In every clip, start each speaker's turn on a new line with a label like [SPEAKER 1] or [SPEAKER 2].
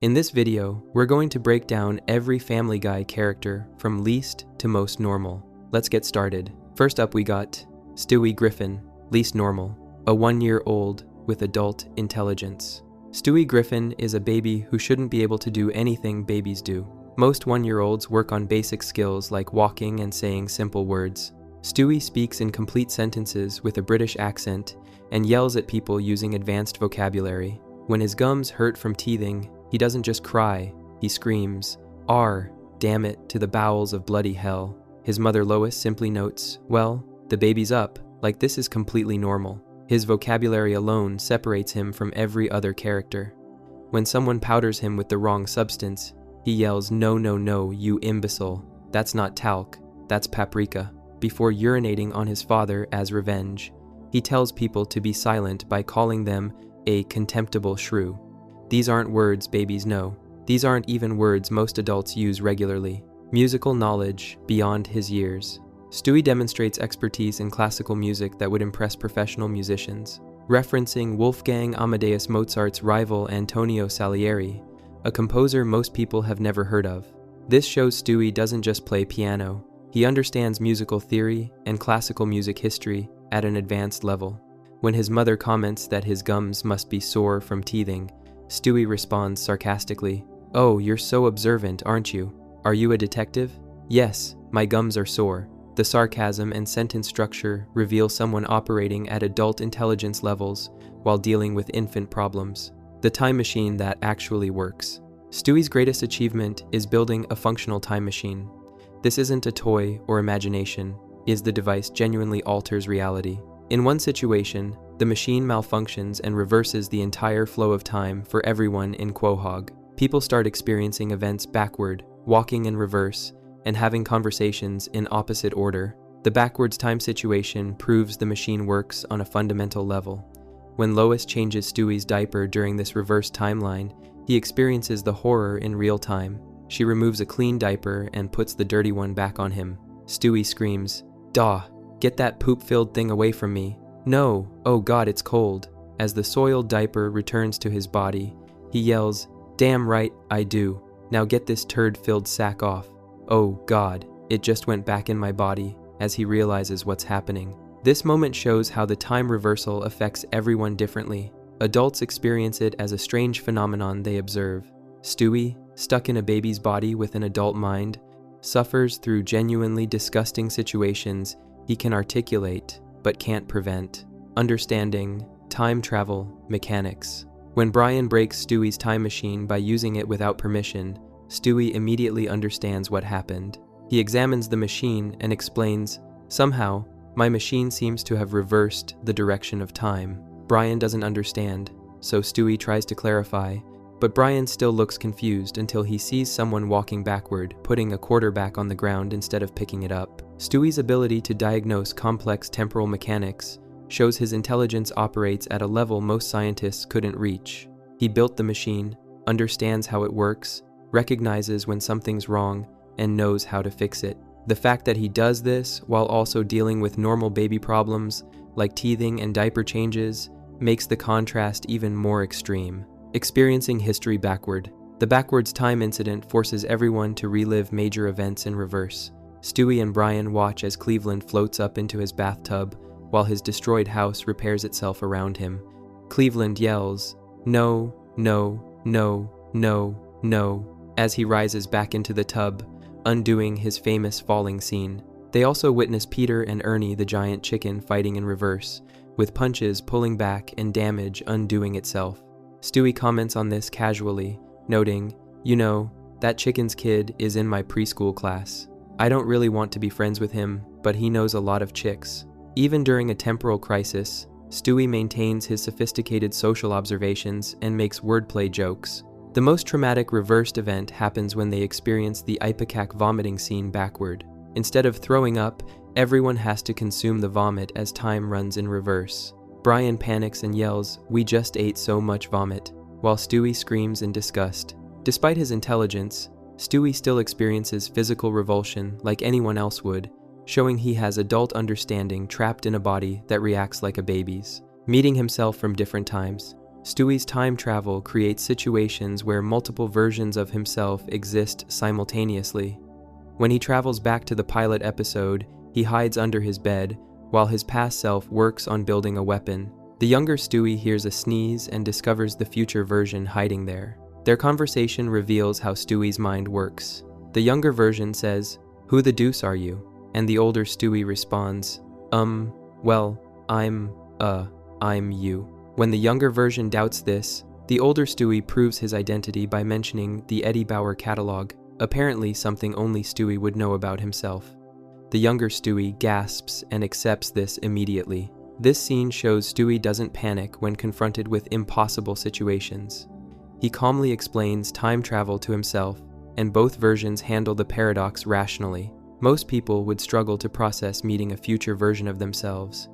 [SPEAKER 1] In this video, we're going to break down every Family Guy character from least to most normal. Let's get started. First up we got Stewie Griffin, least normal, a 1-year-old with adult intelligence. Stewie Griffin is a baby who shouldn't be able to do anything babies do. Most 1-year-olds work on basic skills like walking and saying simple words. Stewie speaks in complete sentences with a British accent and yells at people using advanced vocabulary. When his gums hurt from teething, he doesn't just cry, he screams, "Arr, damn it," to the bowels of bloody hell. His mother Lois simply notes, "Well, the baby's up," like this is completely normal. His vocabulary alone separates him from every other character. When someone powders him with the wrong substance, he yells, "No, no, no, you imbecile. That's not talc, that's paprika," before urinating on his father as revenge. He tells people to be silent by calling them a contemptible shrew. These aren't words babies know. These aren't even words most adults use regularly. Musical knowledge beyond his years. Stewie demonstrates expertise in classical music that would impress professional musicians, referencing Wolfgang Amadeus Mozart's rival Antonio Salieri, a composer most people have never heard of. This shows Stewie doesn't just play piano, he understands musical theory and classical music history at an advanced level. When his mother comments that his gums must be sore from teething, Stewie responds sarcastically, "Oh, you're so observant, aren't you? Are you a detective?" "Yes, my gums are sore." The sarcasm and sentence structure reveal someone operating at adult intelligence levels while dealing with infant problems. The time machine that actually works. Stewie's greatest achievement is building a functional time machine. This isn't a toy or imagination, is the device genuinely alters reality. In one situation, the machine malfunctions and reverses the entire flow of time for everyone in Quahog. People start experiencing events backward, walking in reverse, and having conversations in opposite order. The backwards time situation proves the machine works on a fundamental level. When Lois changes Stewie's diaper during this reverse timeline, he experiences the horror in real time. She removes a clean diaper and puts the dirty one back on him. Stewie screams, "Daw, get that poop-filled thing away from me. No, oh God, it's cold." As the soiled diaper returns to his body, he yells, "Damn right, I do. Now get this turd-filled sack off. Oh God, it just went back in my body," as he realizes what's happening. This moment shows how the time reversal affects everyone differently. Adults experience it as a strange phenomenon they observe. Stewie, stuck in a baby's body with an adult mind, suffers through genuinely disgusting situations he can articulate but can't prevent. Understanding time travel mechanics. When Brian breaks Stewie's time machine by using it without permission, Stewie immediately understands what happened. He examines the machine and explains, "Somehow, my machine seems to have reversed the direction of time." Brian doesn't understand, so Stewie tries to clarify, but Brian still looks confused until he sees someone walking backward, putting a quarter back on the ground instead of picking it up. Stewie's ability to diagnose complex temporal mechanics shows his intelligence operates at a level most scientists couldn't reach. He built the machine, understands how it works, recognizes when something's wrong, and knows how to fix it. The fact that he does this while also dealing with normal baby problems like teething and diaper changes makes the contrast even more extreme. Experiencing history backward. The backwards time incident forces everyone to relive major events in reverse. Stewie and Brian watch as Cleveland floats up into his bathtub while his destroyed house repairs itself around him. Cleveland yells, "No, no, no, no, no," as he rises back into the tub, undoing his famous falling scene. They also witness Peter and Ernie the giant chicken fighting in reverse, with punches pulling back and damage undoing itself. Stewie comments on this casually, noting, "You know, that chicken's kid is in my preschool class. I don't really want to be friends with him, but he knows a lot of chicks." Even during a temporal crisis, Stewie maintains his sophisticated social observations and makes wordplay jokes. The most traumatic reversed event happens when they experience the ipecac vomiting scene backward. Instead of throwing up, everyone has to consume the vomit as time runs in reverse. Brian panics and yells, "We just ate so much vomit," while Stewie screams in disgust. Despite his intelligence, Stewie still experiences physical revulsion like anyone else would, showing he has adult understanding trapped in a body that reacts like a baby's. Meeting himself from different times. Stewie's time travel creates situations where multiple versions of himself exist simultaneously. When he travels back to the pilot episode, he hides under his bed while his past self works on building a weapon. The younger Stewie hears a sneeze and discovers the future version hiding there. Their conversation reveals how Stewie's mind works. The younger version says, "Who the deuce are you?" And the older Stewie responds, well, I'm you." When the younger version doubts this, the older Stewie proves his identity by mentioning the Eddie Bauer catalog, apparently something only Stewie would know about himself. The younger Stewie gasps and accepts this immediately. This scene shows Stewie doesn't panic when confronted with impossible situations. He calmly explains time travel to himself, and both versions handle the paradox rationally. Most people would struggle to process meeting a future version of themselves.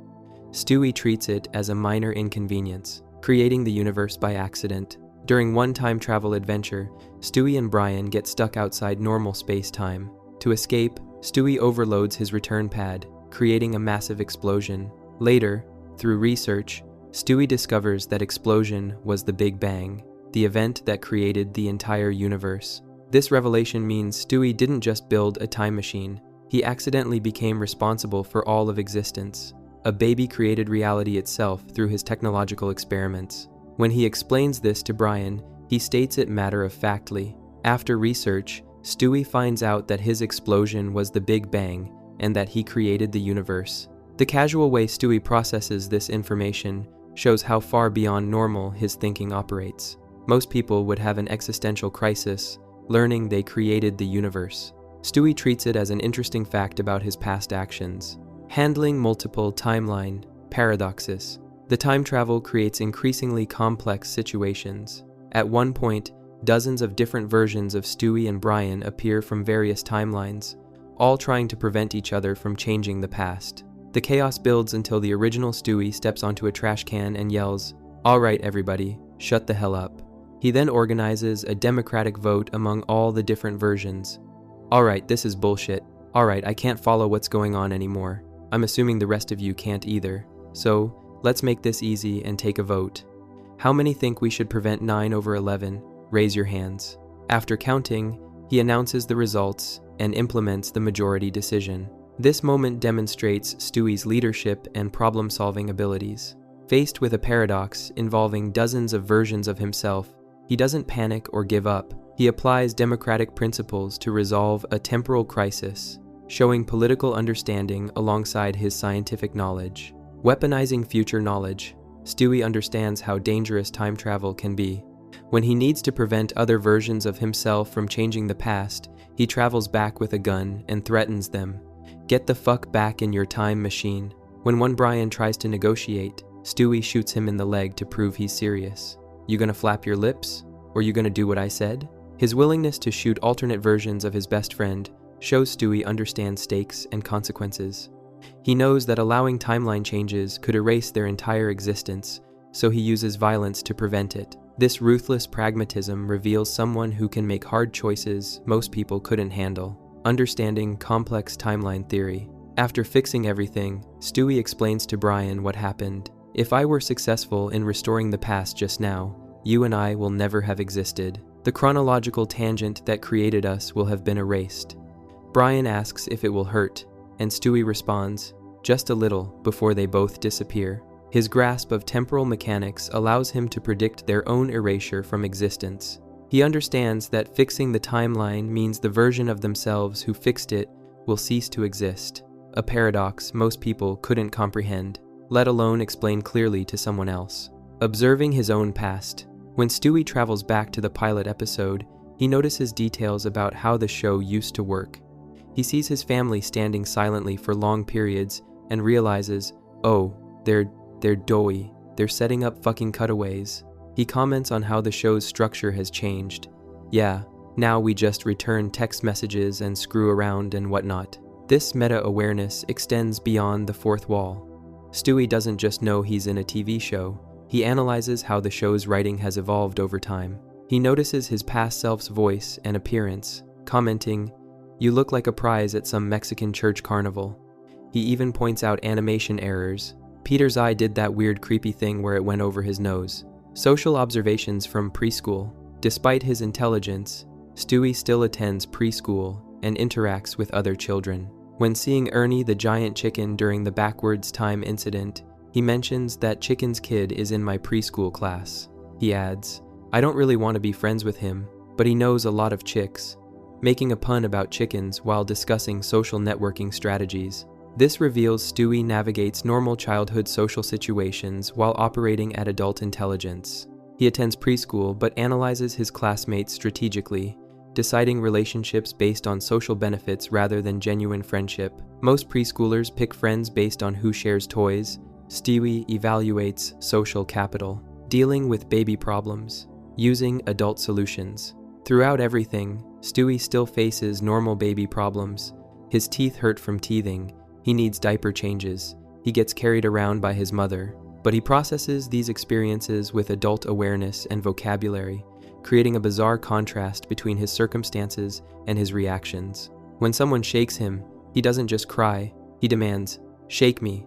[SPEAKER 1] Stewie treats it as a minor inconvenience, creating the universe by accident. During one time travel adventure, Stewie and Brian get stuck outside normal space-time. To escape, Stewie overloads his return pad, creating a massive explosion. Later, through research, Stewie discovers that explosion was the Big Bang, the event that created the entire universe. This revelation means Stewie didn't just build a time machine, he accidentally became responsible for all of existence. A baby created reality itself through his technological experiments. When he explains this to Brian, he states it matter-of-factly. After research, Stewie finds out that his explosion was the Big Bang and that he created the universe. The casual way Stewie processes this information shows how far beyond normal his thinking operates. Most people would have an existential crisis, learning they created the universe. Stewie treats it as an interesting fact about his past actions. Handling multiple timeline paradoxes. The time travel creates increasingly complex situations. At one point, dozens of different versions of Stewie and Brian appear from various timelines, all trying to prevent each other from changing the past. The chaos builds until the original Stewie steps onto a trash can and yells, "All right, everybody, shut the hell up." He then organizes a democratic vote among all the different versions. "All right, this is bullshit. All right, I can't follow what's going on anymore. I'm assuming the rest of you can't either. So, let's make this easy and take a vote. How many think we should prevent 9/11? Raise your hands." After counting, he announces the results and implements the majority decision. This moment demonstrates Stewie's leadership and problem-solving abilities. Faced with a paradox involving dozens of versions of himself, he doesn't panic or give up. He applies democratic principles to resolve a temporal crisis, showing political understanding alongside his scientific knowledge. Weaponizing future knowledge, Stewie understands how dangerous time travel can be. When he needs to prevent other versions of himself from changing the past, he travels back with a gun and threatens them. "Get the fuck back in your time machine." When one Brian tries to negotiate, Stewie shoots him in the leg to prove he's serious. "You gonna flap your lips? Or you gonna do what I said?" His willingness to shoot alternate versions of his best friend shows Stewie understands stakes and consequences. He knows that allowing timeline changes could erase their entire existence, so he uses violence to prevent it. This ruthless pragmatism reveals someone who can make hard choices most people couldn't handle. Understanding complex timeline theory. After fixing everything, Stewie explains to Brian what happened. "If I were successful in restoring the past just now, you and I will never have existed. The chronological tangent that created us will have been erased." Brian asks if it will hurt, and Stewie responds, "Just a little," before they both disappear. His grasp of temporal mechanics allows him to predict their own erasure from existence. He understands that fixing the timeline means the version of themselves who fixed it will cease to exist, a paradox most people couldn't comprehend, let alone explain clearly to someone else. Observing his own past. When Stewie travels back to the pilot episode, he notices details about how the show used to work. He sees his family standing silently for long periods and realizes, oh, they're doughy. They're setting up fucking cutaways. He comments on how the show's structure has changed. Yeah, now we just return text messages and screw around and whatnot. This meta-awareness extends beyond the fourth wall. Stewie doesn't just know he's in a TV show. He analyzes how the show's writing has evolved over time. He notices his past self's voice and appearance, commenting, "You look like a prize at some Mexican church carnival." He even points out animation errors. Peter's eye did that weird creepy thing where it went over his nose. Social observations from preschool. Despite his intelligence, Stewie still attends preschool and interacts with other children. When seeing Ernie the giant chicken during the backwards time incident, he mentions that chicken's kid is in my preschool class. He adds, "I don't really want to be friends with him, but he knows a lot of chicks," making a pun about chickens while discussing social networking strategies. This reveals Stewie navigates normal childhood social situations while operating at adult intelligence. He attends preschool but analyzes his classmates strategically, deciding relationships based on social benefits rather than genuine friendship. Most preschoolers pick friends based on who shares toys. Stewie evaluates social capital, dealing with baby problems, using adult solutions. Throughout everything, Stewie still faces normal baby problems. His teeth hurt from teething, he needs diaper changes, he gets carried around by his mother, but he processes these experiences with adult awareness and vocabulary, creating a bizarre contrast between his circumstances and his reactions. When someone shakes him, he doesn't just cry, he demands, shake me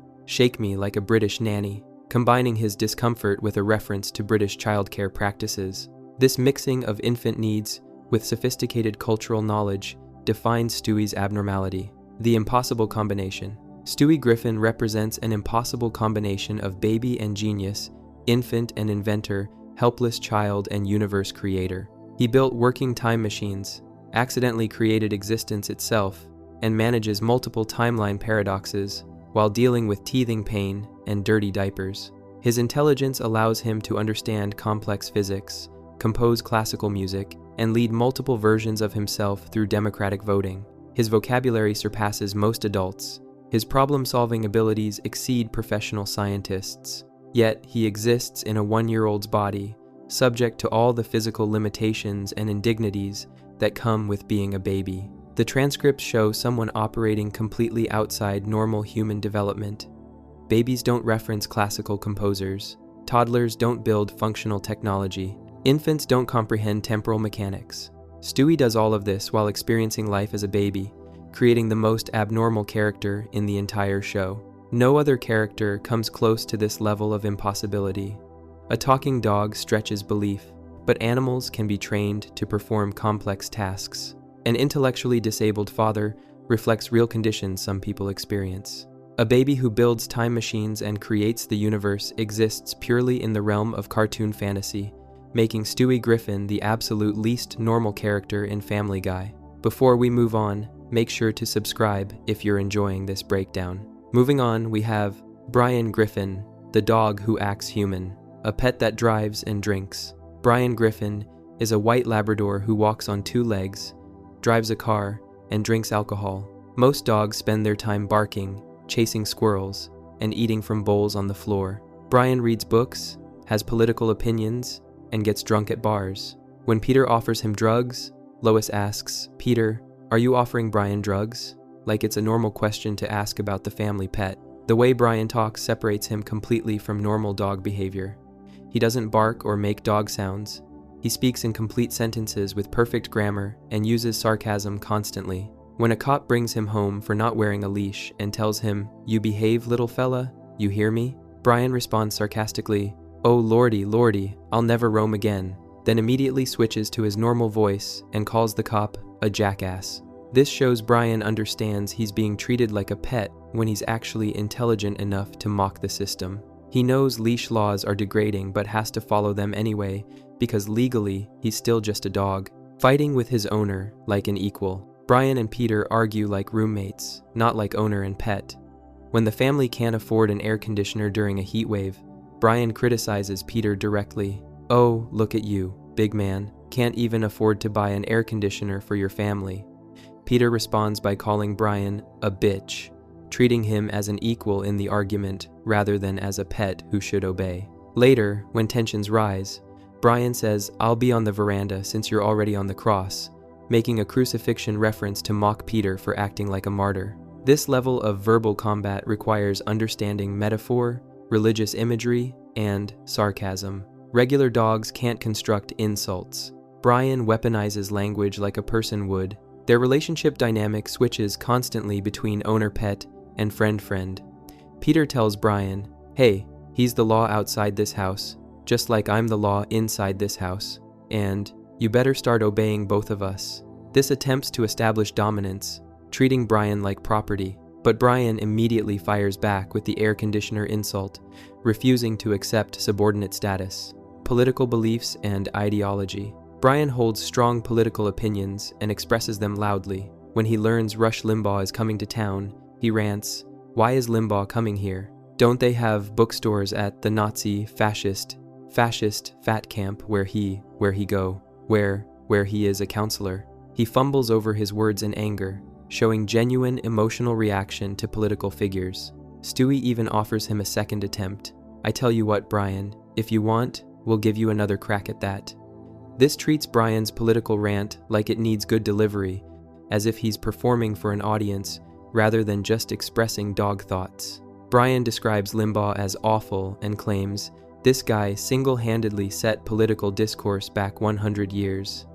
[SPEAKER 1] like a British nanny," combining his discomfort with a reference to British childcare practices. This mixing of infant needs with sophisticated cultural knowledge defines Stewie's abnormality. The impossible combination. Stewie Griffin represents an impossible combination of baby and genius, infant and inventor, helpless child and universe creator. He built working time machines, accidentally created existence itself, and manages multiple timeline paradoxes while dealing with teething pain and dirty diapers. His intelligence allows him to understand complex physics, compose classical music, and lead multiple versions of himself through democratic voting. His vocabulary surpasses most adults. His problem-solving abilities exceed professional scientists. Yet, he exists in a 1-year-old's body, subject to all the physical limitations and indignities that come with being a baby. The transcripts show someone operating completely outside normal human development. Babies don't reference classical composers. Toddlers don't build functional technology. Infants don't comprehend temporal mechanics. Stewie does all of this while experiencing life as a baby, creating the most abnormal character in the entire show. No other character comes close to this level of impossibility. A talking dog stretches belief, but animals can be trained to perform complex tasks. An intellectually disabled father reflects real conditions some people experience. A baby who builds time machines and creates the universe exists purely in the realm of cartoon fantasy, making Stewie Griffin the absolute least normal character in Family Guy. Before we move on, make sure to subscribe if you're enjoying this breakdown. Moving on, we have Brian Griffin, the dog who acts human, a pet that drives and drinks. Brian Griffin is a white Labrador who walks on 2 legs, drives a car, and drinks alcohol. Most dogs spend their time barking, chasing squirrels, and eating from bowls on the floor. Brian reads books, has political opinions, and gets drunk at bars. When Peter offers him drugs, Lois asks, "Peter, are you offering Brian drugs?" Like it's a normal question to ask about the family pet. The way Brian talks separates him completely from normal dog behavior. He doesn't bark or make dog sounds. He speaks in complete sentences with perfect grammar and uses sarcasm constantly. When a cop brings him home for not wearing a leash and tells him, "You behave, little fella, you hear me?" Brian responds sarcastically, "Oh lordy, lordy, I'll never roam again," then immediately switches to his normal voice and calls the cop a jackass. This shows Brian understands he's being treated like a pet when he's actually intelligent enough to mock the system. He knows leash laws are degrading but has to follow them anyway because legally he's still just a dog, fighting with his owner like an equal. Brian and Peter argue like roommates, not like owner and pet. When the family can't afford an air conditioner during a heat wave, Brian criticizes Peter directly. "Oh, look at you, big man, can't even afford to buy an air conditioner for your family." Peter responds by calling Brian a bitch, treating him as an equal in the argument rather than as a pet who should obey. Later, when tensions rise, Brian says, "I'll be on the veranda since you're already on the cross," making a crucifixion reference to mock Peter for acting like a martyr. This level of verbal combat requires understanding metaphor, religious imagery, and sarcasm. Regular dogs can't construct insults. Brian weaponizes language like a person would. Their relationship dynamic switches constantly between owner-pet and friend-friend. Peter tells Brian, "Hey, he's the law outside this house. just like I'm the law inside this house. And you better start obeying both of us. This attempts to establish dominance, treating Brian like property, but Brian immediately fires back with the air conditioner insult, refusing to accept subordinate status. Political beliefs and ideology. Brian holds strong political opinions and expresses them loudly. When he learns Rush Limbaugh is coming to town, he rants, "Why is Limbaugh coming here? Don't they have bookstores at the Nazi fascist fat camp where he is a counselor?" He fumbles over his words in anger, showing genuine emotional reaction to political figures. Stewie even offers him a second attempt. "I tell you what, Brian, if you want, we'll give you another crack at that." This treats Brian's political rant like it needs good delivery, as if he's performing for an audience rather than just expressing dog thoughts. Brian describes Limbaugh as awful and claims, "This guy single-handedly set political discourse back 100 years.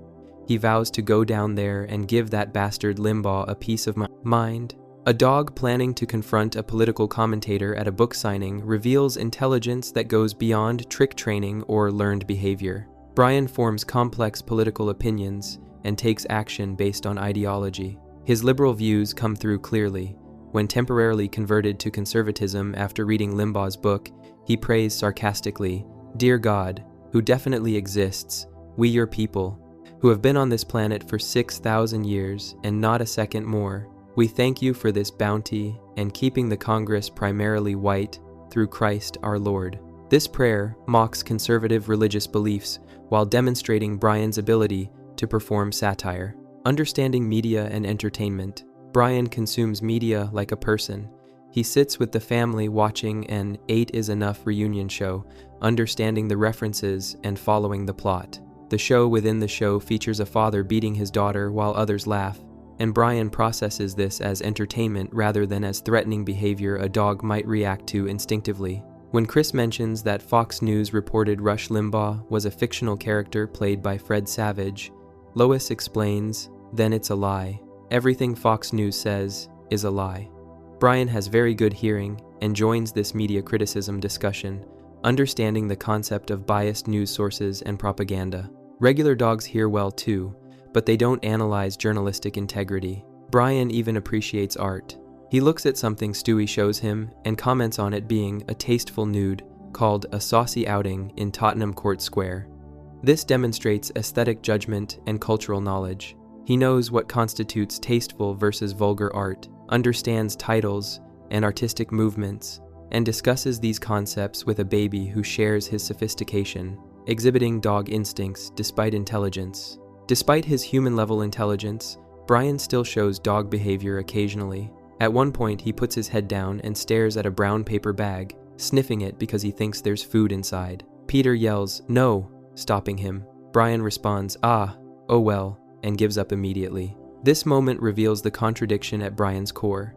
[SPEAKER 1] He vows to go down there and give that bastard Limbaugh a piece of mind." A dog planning to confront a political commentator at a book signing reveals intelligence that goes beyond trick training or learned behavior. Brian forms complex political opinions and takes action based on ideology. His liberal views come through clearly. When temporarily converted to conservatism after reading Limbaugh's book, he prays sarcastically, "Dear God, who definitely exists, we your people, who have been on this planet for 6,000 years and not a second more, we thank you for this bounty and keeping the Congress primarily white through Christ our Lord." This prayer mocks conservative religious beliefs while demonstrating Brian's ability to perform satire. Understanding media and entertainment. Brian consumes media like a person. He sits with the family watching an 8 is Enough reunion show, understanding the references and following the plot. The show within the show features a father beating his daughter while others laugh, and Brian processes this as entertainment rather than as threatening behavior a dog might react to instinctively. When Chris mentions that Fox News reported Rush Limbaugh was a fictional character played by Fred Savage, Lois explains, "Then it's a lie. Everything Fox News says is a lie." Brian has very good hearing and joins this media criticism discussion, understanding the concept of biased news sources and propaganda. Regular dogs hear well too, but they don't analyze journalistic integrity. Brian even appreciates art. He looks at something Stewie shows him and comments on it being a tasteful nude called A Saucy Outing in Tottenham Court Square. This demonstrates aesthetic judgment and cultural knowledge. He knows what constitutes tasteful versus vulgar art, understands titles and artistic movements, and discusses these concepts with a baby who shares his sophistication, exhibiting dog instincts despite intelligence. Despite his human-level intelligence, Brian still shows dog behavior occasionally. At one point, he puts his head down and stares at a brown paper bag, sniffing it because he thinks there's food inside. Peter yells, "No," stopping him. Brian responds, "Ah, oh well," and gives up immediately. This moment reveals the contradiction at Brian's core.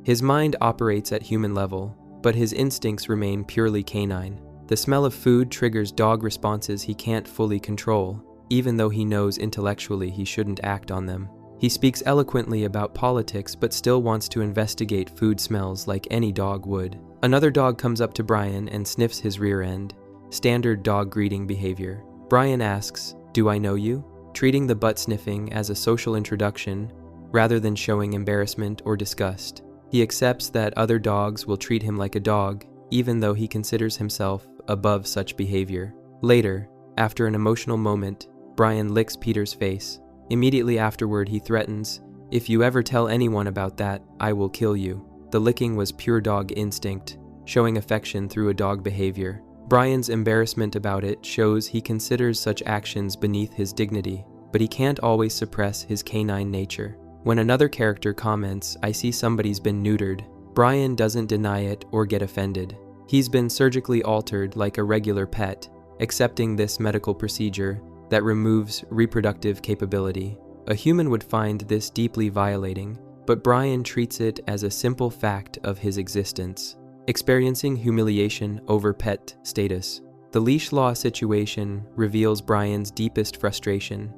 [SPEAKER 1] His mind operates at human level, but his instincts remain purely canine. The smell of food triggers dog responses he can't fully control, even though he knows intellectually he shouldn't act on them. He speaks eloquently about politics but still wants to investigate food smells like any dog would. Another dog comes up to Brian and sniffs his rear end. Standard dog greeting behavior. Brian asks, "Do I know you?" treating the butt sniffing as a social introduction rather than showing embarrassment or disgust. He accepts that other dogs will treat him like a dog, even though he considers himself above such behavior. Later, after an emotional moment, Brian licks Peter's face. Immediately afterward, he threatens, "If you ever tell anyone about that, I will kill you." The licking was pure dog instinct, showing affection through a dog behavior. Brian's embarrassment about it shows he considers such actions beneath his dignity, but he can't always suppress his canine nature. When another character comments, "I see somebody's been neutered," Brian doesn't deny it or get offended. He's been surgically altered like a regular pet, accepting this medical procedure that removes reproductive capability. A human would find this deeply violating, but Brian treats it as a simple fact of his existence, experiencing humiliation over pet status. The leash law situation reveals Brian's deepest frustration.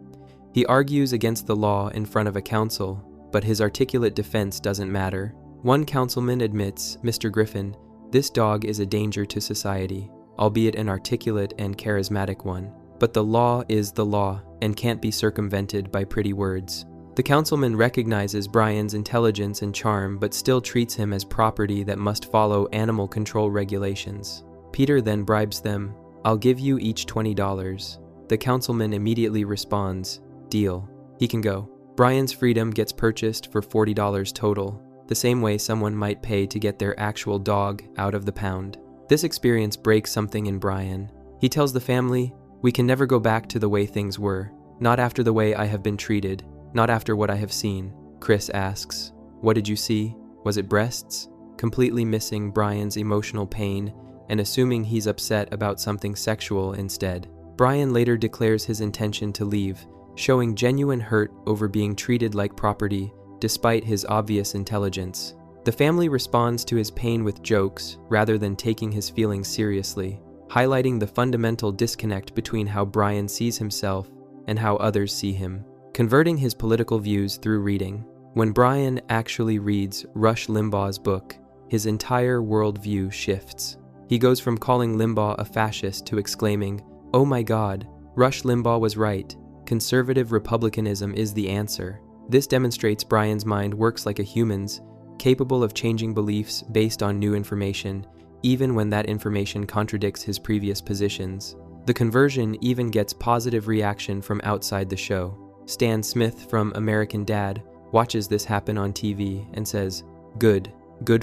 [SPEAKER 1] He argues against the law in front of a council, but his articulate defense doesn't matter. One councilman admits, "Mr. Griffin, this dog is a danger to society." albeit an articulate and charismatic one. But the law is the law and can't be circumvented by pretty words. The councilman recognizes Brian's intelligence and charm, but still treats him as property that must follow animal control regulations. Peter then bribes them. "I'll give you each $20. The councilman immediately responds, "Deal." He can go. Brian's freedom gets purchased for $40 total, the same way someone might pay to get their actual dog out of the pound. This experience breaks something in Brian. He tells the family, "We can never go back to the way things were. Not after the way I have been treated. Not after what I have seen." Chris asks, "What did you see? Was it breasts?" Completely missing Brian's emotional pain and assuming he's upset about something sexual instead. Brian later declares his intention to leave, showing genuine hurt over being treated like property despite his obvious intelligence. The family responds to his pain with jokes rather than taking his feelings seriously, highlighting the fundamental disconnect between how Brian sees himself and how others see him. Converting his political views through reading. When Brian actually reads Rush Limbaugh's book, his entire worldview shifts. He goes from calling Limbaugh a fascist to exclaiming, "Oh my God, Rush Limbaugh was right. Conservative republicanism is the answer." This demonstrates Brian's mind works like a human's, capable of changing beliefs based on new information, even when that information contradicts his previous positions. The conversion even gets positive reaction from outside the show. Stan Smith from American Dad watches this happen on TV and says, good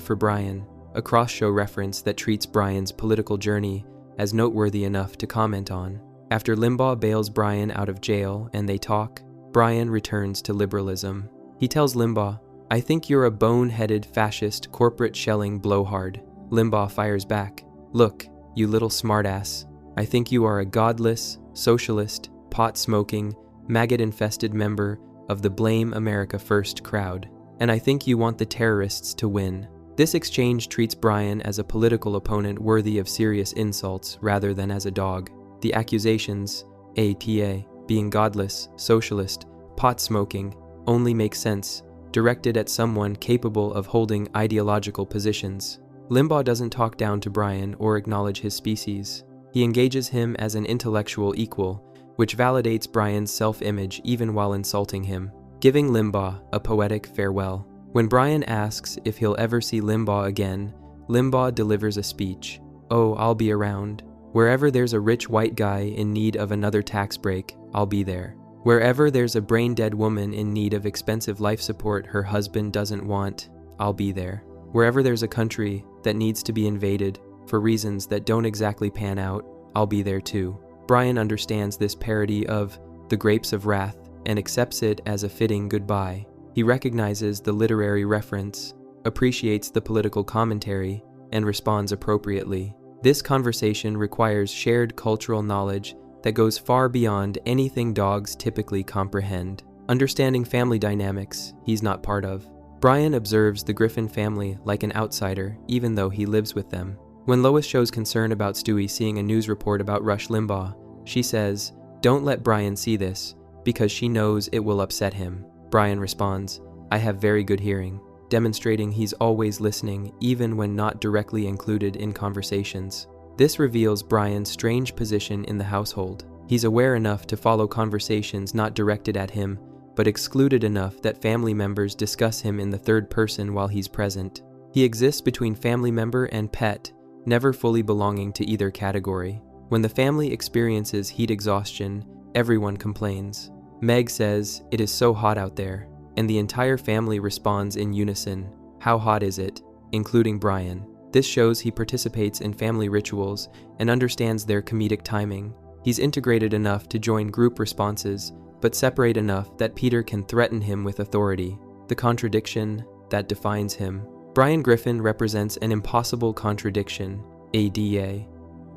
[SPEAKER 1] for Brian," a cross-show reference that treats Brian's political journey as noteworthy enough to comment on. After Limbaugh bails Brian out of jail and they talk, Brian returns to liberalism. He tells Limbaugh, "I think you're a bone-headed fascist corporate shelling blowhard." Limbaugh fires back, "Look, you little smartass, I think you are a godless, socialist, pot-smoking, maggot-infested member of the Blame America First crowd, and I think you want the terrorists to win." This exchange treats Brian as a political opponent worthy of serious insults rather than as a dog. The accusations, aka being godless, socialist, pot-smoking, only make sense directed at someone capable of holding ideological positions. Limbaugh doesn't talk down to Brian or acknowledge his species. He engages him as an intellectual equal, which validates Brian's self-image even while insulting him, giving Limbaugh a poetic farewell. When Brian asks if he'll ever see Limbaugh again, Limbaugh delivers a speech. "Oh, I'll be around. Wherever there's a rich white guy in need of another tax break, I'll be there. Wherever there's a brain-dead woman in need of expensive life support her husband doesn't want, I'll be there. Wherever there's a country that needs to be invaded for reasons that don't exactly pan out, I'll be there too." Brian understands this parody of the grapes of wrath and accepts it as a fitting goodbye. He recognizes the literary reference, appreciates the political commentary, and responds appropriately. This conversation requires shared cultural knowledge that goes far beyond anything dogs typically comprehend. Understanding family dynamics he's not part of. Brian observes the Griffin family like an outsider, even though he lives with them. When Lois shows concern about Stewie seeing a news report about Rush Limbaugh, she says, "Don't let Brian see this, because she knows it will upset him." Brian responds, "I have very good hearing," demonstrating he's always listening even when not directly included in conversations. This reveals Brian's strange position in the household. He's aware enough to follow conversations not directed at him, but excluded enough that family members discuss him in the third person while he's present. He exists between family member and pet, never fully belonging to either category. When the family experiences heat exhaustion, everyone complains. Meg says, "It is so hot out there," and the entire family responds in unison, "How hot is it?" including Brian. This shows he participates in family rituals and understands their comedic timing. He's integrated enough to join group responses, but separate enough that Peter can threaten him with authority. The contradiction that defines him. Brian Griffin represents an impossible contradiction, ADA.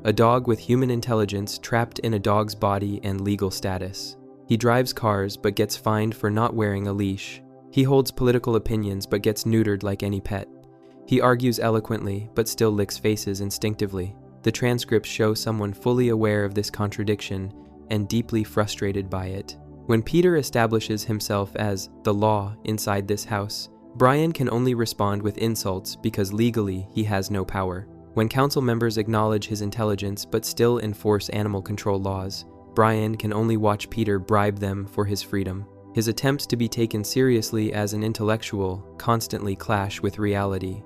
[SPEAKER 1] A dog with human intelligence trapped in a dog's body and legal status. He drives cars but gets fined for not wearing a leash. He holds political opinions but gets neutered like any pet. He argues eloquently but still licks faces instinctively. The transcripts show someone fully aware of this contradiction and deeply frustrated by it. When Peter establishes himself as the law inside this house, Brian can only respond with insults because legally he has no power. When council members acknowledge his intelligence but still enforce animal control laws, Brian can only watch Peter bribe them for his freedom. His attempts to be taken seriously as an intellectual constantly clash with reality.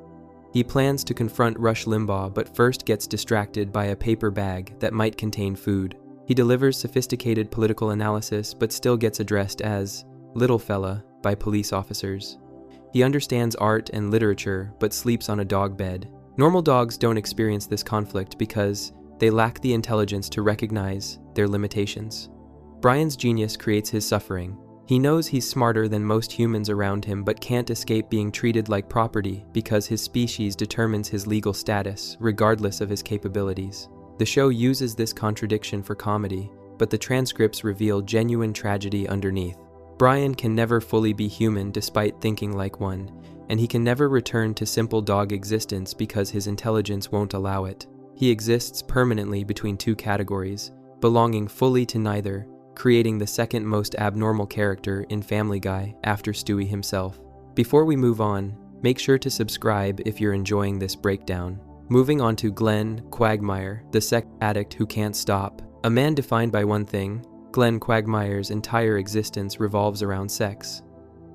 [SPEAKER 1] He plans to confront Rush Limbaugh but first gets distracted by a paper bag that might contain food. He delivers sophisticated political analysis but still gets addressed as "little fella" by police officers. He understands art and literature but sleeps on a dog bed. Normal dogs don't experience this conflict because they lack the intelligence to recognize their limitations. Brian's genius creates his suffering. He knows he's smarter than most humans around him but can't escape being treated like property because his species determines his legal status regardless of his capabilities. The show uses this contradiction for comedy, but the transcripts reveal genuine tragedy underneath. Brian can never fully be human despite thinking like one, and he can never return to simple dog existence because his intelligence won't allow it. He exists permanently between two categories, belonging fully to neither, creating the second most abnormal character in Family Guy after Stewie himself. Before we move on, make sure to subscribe if you're enjoying this breakdown. Moving on to Glenn Quagmire, the sex addict who can't stop. A man defined by one thing, Glenn Quagmire's entire existence revolves around sex.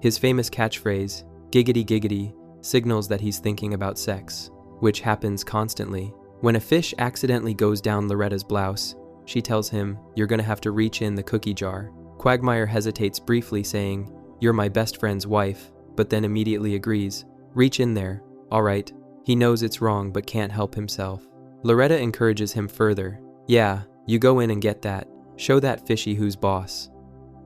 [SPEAKER 1] His famous catchphrase, "giggity giggity," signals that he's thinking about sex, which happens constantly. When a fish accidentally goes down Loretta's blouse, she tells him, "You're gonna have to reach in the cookie jar." Quagmire hesitates briefly, saying, "You're my best friend's wife," but then immediately agrees, "Reach in there, all right." He knows it's wrong but can't help himself. Loretta encourages him further, "Yeah, you go in and get that. Show that fishy who's boss."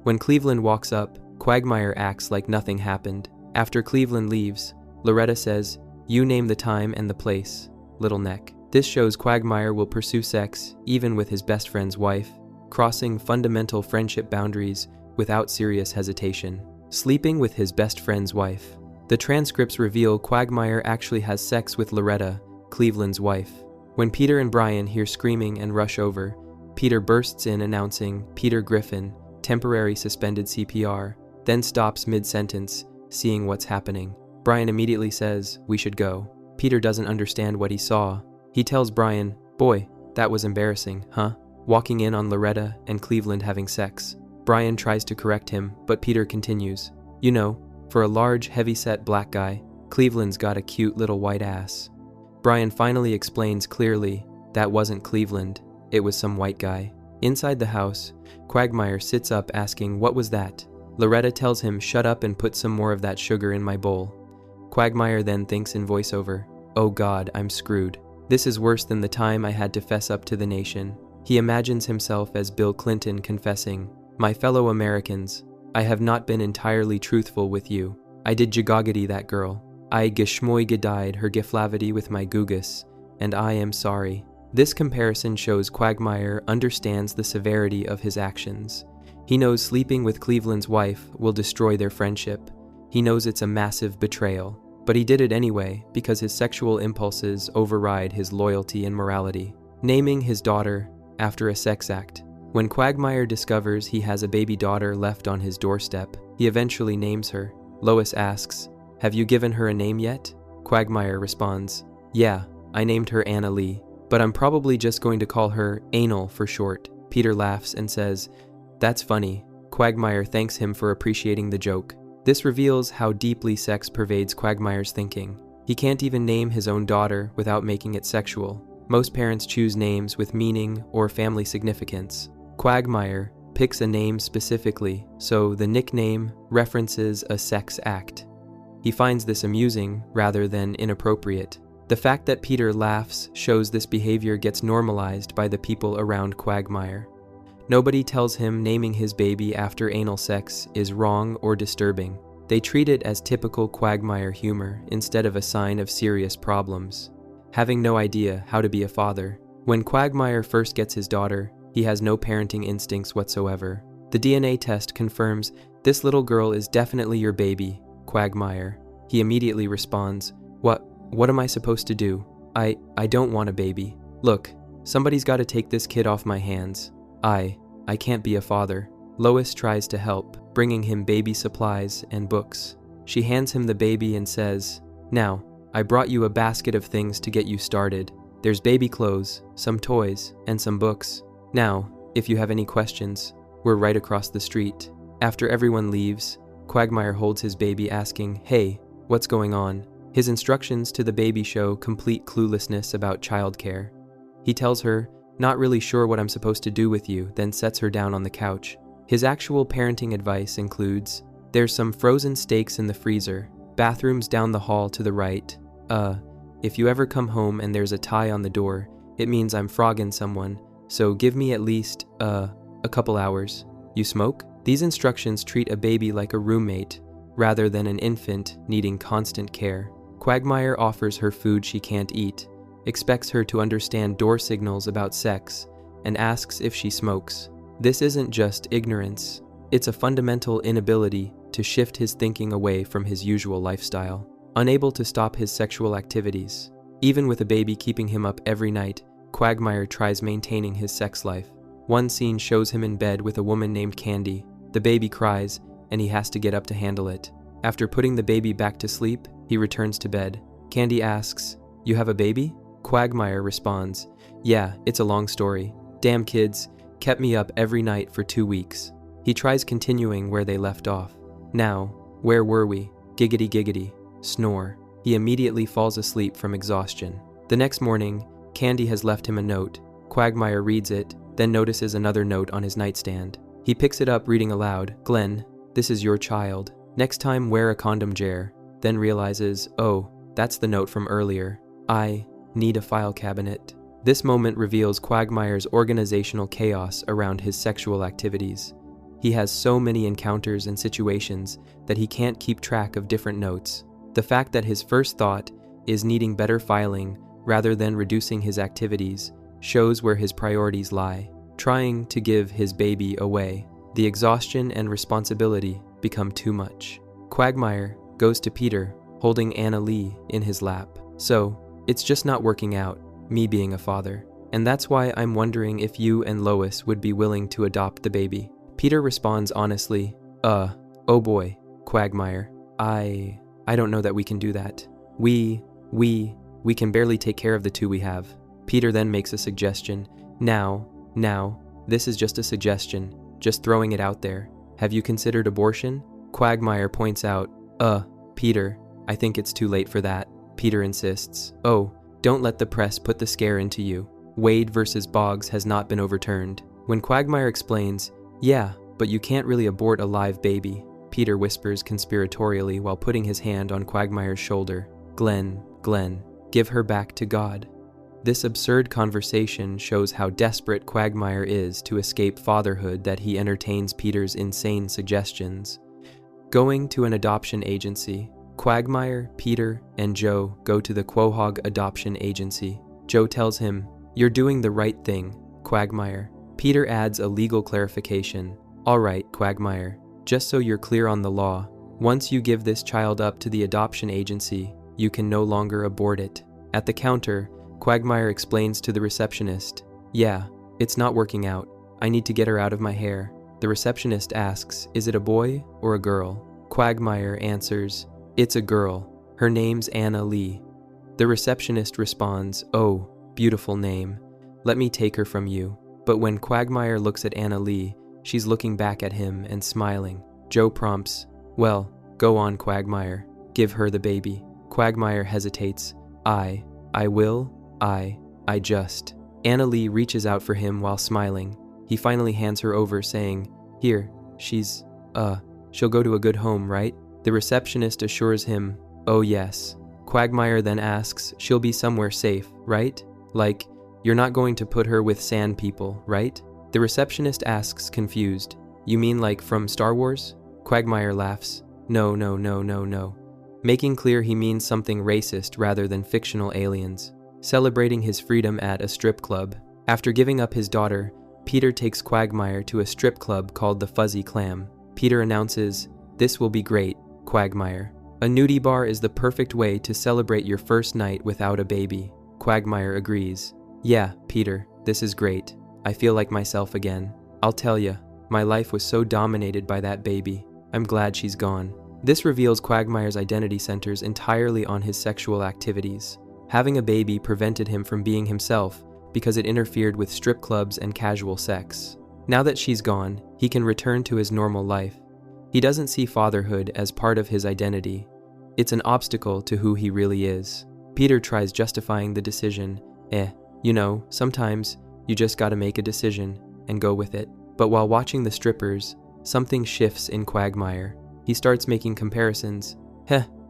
[SPEAKER 1] When Cleveland walks up, Quagmire acts like nothing happened. After Cleveland leaves, Loretta says, "You name the time and the place, little neck." This shows Quagmire will pursue sex even with his best friend's wife, crossing fundamental friendship boundaries without serious hesitation. Sleeping with his best friend's wife. The transcripts reveal Quagmire actually has sex with Loretta, Cleveland's wife. When Peter and Brian hear screaming and rush over, Peter bursts in announcing Peter Griffin, temporary suspended CPR, then stops mid-sentence, seeing what's happening. Brian immediately says, "We should go." Peter doesn't understand what he saw. He tells Brian, "Boy, that was embarrassing, huh? Walking in on Loretta and Cleveland having sex." Brian tries to correct him, but Peter continues, "You know, for a large, heavy-set black guy, Cleveland's got a cute little white ass." Brian finally explains clearly that wasn't Cleveland, it was some white guy. Inside the house, Quagmire sits up asking, "What was that?" Loretta tells him, "Shut up and put some more of that sugar in my bowl." Quagmire then thinks in voiceover, "Oh God, I'm screwed. This is worse than the time I had to fess up to the nation." He imagines himself as Bill Clinton confessing, "My fellow Americans, I have not been entirely truthful with you. I did jigogity that girl. I geschmoy gedide her giflavity with my gugus, and I am sorry." This comparison shows Quagmire understands the severity of his actions. He knows sleeping with Cleveland's wife will destroy their friendship. He knows it's a massive betrayal, but he did it anyway because his sexual impulses override his loyalty and morality. Naming his daughter after a sex act. When Quagmire discovers he has a baby daughter left on his doorstep, he eventually names her. Lois asks, "Have you given her a name yet?" Quagmire responds, "Yeah, I named her Anna Lee, but I'm probably just going to call her Anal for short." Peter laughs and says, "That's funny." Quagmire thanks him for appreciating the joke. This reveals how deeply sex pervades Quagmire's thinking. He can't even name his own daughter without making it sexual. Most parents choose names with meaning or family significance. Quagmire picks a name specifically, so the nickname references a sex act. He finds this amusing rather than inappropriate. The fact that Peter laughs shows this behavior gets normalized by the people around Quagmire. Nobody tells him naming his baby after anal sex is wrong or disturbing. They treat it as typical Quagmire humor instead of a sign of serious problems. Having no idea how to be a father. When Quagmire first gets his daughter, he has no parenting instincts whatsoever. The DNA test confirms, "This little girl is definitely your baby, Quagmire." He immediately responds, What am I supposed to do? I don't want a baby. Look, somebody's got to take this kid off my hands. I can't be a father." Lois tries to help, bringing him baby supplies and books. She hands him the baby and says, "Now, I brought you a basket of things to get you started. There's baby clothes, some toys, and some books. Now, if you have any questions, we're right across the street. After everyone leaves, Quagmire holds his baby asking, "Hey, what's going on?" His instructions to the baby show complete cluelessness about childcare. He tells her, "Not really sure what I'm supposed to do with you," then sets her down on the couch. His actual parenting advice includes, "There's some frozen steaks in the freezer, bathrooms down the hall to the right. If you ever come home and there's a tie on the door, it means I'm frogging someone, so give me at least, a couple hours. You smoke?" These instructions treat a baby like a roommate, rather than an infant needing constant care. Quagmire offers her food she can't eat, expects her to understand door signals about sex, and asks if she smokes. This isn't just ignorance, it's a fundamental inability to shift his thinking away from his usual lifestyle. Unable to stop his sexual activities. Even with a baby keeping him up every night, Quagmire tries maintaining his sex life. One scene shows him in bed with a woman named Candy. The baby cries, and he has to get up to handle it. After putting the baby back to sleep, he returns to bed. Candy asks, "You have a baby?" Quagmire responds, "Yeah, it's a long story. Damn kids, kept me up every night for 2 weeks." He tries continuing where they left off. "Now, where were we? Giggity giggity." Snore. He immediately falls asleep from exhaustion. The next morning, Candy has left him a note. Quagmire reads it, then notices another note on his nightstand. He picks it up reading aloud, "Glenn, this is your child. Next time wear a condom jar." Then realizes, oh, that's the note from earlier. "I need a file cabinet." This moment reveals Quagmire's organizational chaos around his sexual activities. He has so many encounters and situations that he can't keep track of different notes. The fact that his first thought is needing better filing rather than reducing his activities shows where his priorities lie. Trying to give his baby away, the exhaustion and responsibility become too much. Quagmire goes to Peter, holding Anna Lee in his lap. "So, it's just not working out, me being a father. And that's why I'm wondering if you and Lois would be willing to adopt the baby." Peter responds honestly, oh boy, Quagmire, I don't know that we can do that. We can barely take care of the two we have." Peter then makes a suggestion. Now, this is just a suggestion, just throwing it out there. Have you considered abortion?" Quagmire points out, Peter, I think it's too late for that." Peter insists, "Oh, don't let the press put the scare into you. Wade versus Boggs has not been overturned." When Quagmire explains, "Yeah, but you can't really abort a live baby," Peter whispers conspiratorially while putting his hand on Quagmire's shoulder, Glenn, give her back to God." This absurd conversation shows how desperate Quagmire is to escape fatherhood that he entertains Peter's insane suggestions. Going to an adoption agency, Quagmire, Peter, and Joe go to the Quahog Adoption Agency. Joe tells him, "You're doing the right thing, Quagmire." Peter adds a legal clarification. "All right, Quagmire, just so you're clear on the law, once you give this child up to the adoption agency, you can no longer abort it." At the counter, Quagmire explains to the receptionist, "Yeah, it's not working out. I need to get her out of my hair." The receptionist asks, "Is it a boy or a girl?" Quagmire answers, "It's a girl. Her name's Anna Lee." The receptionist responds, "Oh, beautiful name. Let me take her from you." But when Quagmire looks at Anna Lee, she's looking back at him and smiling. Joe prompts, "Well, go on, Quagmire. Give her the baby." Quagmire hesitates. I will. I just." Anna Lee reaches out for him while smiling. He finally hands her over, saying, "Here, she'll go to a good home, right?" The receptionist assures him, "Oh yes." Quagmire then asks, "She'll be somewhere safe, right? Like, you're not going to put her with sand people, right?" The receptionist asks, confused, "You mean like from Star Wars?" Quagmire laughs, No, making clear he means something racist rather than fictional aliens. Celebrating his freedom at a strip club. After giving up his daughter, Peter takes Quagmire to a strip club called the Fuzzy Clam. Peter announces, "This will be great, Quagmire. A nudie bar is the perfect way to celebrate your first night without a baby." Quagmire agrees. "Yeah, Peter, this is great. I feel like myself again. I'll tell ya, my life was so dominated by that baby. I'm glad she's gone." This reveals Quagmire's identity centers entirely on his sexual activities. Having a baby prevented him from being himself because it interfered with strip clubs and casual sex. Now that she's gone, he can return to his normal life. He doesn't see fatherhood as part of his identity. It's an obstacle to who he really is. Peter tries justifying the decision. Sometimes you just gotta make a decision and go with it. But while watching the strippers, something shifts in Quagmire. He starts making comparisons.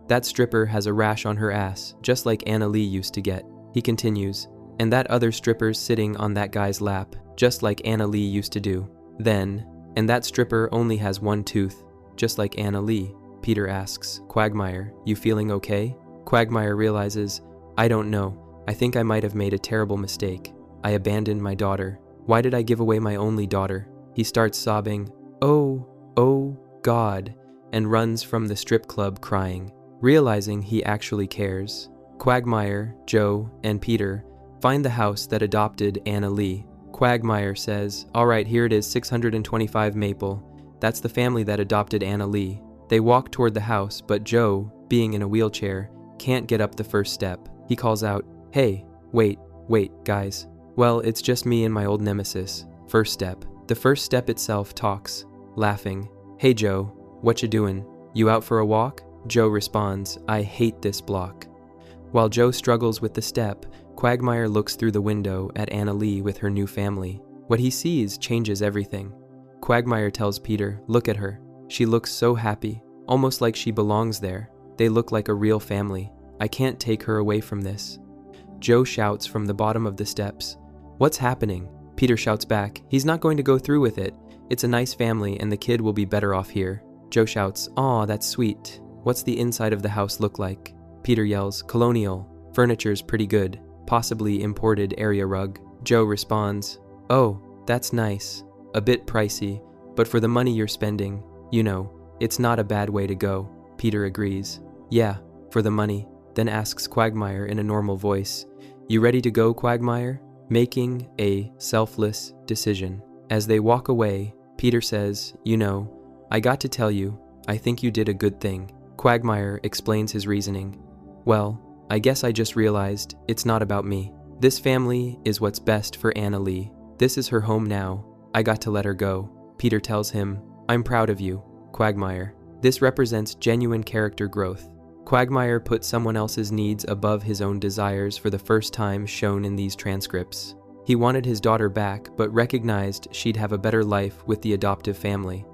[SPEAKER 1] That stripper has a rash on her ass, just like Anna Lee used to get. He continues, and that other stripper's sitting on that guy's lap, just like Anna Lee used to do. Then, and that stripper only has one tooth, just like Anna Lee. Peter asks, Quagmire, you feeling okay? Quagmire realizes, I don't know. I think I might have made a terrible mistake. I abandoned my daughter. Why did I give away my only daughter? He starts sobbing, oh God, and runs from the strip club crying, realizing he actually cares. Quagmire, Joe, and Peter find the house that adopted Anna Lee. Quagmire says, all right, here it is, 625 Maple. That's the family that adopted Anna Lee. They walk toward the house, but Joe, being in a wheelchair, can't get up the first step. He calls out, hey, wait, guys. Well, it's just me and my old nemesis. First step. The first step itself talks, laughing. Hey Joe, what you doing? You out for a walk? Joe responds, I hate this block. While Joe struggles with the step, Quagmire looks through the window at Anna Lee with her new family. What he sees changes everything. Quagmire tells Peter, look at her. She looks so happy, almost like she belongs there. They look like a real family. I can't take her away from this. Joe shouts from the bottom of the steps, what's happening? Peter shouts back, he's not going to go through with it. It's a nice family and the kid will be better off here. Joe shouts, aw, that's sweet. What's the inside of the house look like? Peter yells, colonial. Furniture's pretty good. Possibly imported area rug. Joe responds, oh, that's nice. A bit pricey, but for the money you're spending, it's not a bad way to go. Peter agrees. Yeah, for the money. Then asks Quagmire in a normal voice, you ready to go, Quagmire? Making a selfless decision. As they walk away, Peter says, I got to tell you, I think you did a good thing. Quagmire explains his reasoning. Well, I guess I just realized it's not about me. This family is what's best for Anna Lee. This is her home now. I got to let her go. Peter tells him, I'm proud of you, Quagmire. This represents genuine character growth. Quagmire put someone else's needs above his own desires for the first time shown in these transcripts. He wanted his daughter back, but recognized she'd have a better life with the adoptive family.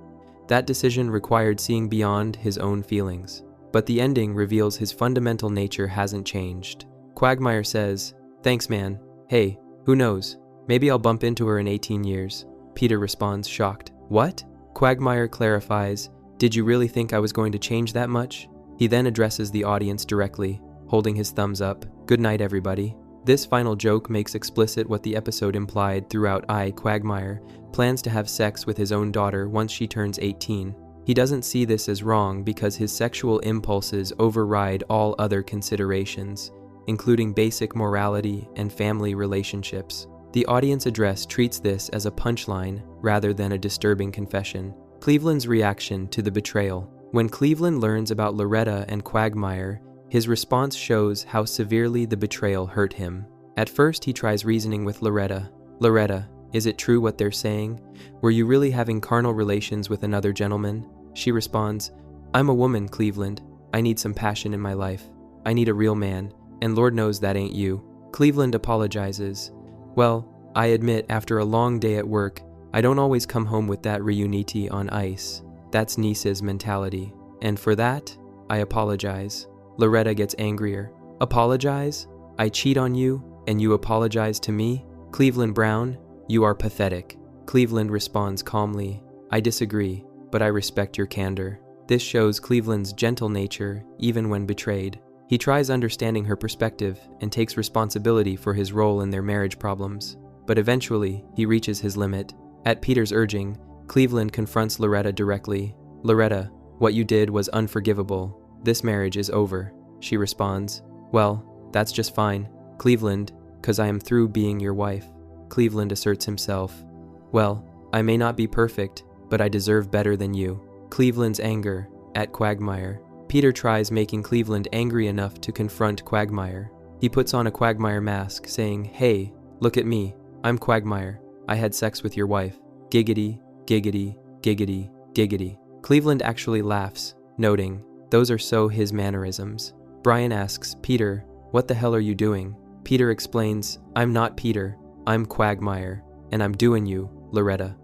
[SPEAKER 1] That decision required seeing beyond his own feelings. But the ending reveals his fundamental nature hasn't changed. Quagmire says, thanks man. Hey, who knows? Maybe I'll bump into her in 18 years. Peter responds, shocked. What? Quagmire clarifies, did you really think I was going to change that much? He then addresses the audience directly, holding his thumbs up. Good night, everybody. This final joke makes explicit what the episode implied throughout. Quagmire plans to have sex with his own daughter once she turns 18. He doesn't see this as wrong because his sexual impulses override all other considerations, including basic morality and family relationships. The audience address treats this as a punchline rather than a disturbing confession. Cleveland's reaction to the betrayal. When Cleveland learns about Loretta and Quagmire, his response shows how severely the betrayal hurt him. At first, he tries reasoning with Loretta. Loretta, is it true what they're saying? Were you really having carnal relations with another gentleman? She responds, I'm a woman, Cleveland. I need some passion in my life. I need a real man, and Lord knows that ain't you. Cleveland apologizes. Well, I admit after a long day at work, I don't always come home with that reunite on ice. That's Niece's mentality. And for that, I apologize. Loretta gets angrier. Apologize? I cheat on you, and you apologize to me? Cleveland Brown, you are pathetic. Cleveland responds calmly. I disagree, but I respect your candor. This shows Cleveland's gentle nature, even when betrayed. He tries understanding her perspective and takes responsibility for his role in their marriage problems. But eventually, he reaches his limit. At Peter's urging, Cleveland confronts Loretta directly. Loretta, what you did was unforgivable. This marriage is over. She responds, well, that's just fine, Cleveland, 'cause I am through being your wife. Cleveland asserts himself. Well, I may not be perfect, but I deserve better than you. Cleveland's anger at Quagmire. Peter tries making Cleveland angry enough to confront Quagmire. He puts on a Quagmire mask, saying, "Hey, look at me. I'm Quagmire. I had sex with your wife. Giggity, giggity, giggity, giggity." Cleveland actually laughs, noting, "Those are so his mannerisms." Brian asks, "Peter, what the hell are you doing?" Peter explains, "I'm not Peter. I'm Quagmire, and I'm doing you, Loretta."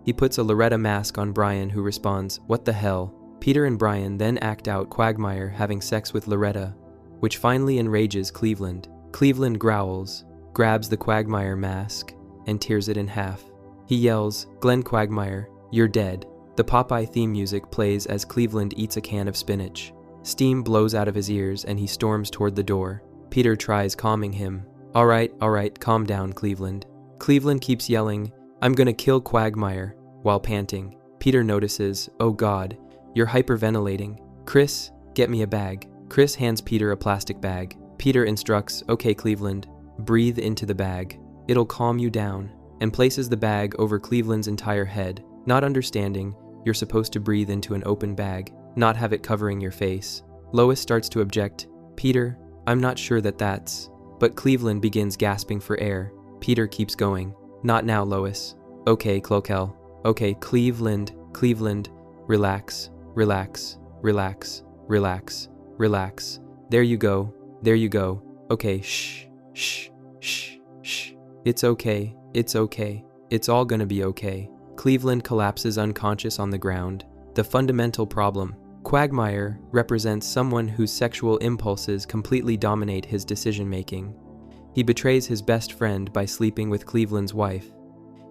[SPEAKER 1] He puts a Loretta mask on Brian, who responds, "What the hell?" Peter and Brian then act out Quagmire having sex with Loretta, which finally enrages Cleveland. Cleveland growls, grabs the Quagmire mask, and tears it in half. He yells, "Glenn Quagmire, you're dead." The Popeye theme music plays as Cleveland eats a can of spinach. Steam blows out of his ears and he storms toward the door. Peter tries calming him. All right, calm down, Cleveland." Cleveland keeps yelling, "I'm gonna kill Quagmire," while panting. Peter notices, "Oh God, you're hyperventilating. Chris, get me a bag." Chris hands Peter a plastic bag. Peter instructs, "Okay, Cleveland, breathe into the bag. It'll calm you down," and places the bag over Cleveland's entire head, not understanding you're supposed to breathe into an open bag, not have it covering your face. Lois starts to object, "Peter, I'm not sure that's..." But Cleveland begins gasping for air. Peter keeps going, "Not now, Lois." "Okay, Cloquel. Okay, Cleveland, relax, relax, relax, relax, relax. There you go. Okay, shh. It's okay. It's all gonna be okay." Cleveland collapses unconscious on the ground. The fundamental problem. Quagmire represents someone whose sexual impulses completely dominate his decision-making. He betrays his best friend by sleeping with Cleveland's wife.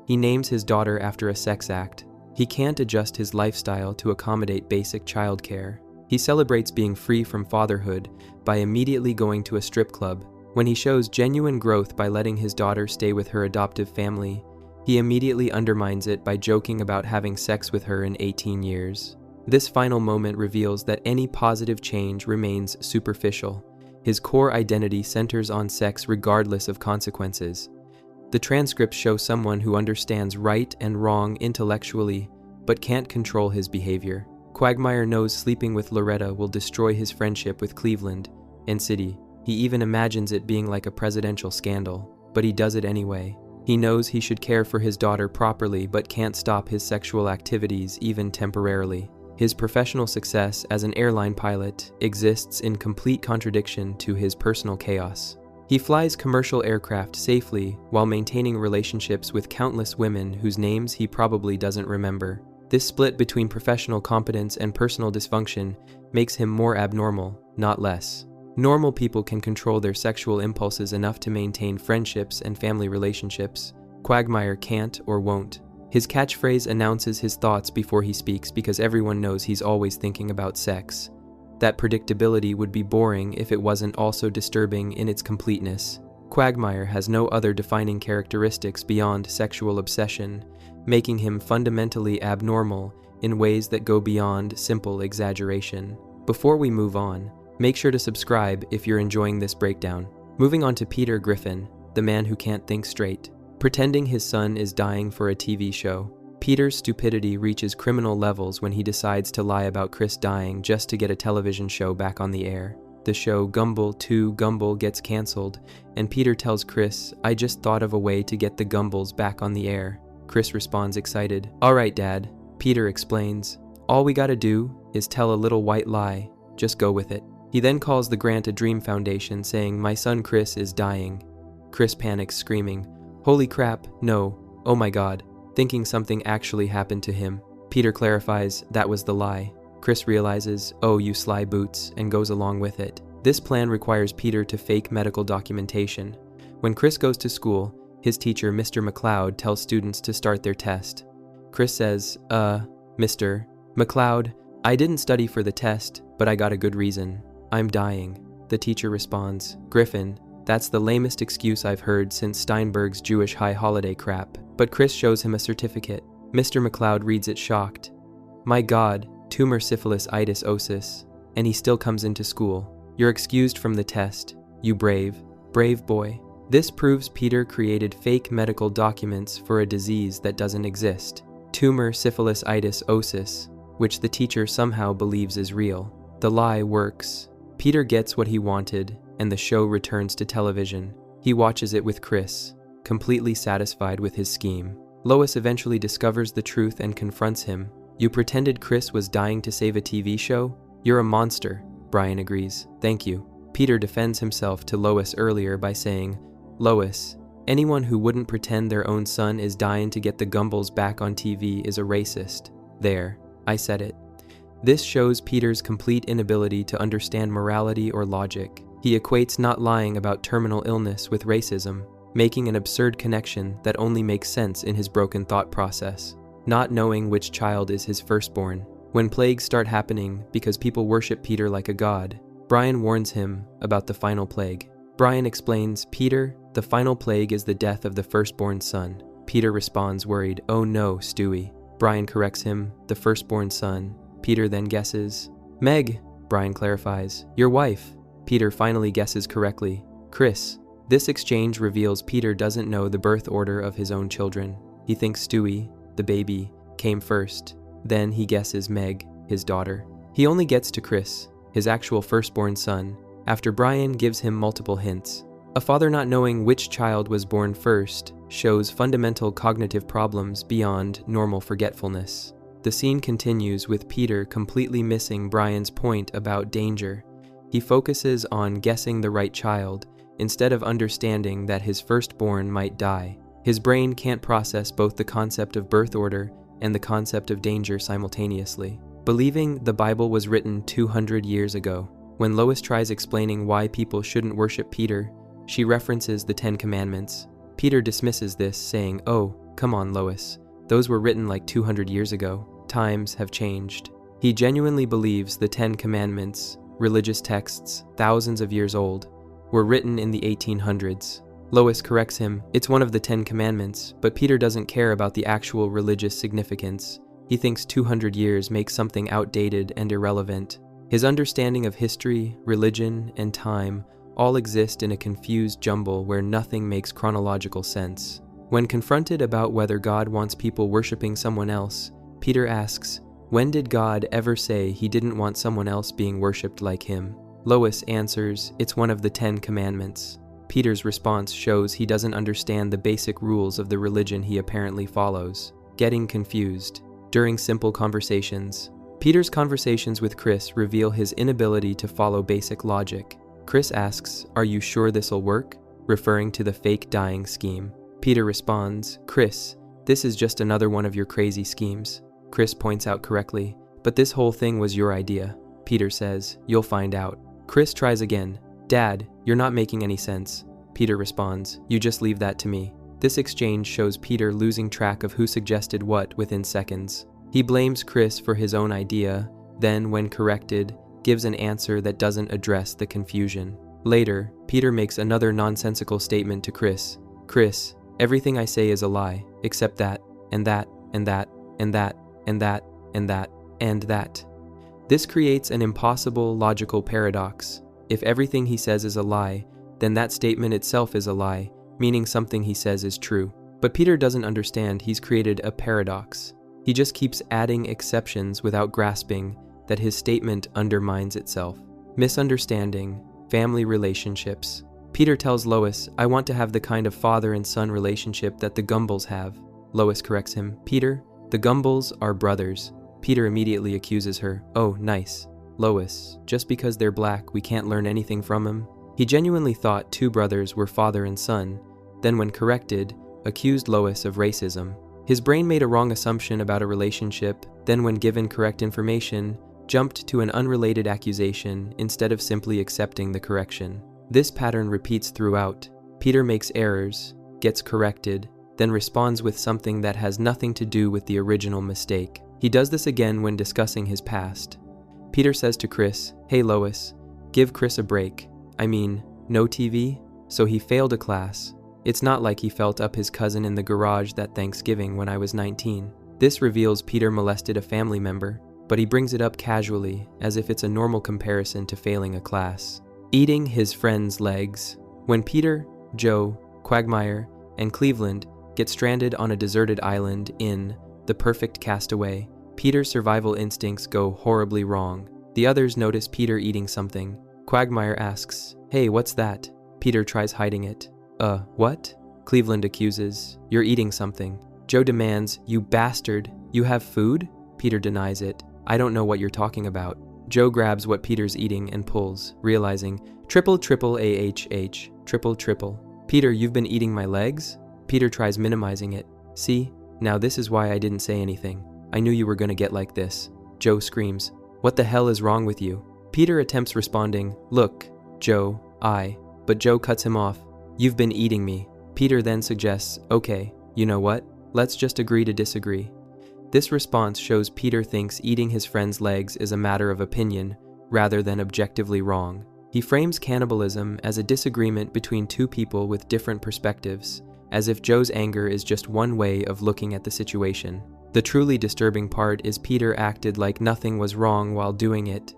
[SPEAKER 1] He names his daughter after a sex act. He can't adjust his lifestyle to accommodate basic childcare. He celebrates being free from fatherhood by immediately going to a strip club. When he shows genuine growth by letting his daughter stay with her adoptive family, he immediately undermines it by joking about having sex with her in 18 years. This final moment reveals that any positive change remains superficial. His core identity centers on sex regardless of consequences. The transcripts show someone who understands right and wrong intellectually, but can't control his behavior. Quagmire knows sleeping with Loretta will destroy his friendship with Cleveland and City. He even imagines it being like a presidential scandal, but he does it anyway. He knows he should care for his daughter properly, but can't stop his sexual activities even temporarily. His professional success as an airline pilot exists in complete contradiction to his personal chaos. He flies commercial aircraft safely while maintaining relationships with countless women whose names he probably doesn't remember. This split between professional competence and personal dysfunction makes him more abnormal, not less. Normal people can control their sexual impulses enough to maintain friendships and family relationships. Quagmire can't or won't. His catchphrase announces his thoughts before he speaks because everyone knows he's always thinking about sex. That predictability would be boring if it wasn't also disturbing in its completeness. Quagmire has no other defining characteristics beyond sexual obsession, making him fundamentally abnormal in ways that go beyond simple exaggeration. Before we move on, make sure to subscribe if you're enjoying this breakdown. Moving on to Peter Griffin, the man who can't think straight. Pretending his son is dying for a TV show. Peter's stupidity reaches criminal levels when he decides to lie about Chris dying just to get a television show back on the air. The show Gumball 2 Gumball gets canceled, and Peter tells Chris, "I just thought of a way to get the Gumballs back on the air." Chris responds excited, "All right, Dad." Peter explains, "All we gotta do is tell a little white lie. Just go with it." He then calls the Grant a Dream Foundation, saying, "My son Chris is dying." Chris panics, screaming, "Holy crap, no, oh my God," thinking something actually happened to him. Peter clarifies that was the lie. Chris realizes, "Oh, you sly boots," and goes along with it. This plan requires Peter to fake medical documentation. When Chris goes to school, his teacher, Mr. McLeod, tells students to start their test. Chris says, Mr. McLeod, I didn't study for the test, but I got a good reason. I'm dying." The teacher responds, "Griffin, that's the lamest excuse I've heard since Steinberg's Jewish high holiday crap." But Chris shows him a certificate. Mr. McLeod reads it shocked. "My God, tumor syphilis itis osis," and he still comes into school. "You're excused from the test, you brave boy." This proves Peter created fake medical documents for a disease that doesn't exist. Tumor syphilis itis osis, which the teacher somehow believes is real. The lie works. Peter gets what he wanted, and the show returns to television. He watches it with Chris, completely satisfied with his scheme. Lois eventually discovers the truth and confronts him. "You pretended Chris was dying to save a TV show? You're a monster." Brian agrees. "Thank you." Peter defends himself to Lois earlier by saying, "Lois, anyone who wouldn't pretend their own son is dying to get the Gumballs back on TV is a racist." There, I said it. This shows Peter's complete inability to understand morality or logic. He equates not lying about terminal illness with racism, making an absurd connection that only makes sense in his broken thought process. Not knowing which child is his firstborn. When plagues start happening because people worship Peter like a god, Brian warns him about the final plague. Brian explains, "Peter, the final plague is the death of the firstborn son." Peter responds worried, "Oh no, Stewie." Brian corrects him, "The firstborn son." Peter then guesses, "Meg," Brian clarifies, "your wife." Peter finally guesses correctly, "Chris." This exchange reveals Peter doesn't know the birth order of his own children. He thinks Stewie, the baby, came first. Then he guesses Meg, his daughter. He only gets to Chris, his actual firstborn son, after Brian gives him multiple hints. A father not knowing which child was born first shows fundamental cognitive problems beyond normal forgetfulness. The scene continues with Peter completely missing Brian's point about danger. He focuses on guessing the right child, instead of understanding that his firstborn might die. His brain can't process both the concept of birth order and the concept of danger simultaneously. Believing the Bible was written 200 years ago, when Lois tries explaining why people shouldn't worship Peter, she references the 10 Commandments. Peter dismisses this, saying, "Oh, come on, Lois. Those were written like 200 years ago. Times have changed." He genuinely believes the 10 Commandments, religious texts thousands of years old, were written in the 1800s. Lois corrects him, "It's one of the 10 Commandments," but Peter doesn't care about the actual religious significance. He thinks 200 years makes something outdated and irrelevant. His understanding of history, religion, and time all exist in a confused jumble where nothing makes chronological sense. When confronted about whether God wants people worshiping someone else, Peter asks, "When did God ever say he didn't want someone else being worshipped like him?" Lois answers, "It's one of the 10 Commandments." Peter's response shows he doesn't understand the basic rules of the religion he apparently follows. Getting confused. During simple conversations. Peter's conversations with Chris reveal his inability to follow basic logic. Chris asks, "Are you sure this'll work?" referring to the fake dying scheme. Peter responds, "Chris, this is just another one of your crazy schemes." Chris points out correctly, "But this whole thing was your idea." Peter says, "You'll find out." Chris tries again, "Dad, you're not making any sense." Peter responds, "You just leave that to me." This exchange shows Peter losing track of who suggested what within seconds. He blames Chris for his own idea, then, when corrected, gives an answer that doesn't address the confusion. Later, Peter makes another nonsensical statement to Chris. "Chris, everything I say is a lie, except that, and that, and that, and that, and that, and that, and that." This creates an impossible logical paradox. If everything he says is a lie, then that statement itself is a lie, meaning something he says is true. But Peter doesn't understand he's created a paradox. He just keeps adding exceptions without grasping that his statement undermines itself. Misunderstanding, family relationships. Peter tells Lois, "I want to have the kind of father and son relationship that the Gumballs have." Lois corrects him, "Peter, the Gumballs are brothers." Peter immediately accuses her, "Oh, nice. Lois, just because they're black, we can't learn anything from them?" He genuinely thought 2 brothers were father and son, then when corrected, accused Lois of racism. His brain made a wrong assumption about a relationship, then when given correct information, jumped to an unrelated accusation instead of simply accepting the correction. This pattern repeats throughout. Peter makes errors, gets corrected, then responds with something that has nothing to do with the original mistake. He does this again when discussing his past. Peter says to Chris, "Hey Lois, give Chris a break. I mean, no TV?" So he failed a class. It's not like he felt up his cousin in the garage that Thanksgiving when I was 19. This reveals Peter molested a family member, but he brings it up casually, as if it's a normal comparison to failing a class. Eating his friend's legs. When Peter, Joe, Quagmire, and Cleveland get stranded on a deserted island in The Perfect Castaway, Peter's survival instincts go horribly wrong. The others notice Peter eating something. Quagmire asks, Hey, what's that? Peter tries hiding it. What? Cleveland accuses. You're eating something. Joe demands, you bastard, you have food? Peter denies it. I don't know what you're talking about. Joe grabs what Peter's eating and pulls, realizing, triple AHH, triple. Peter, you've been eating my legs? Peter tries minimizing it. See? Now this is why I didn't say anything. I knew you were gonna get like this. Joe screams, what the hell is wrong with you? Peter attempts responding, look, Joe, but Joe cuts him off. You've been eating me. Peter then suggests, okay, you know what? Let's just agree to disagree. This response shows Peter thinks eating his friend's legs is a matter of opinion rather than objectively wrong. He frames cannibalism as a disagreement between two people with different perspectives, as if Joe's anger is just one way of looking at the situation. The truly disturbing part is Peter acted like nothing was wrong while doing it.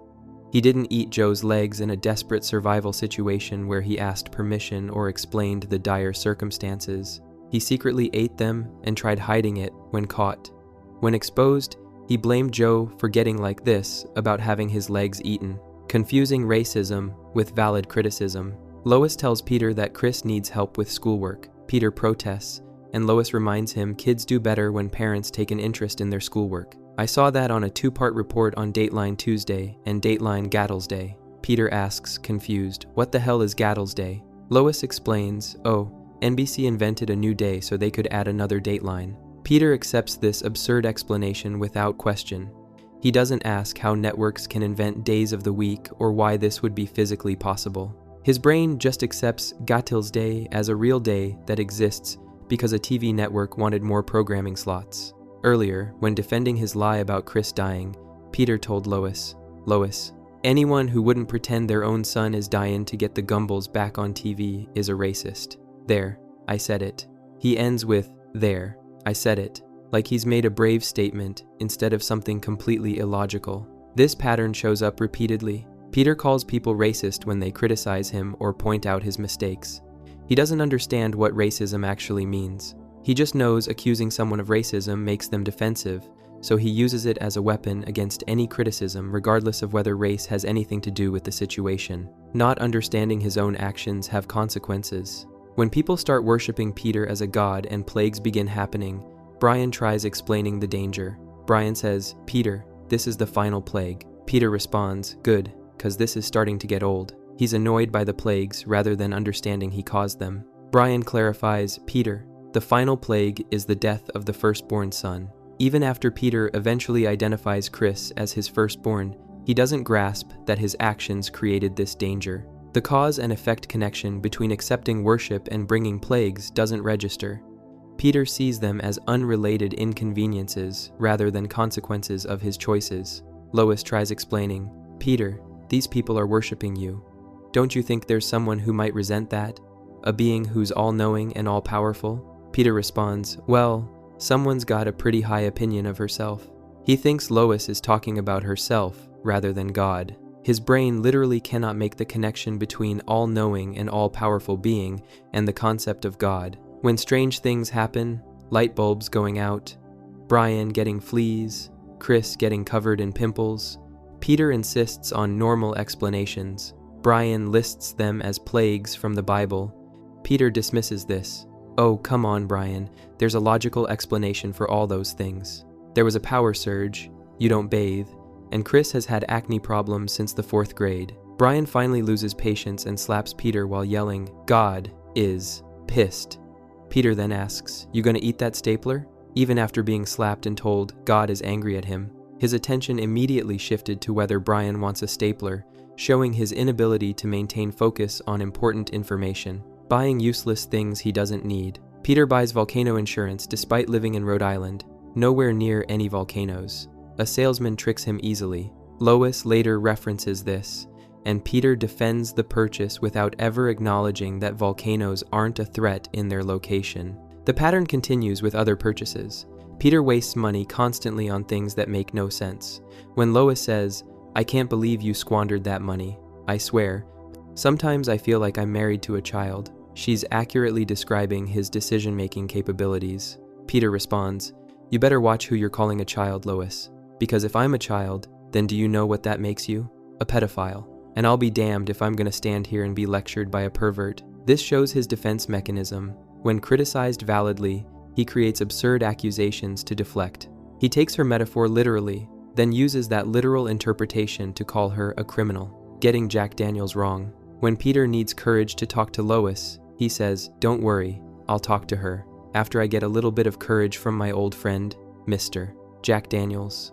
[SPEAKER 1] He didn't eat Joe's legs in a desperate survival situation where he asked permission or explained the dire circumstances. He secretly ate them and tried hiding it when caught. When exposed, he blamed Joe for getting like this about having his legs eaten, confusing racism with valid criticism. Lois tells Peter that Chris needs help with schoolwork. Peter protests, and Lois reminds him kids do better when parents take an interest in their schoolwork. I saw that on a 2-part report on Dateline Tuesday and Dateline Gattles Day. Peter asks, confused, what the hell is Gattles Day? Lois explains, NBC invented a new day so they could add another Dateline. Peter accepts this absurd explanation without question. He doesn't ask how networks can invent days of the week or why this would be physically possible. His brain just accepts Gattles Day as a real day that exists because a TV network wanted more programming slots. Earlier, when defending his lie about Chris dying, Peter told Lois, anyone who wouldn't pretend their own son is dying to get the Gumballs back on TV is a racist. There, I said it. He ends with, there, I said it, like he's made a brave statement instead of something completely illogical. This pattern shows up repeatedly. Peter calls people racist when they criticize him or point out his mistakes. He doesn't understand what racism actually means. He just knows accusing someone of racism makes them defensive, so he uses it as a weapon against any criticism regardless of whether race has anything to do with the situation. Not understanding his own actions have consequences. When people start worshiping Peter as a god and plagues begin happening, Brian tries explaining the danger. Brian says, Peter, this is the final plague. Peter responds, good, 'cause this is starting to get old. He's annoyed by the plagues rather than understanding he caused them. Brian clarifies, Peter, the final plague is the death of the firstborn son. Even after Peter eventually identifies Chris as his firstborn, he doesn't grasp that his actions created this danger. The cause and effect connection between accepting worship and bringing plagues doesn't register. Peter sees them as unrelated inconveniences rather than consequences of his choices. Lois tries explaining, Peter, these people are worshiping you. Don't you think there's someone who might resent that? A being who's all-knowing and all-powerful? Peter responds, well, someone's got a pretty high opinion of herself. He thinks Lois is talking about herself rather than God. His brain literally cannot make the connection between all-knowing and all-powerful being and the concept of God. When strange things happen, light bulbs going out, Brian getting fleas, Chris getting covered in pimples, Peter insists on normal explanations. Brian lists them as plagues from the Bible. Peter dismisses this. Oh, come on, Brian. There's a logical explanation for all those things. There was a power surge, you don't bathe, and Chris has had acne problems since the 4th grade. Brian finally loses patience and slaps Peter while yelling, God is pissed. Peter then asks, you gonna eat that stapler? Even after being slapped and told God is angry at him, his attention immediately shifted to whether Brian wants a stapler, showing his inability to maintain focus on important information. Buying useless things he doesn't need. Peter buys volcano insurance despite living in Rhode Island, nowhere near any volcanoes. A salesman tricks him easily. Lois later references this, and Peter defends the purchase without ever acknowledging that volcanoes aren't a threat in their location. The pattern continues with other purchases. Peter wastes money constantly on things that make no sense. When Lois says, I can't believe you squandered that money, I swear, sometimes I feel like I'm married to a child. She's accurately describing his decision-making capabilities. Peter responds, you better watch who you're calling a child, Lois, because if I'm a child, then do you know what that makes you? A pedophile. and I'll be damned if I'm gonna stand here and be lectured by a pervert. This shows his defense mechanism. When criticized validly, he creates absurd accusations to deflect. He takes her metaphor literally, then uses that literal interpretation to call her a criminal, getting Jack Daniels wrong. When Peter needs courage to talk to Lois, he says, "Don't worry, I'll talk to her after I get a little bit of courage from my old friend, Mr. Jack Daniels."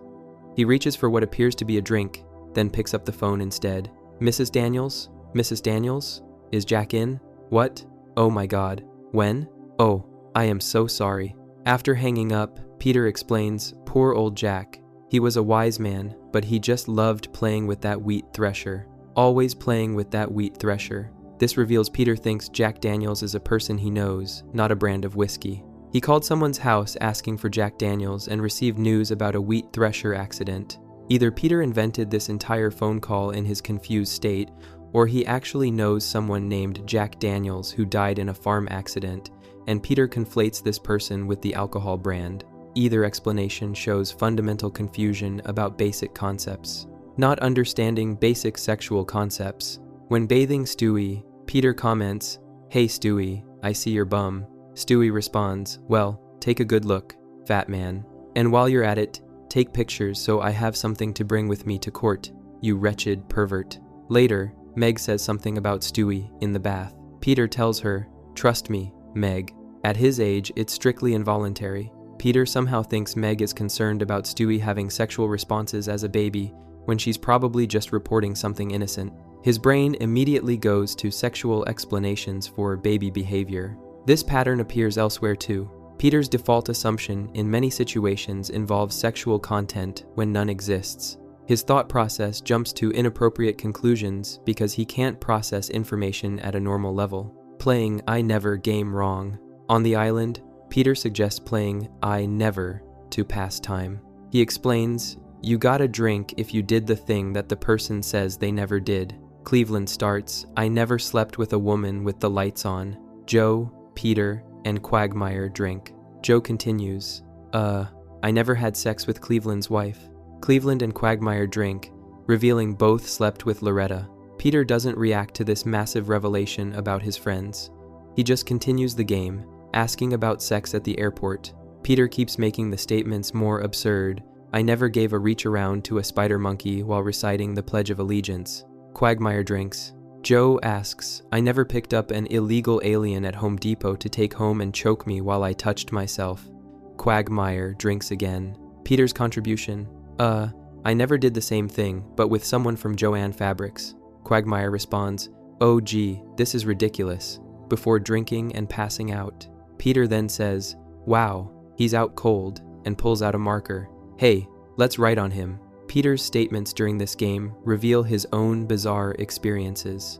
[SPEAKER 1] He reaches for what appears to be a drink, then picks up the phone instead. "Mrs. Daniels? Mrs. Daniels? Is Jack in? What? Oh my God. When? Oh, I am so sorry." After hanging up, Peter explains, poor old Jack. He was a wise man, but he just loved playing with that wheat thresher. Always playing with that wheat thresher. This reveals Peter thinks Jack Daniels is a person he knows, not a brand of whiskey. He called someone's house asking for Jack Daniels and received news about a wheat thresher accident. Either Peter invented this entire phone call in his confused state, or he actually knows someone named Jack Daniels who died in a farm accident, and Peter conflates this person with the alcohol brand. Either explanation shows fundamental confusion about basic concepts. Not understanding basic sexual concepts. When bathing Stewie, Peter comments, "Hey Stewie, I see your bum." Stewie responds, "Well, take a good look, fat man. And while you're at it, take pictures so I have something to bring with me to court, you wretched pervert." Later, Meg says something about Stewie in the bath. Peter tells her, "Trust me, Meg. At his age, it's strictly involuntary." Peter somehow thinks Meg is concerned about Stewie having sexual responses as a baby when she's probably just reporting something innocent. His brain immediately goes to sexual explanations for baby behavior. This pattern appears elsewhere too. Peter's default assumption in many situations involves sexual content when none exists. His thought process jumps to inappropriate conclusions because he can't process information at a normal level. Playing I Never game wrong. On the island, Peter suggests playing I Never to pass time. He explains, "You gotta drink if you did the thing that the person says they never did." Cleveland starts, "I never slept with a woman with the lights on." Joe, Peter, and Quagmire drink. Joe continues, I never had sex with Cleveland's wife." Cleveland and Quagmire drink, revealing both slept with Loretta. Peter doesn't react to this massive revelation about his friends. He just continues the game, asking about sex at the airport. Peter keeps making the statements more absurd. "I never gave a reach around to a spider monkey while reciting the Pledge of Allegiance." Quagmire drinks. Joe asks, "I never picked up an illegal alien at Home Depot to take home and choke me while I touched myself." Quagmire drinks again. Peter's contribution, I never did the same thing, but with someone from Joann Fabrics." Quagmire responds, "Oh gee, this is ridiculous," before drinking and passing out. Peter then says, "Wow, he's out cold," and pulls out a marker. "Hey, let's write on him." Peter's statements during this game reveal his own bizarre experiences.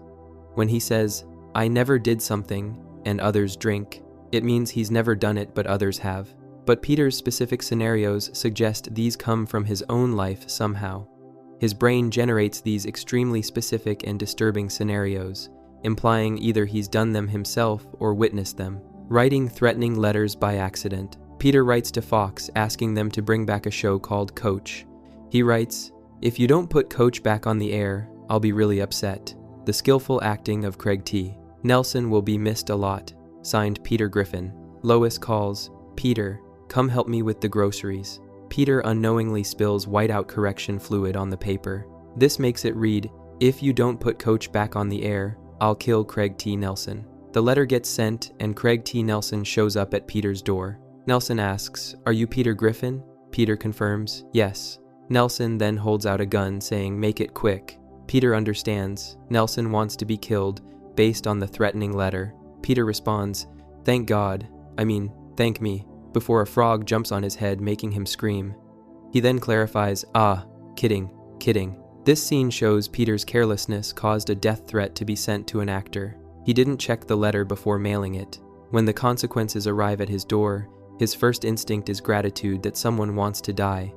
[SPEAKER 1] When he says, "I never did something," and others drink, it means he's never done it but others have. But Peter's specific scenarios suggest these come from his own life somehow. His brain generates these extremely specific and disturbing scenarios, implying either he's done them himself or witnessed them. Writing threatening letters by accident. Peter writes to Fox asking them to bring back a show called Coach. He writes, "If you don't put Coach back on the air, I'll be really upset." The skillful acting of Craig T. Nelson will be missed a lot. Signed, Peter Griffin. Lois calls, "Peter, come help me with the groceries." Peter unknowingly spills whiteout correction fluid on the paper. This makes it read, "If you don't put Coach back on the air, I'll kill Craig T. Nelson." The letter gets sent and Craig T. Nelson shows up at Peter's door. Nelson asks, "Are you Peter Griffin?" Peter confirms, "Yes." Nelson then holds out a gun saying, "Make it quick." Peter understands. Nelson wants to be killed based on the threatening letter. Peter responds, thank me," before a frog jumps on his head, making him scream. He then clarifies, kidding. This scene shows Peter's carelessness caused a death threat to be sent to an actor. He didn't check the letter before mailing it. When the consequences arrive at his door, his first instinct is gratitude that someone wants to die.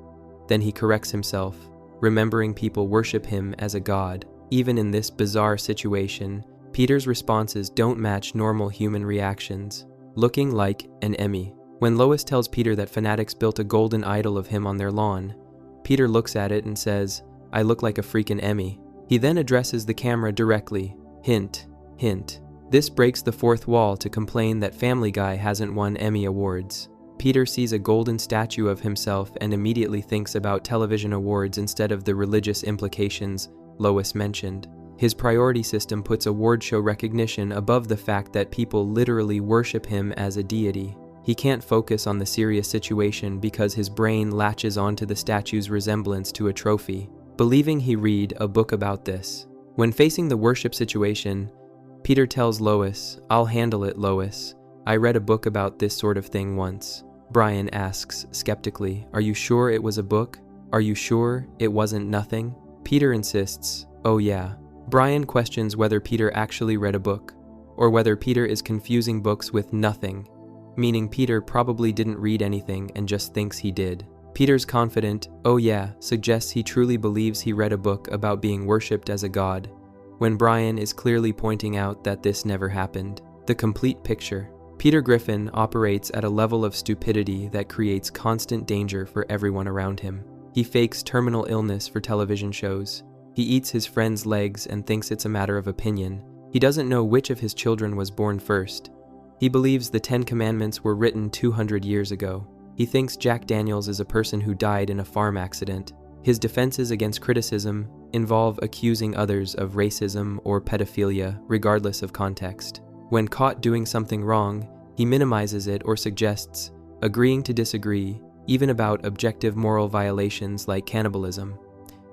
[SPEAKER 1] Then he corrects himself, remembering people worship him as a god. Even in this bizarre situation, Peter's responses don't match normal human reactions, looking like an Emmy. When Lois tells Peter that fanatics built a golden idol of him on their lawn, Peter looks at it and says, "I look like a freaking Emmy." He then addresses the camera directly. Hint, hint. This breaks the fourth wall to complain that Family Guy hasn't won Emmy Awards. Peter sees a golden statue of himself and immediately thinks about television awards instead of the religious implications Lois mentioned. His priority system puts award show recognition above the fact that people literally worship him as a deity. He can't focus on the serious situation because his brain latches onto the statue's resemblance to a trophy, believing he read a book about this. When facing the worship situation, Peter tells Lois, "I'll handle it, Lois. I read a book about this sort of thing once." Brian asks skeptically, "Are you sure it was a book? Are you sure it wasn't nothing?" Peter insists, "Oh yeah." Brian questions whether Peter actually read a book, or whether Peter is confusing books with nothing, meaning Peter probably didn't read anything and just thinks he did. Peter's confident, "Oh yeah," suggests he truly believes he read a book about being worshipped as a god, when Brian is clearly pointing out that this never happened. The complete picture. Peter Griffin operates at a level of stupidity that creates constant danger for everyone around him. He fakes terminal illness for television shows. He eats his friends' legs and thinks it's a matter of opinion. He doesn't know which of his children was born first. He believes the 10 Commandments were written 200 years ago. He thinks Jack Daniels is a person who died in a farm accident. His defenses against criticism involve accusing others of racism or pedophilia, regardless of context. When caught doing something wrong, he minimizes it or suggests agreeing to disagree, even about objective moral violations like cannibalism.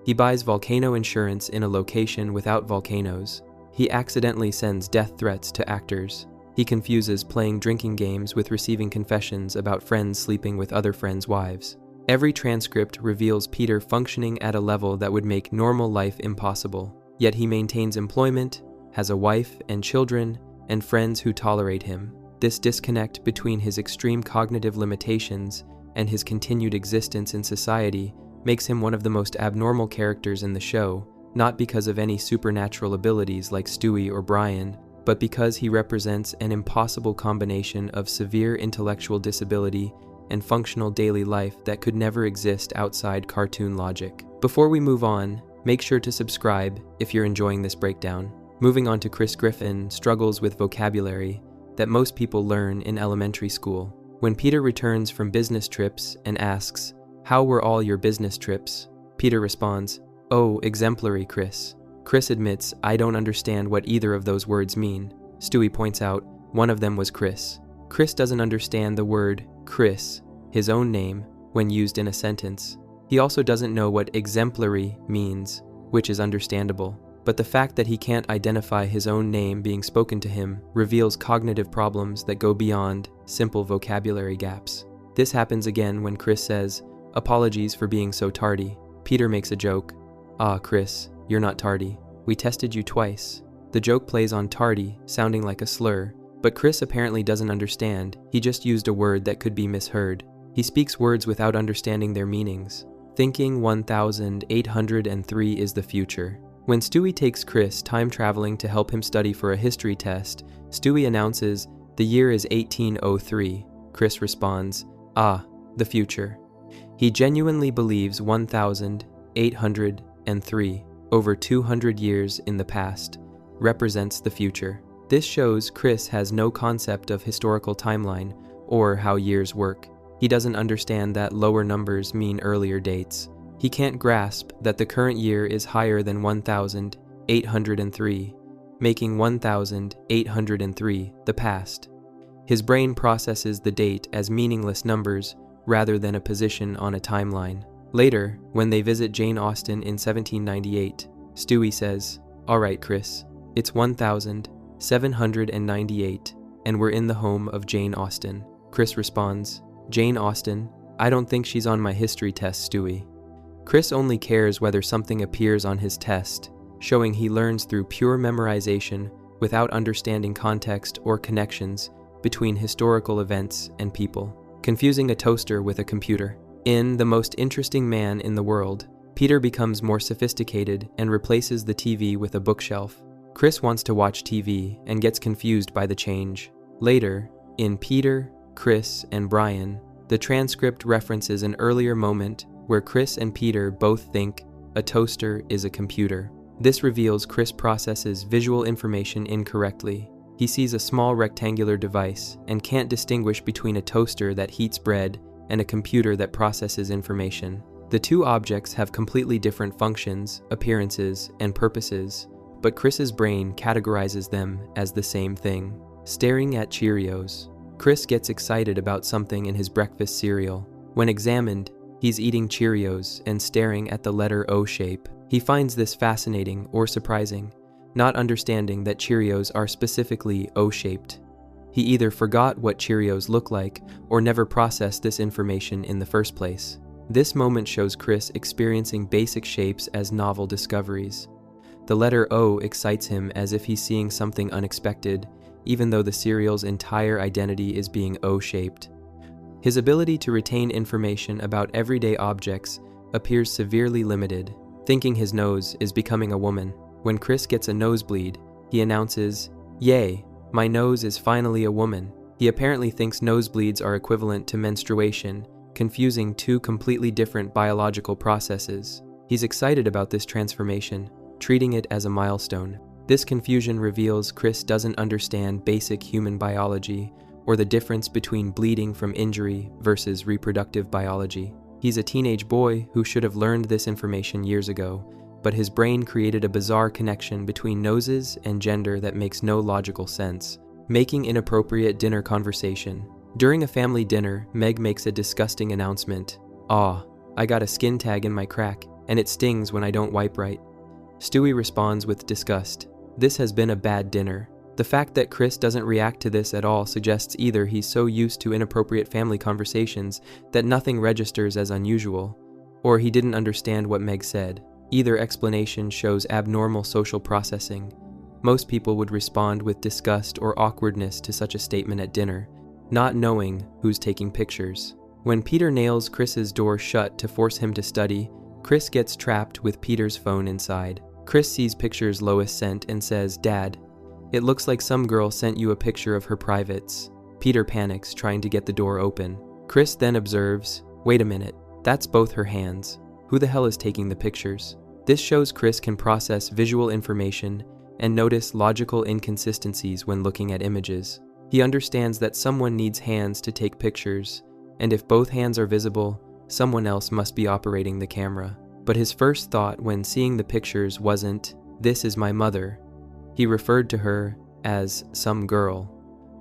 [SPEAKER 1] He buys volcano insurance in a location without volcanoes. He accidentally sends death threats to actors. He confuses playing drinking games with receiving confessions about friends sleeping with other friends' wives. Every transcript reveals Peter functioning at a level that would make normal life impossible, yet he maintains employment, has a wife and children, and friends who tolerate him. This disconnect between his extreme cognitive limitations and his continued existence in society makes him one of the most abnormal characters in the show, not because of any supernatural abilities like Stewie or Brian, but because he represents an impossible combination of severe intellectual disability and functional daily life that could never exist outside cartoon logic. Before we move on, make sure to subscribe if you're enjoying this breakdown. Moving on to Chris Griffin struggles with vocabulary that most people learn in elementary school. When Peter returns from business trips and asks, "How were all your business trips?" Peter responds, "Oh, exemplary, Chris." Chris admits, "I don't understand what either of those words mean." Stewie points out, one of them was Chris. Chris doesn't understand the word Chris, his own name, when used in a sentence. He also doesn't know what exemplary means, which is understandable. But the fact that he can't identify his own name being spoken to him reveals cognitive problems that go beyond simple vocabulary gaps. This happens again when Chris says, "Apologies for being so tardy." Peter makes a joke. "Ah, Chris, you're not tardy. We tested you twice." The joke plays on tardy, sounding like a slur, but Chris apparently doesn't understand. He just used a word that could be misheard. He speaks words without understanding their meanings. Thinking 1803 is the future. When Stewie takes Chris time traveling to help him study for a history test, Stewie announces, "The year is 1803. Chris responds, "Ah, the future." He genuinely believes 1803, over 200 years in the past, represents the future. This shows Chris has no concept of historical timeline or how years work. He doesn't understand that lower numbers mean earlier dates. He can't grasp that the current year is higher than 1803, making 1803 the past. His brain processes the date as meaningless numbers rather than a position on a timeline. Later, when they visit Jane Austen in 1798, Stewie says, "All right, Chris, it's 1798, and we're in the home of Jane Austen." Chris responds, "Jane Austen? I don't think she's on my history test, Stewie." Chris only cares whether something appears on his test, showing he learns through pure memorization without understanding context or connections between historical events and people, confusing a toaster with a computer. In The Most Interesting Man in the World, Peter becomes more sophisticated and replaces the TV with a bookshelf. Chris wants to watch TV and gets confused by the change. Later, in Peter, Chris, and Brian, the transcript references an earlier moment where Chris and Peter both think a toaster is a computer. This reveals Chris processes visual information incorrectly. He sees a small rectangular device and can't distinguish between a toaster that heats bread and a computer that processes information. The two objects have completely different functions, appearances, and purposes, but Chris's brain categorizes them as the same thing. Staring at Cheerios. Chris gets excited about something in his breakfast cereal. When examined, he's eating Cheerios and staring at the letter O shape. He finds this fascinating or surprising, not understanding that Cheerios are specifically O-shaped. He either forgot what Cheerios look like or never processed this information in the first place. This moment shows Chris experiencing basic shapes as novel discoveries. The letter O excites him as if he's seeing something unexpected, even though the cereal's entire identity is being O-shaped. His ability to retain information about everyday objects appears severely limited, thinking his nose is becoming a woman. When Chris gets a nosebleed, he announces, "Yay, my nose is finally a woman." He apparently thinks nosebleeds are equivalent to menstruation, confusing two completely different biological processes. He's excited about this transformation, treating it as a milestone. This confusion reveals Chris doesn't understand basic human biology or the difference between bleeding from injury versus reproductive biology. He's a teenage boy who should have learned this information years ago, but his brain created a bizarre connection between noses and gender that makes no logical sense, making inappropriate dinner conversation. During a family dinner, Meg makes a disgusting announcement. "Aw, I got a skin tag in my crack, and it stings when I don't wipe right." Stewie responds with disgust. This has been a bad dinner. The fact that Chris doesn't react to this at all suggests either he's so used to inappropriate family conversations that nothing registers as unusual, or he didn't understand what Meg said. Either explanation shows abnormal social processing. Most people would respond with disgust or awkwardness to such a statement at dinner, not knowing who's taking pictures. When Peter nails Chris's door shut to force him to study, Chris gets trapped with Peter's phone inside. Chris sees pictures Lois sent and says, "Dad, it looks like some girl sent you a picture of her privates." Peter panics, trying to get the door open. Chris then observes, "Wait a minute, that's both her hands. Who the hell is taking the pictures?" This shows Chris can process visual information and notice logical inconsistencies when looking at images. He understands that someone needs hands to take pictures, and if both hands are visible, someone else must be operating the camera. But his first thought when seeing the pictures wasn't, "This is my mother." He referred to her as some girl.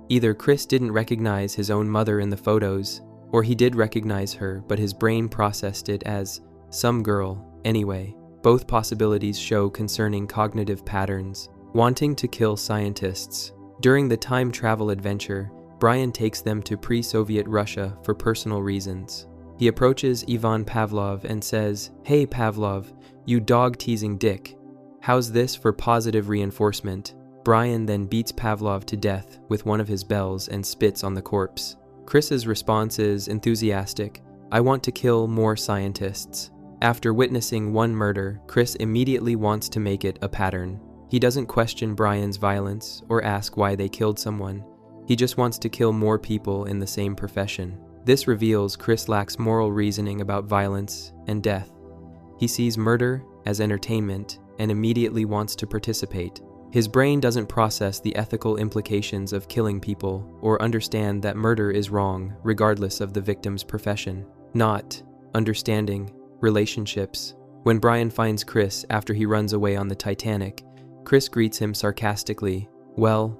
[SPEAKER 1] Either Chris didn't recognize his own mother in the photos, or he did recognize her, but his brain processed it as some girl anyway. Both possibilities show concerning cognitive patterns. Wanting to kill scientists. During the time travel adventure, Brian takes them to pre-Soviet Russia for personal reasons. He approaches Ivan Pavlov and says, "Hey Pavlov, you dog-teasing dick. How's this for positive reinforcement?" Brian then beats Pavlov to death with one of his bells and spits on the corpse. Chris's response is enthusiastic, "I want to kill more scientists." After witnessing one murder, Chris immediately wants to make it a pattern. He doesn't question Brian's violence or ask why they killed someone. He just wants to kill more people in the same profession. This reveals Chris lacks moral reasoning about violence and death. He sees murder as entertainment and immediately wants to participate. His brain doesn't process the ethical implications of killing people or understand that murder is wrong regardless of the victim's profession. Not understanding relationships. When Brian finds Chris after he runs away on the Titanic, Chris greets him sarcastically, well,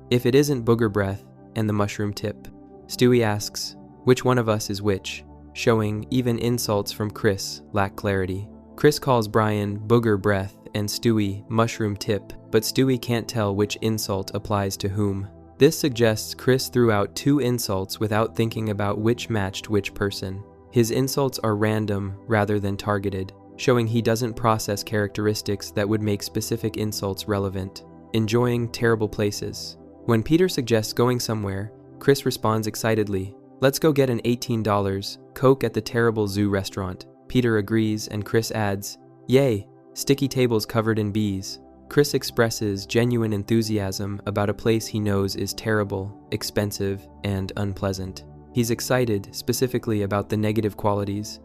[SPEAKER 1] if it isn't booger breath and the mushroom tip." Stewie asks, "Which one of us is which?" showing even insults from Chris lack clarity. Chris calls Brian booger breath and Stewie mushroom tip, but Stewie can't tell which insult applies to whom. This suggests Chris threw out two insults without thinking about which matched which person. His insults are random rather than targeted, showing he doesn't process characteristics that would make specific insults relevant. Enjoying terrible places. When Peter suggests going somewhere, Chris responds excitedly, "Let's go get an $18 Coke at the terrible zoo restaurant." Peter agrees and Chris adds, "Yay, sticky tables covered in bees." Chris expresses genuine enthusiasm about a place he knows is terrible, expensive, and unpleasant. He's excited specifically about the negative qualities,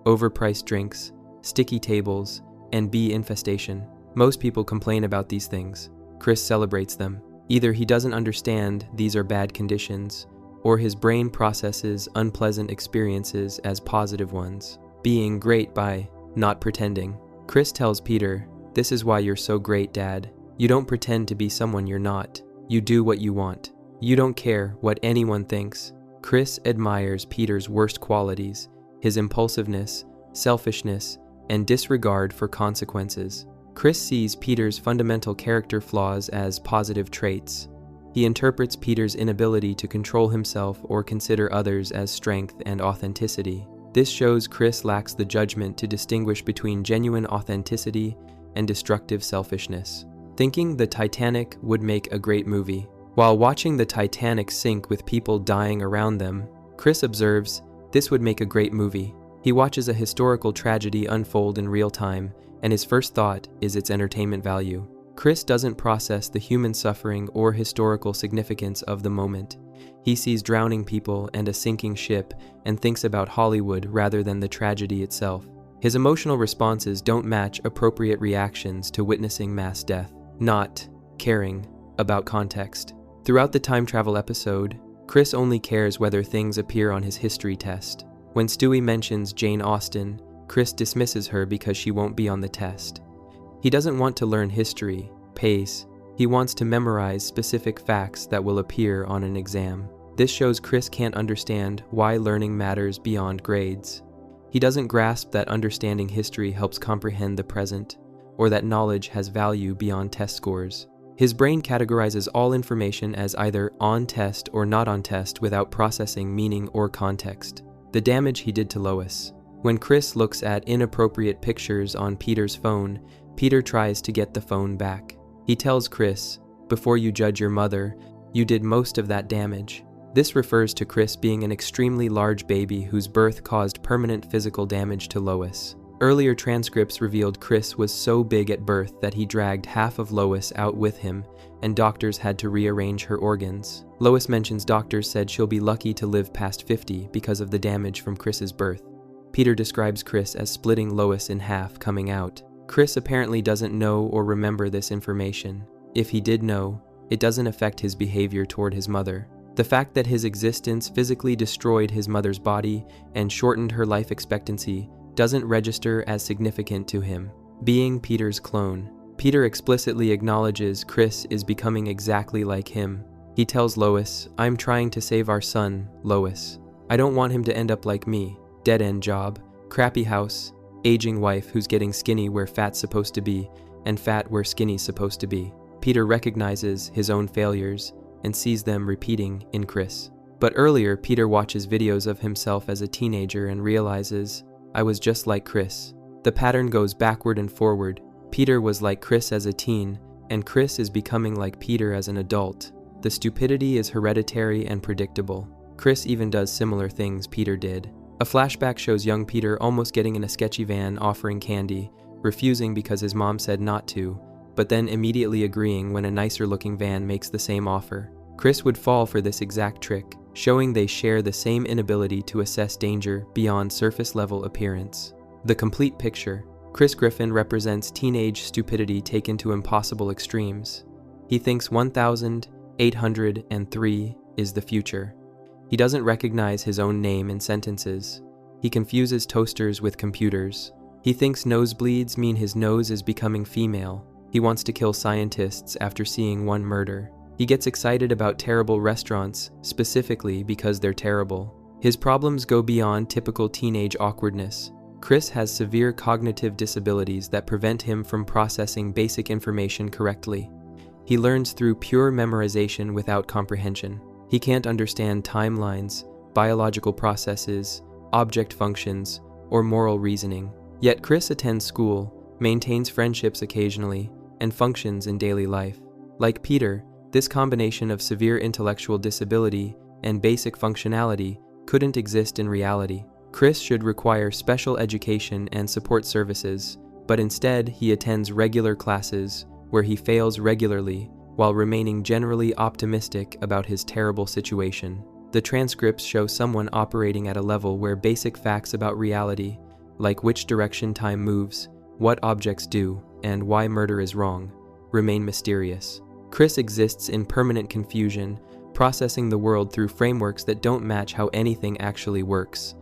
[SPEAKER 1] overpriced drinks, sticky tables, and bee infestation. Most people complain about these things. Chris celebrates them. Either he doesn't understand these are bad conditions, or his brain processes unpleasant experiences as positive ones, being great by not pretending. Chris tells Peter, "This is why you're so great, Dad. You don't pretend to be someone you're not. You do what you want. You don't care what anyone thinks." Chris admires Peter's worst qualities, his impulsiveness, selfishness, and disregard for consequences. Chris sees Peter's fundamental character flaws as positive traits. He interprets Peter's inability to control himself or consider others as strength and authenticity. This shows Chris lacks the judgment to distinguish between genuine authenticity and destructive selfishness. Thinking the Titanic would make a great movie. While watching the Titanic sink with people dying around them, Chris observes, "This would make a great movie." He watches a historical tragedy unfold in real time, and his first thought is its entertainment value. Chris doesn't process the human suffering or historical significance of the moment. He sees drowning people and a sinking ship and thinks about Hollywood rather than the tragedy itself. His emotional responses don't match appropriate reactions to witnessing mass death, not caring about context. Throughout the time travel episode, Chris only cares whether things appear on his history test. When Stewie mentions Jane Austen, Chris dismisses her because she won't be on the test. He doesn't want to learn history, pace. He wants to memorize specific facts that will appear on an exam. This shows Chris can't understand why learning matters beyond grades. He doesn't grasp that understanding history helps comprehend the present, or that knowledge has value beyond test scores. His brain categorizes all information as either on test or not on test without processing meaning or context. The damage he did to Lois. When Chris looks at inappropriate pictures on Peter's phone, Peter tries to get the phone back. He tells Chris, "Before you judge your mother, you did most of that damage." This refers to Chris being an extremely large baby whose birth caused permanent physical damage to Lois. Earlier transcripts revealed Chris was so big at birth that he dragged half of Lois out with him, and doctors had to rearrange her organs. Lois mentions doctors said she'll be lucky to live past 50 because of the damage from Chris's birth. Peter describes Chris as splitting Lois in half coming out. Chris apparently doesn't know or remember this information. If he did know, it doesn't affect his behavior toward his mother. The fact that his existence physically destroyed his mother's body and shortened her life expectancy doesn't register as significant to him. Being Peter's clone, Peter explicitly acknowledges Chris is becoming exactly like him. He tells Lois, "I'm trying to save our son, Lois. I don't want him to end up like me. Dead-end job, crappy house, aging wife who's getting skinny where fat's supposed to be, and fat where skinny's supposed to be." Peter recognizes his own failures and sees them repeating in Chris. But earlier, Peter watches videos of himself as a teenager and realizes, "I was just like Chris." The pattern goes backward and forward. Peter was like Chris as a teen, and Chris is becoming like Peter as an adult. The stupidity is hereditary and predictable. Chris even does similar things Peter did. A flashback shows young Peter almost getting in a sketchy van offering candy, refusing because his mom said not to, but then immediately agreeing when a nicer-looking van makes the same offer. Chris would fall for this exact trick, showing they share the same inability to assess danger beyond surface-level appearance. The complete picture. Chris Griffin represents teenage stupidity taken to impossible extremes. He thinks 1803 is the future. He doesn't recognize his own name in sentences. He confuses toasters with computers. He thinks nosebleeds mean his nose is becoming female. He wants to kill scientists after seeing one murder. He gets excited about terrible restaurants, specifically because they're terrible. His problems go beyond typical teenage awkwardness. Chris has severe cognitive disabilities that prevent him from processing basic information correctly. He learns through pure memorization without comprehension. He can't understand timelines, biological processes, object functions, or moral reasoning. Yet Chris attends school, maintains friendships occasionally, and functions in daily life. Like Peter, this combination of severe intellectual disability and basic functionality couldn't exist in reality. Chris should require special education and support services, but instead he attends regular classes where he fails regularly while remaining generally optimistic about his terrible situation. The transcripts show someone operating at a level where basic facts about reality, like which direction time moves, what objects do, and why murder is wrong, remain mysterious. Chris exists in permanent confusion, processing the world through frameworks that don't match how anything actually works,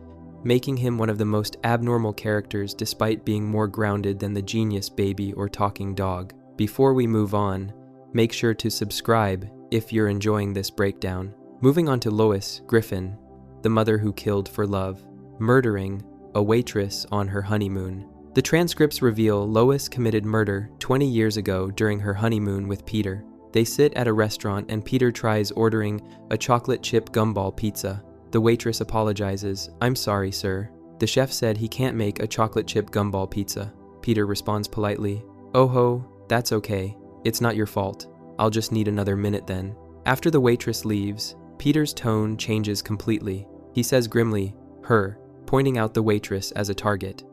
[SPEAKER 1] making him one of the most abnormal characters despite being more grounded than the genius baby or talking dog. Before we move on, make sure to subscribe if you're enjoying this breakdown. Moving on to Lois Griffin, the mother who killed for love, murdering a waitress on her honeymoon. The transcripts reveal Lois committed murder 20 years ago during her honeymoon with Peter. They sit at a restaurant and Peter tries ordering a chocolate chip gumball pizza. The waitress apologizes. "I'm sorry, sir. The chef said he can't make a chocolate chip gumball pizza." Peter responds politely, "Oh ho, that's okay. It's not your fault. I'll just need another minute then." After the waitress leaves, Peter's tone changes completely. He says grimly, "Her," pointing out the waitress as a target.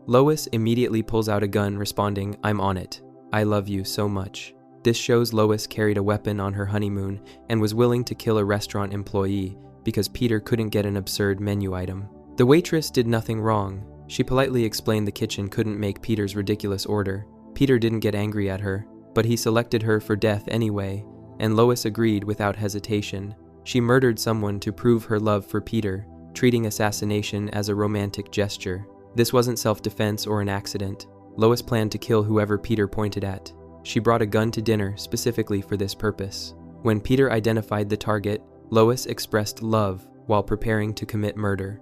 [SPEAKER 1] Lois immediately pulls out a gun, responding, "I'm on it. I love you so much." This shows Lois carried a weapon on her honeymoon and was willing to kill a restaurant employee because Peter couldn't get an absurd menu item. The waitress did nothing wrong. She politely explained the kitchen couldn't make Peter's ridiculous order. Peter didn't get angry at her, but he selected her for death anyway, and Lois agreed without hesitation. She murdered someone to prove her love for Peter, treating assassination as a romantic gesture. This wasn't self-defense or an accident. Lois planned to kill whoever Peter pointed at. She brought a gun to dinner specifically for this purpose. When Peter identified the target, Lois expressed love while preparing to commit murder.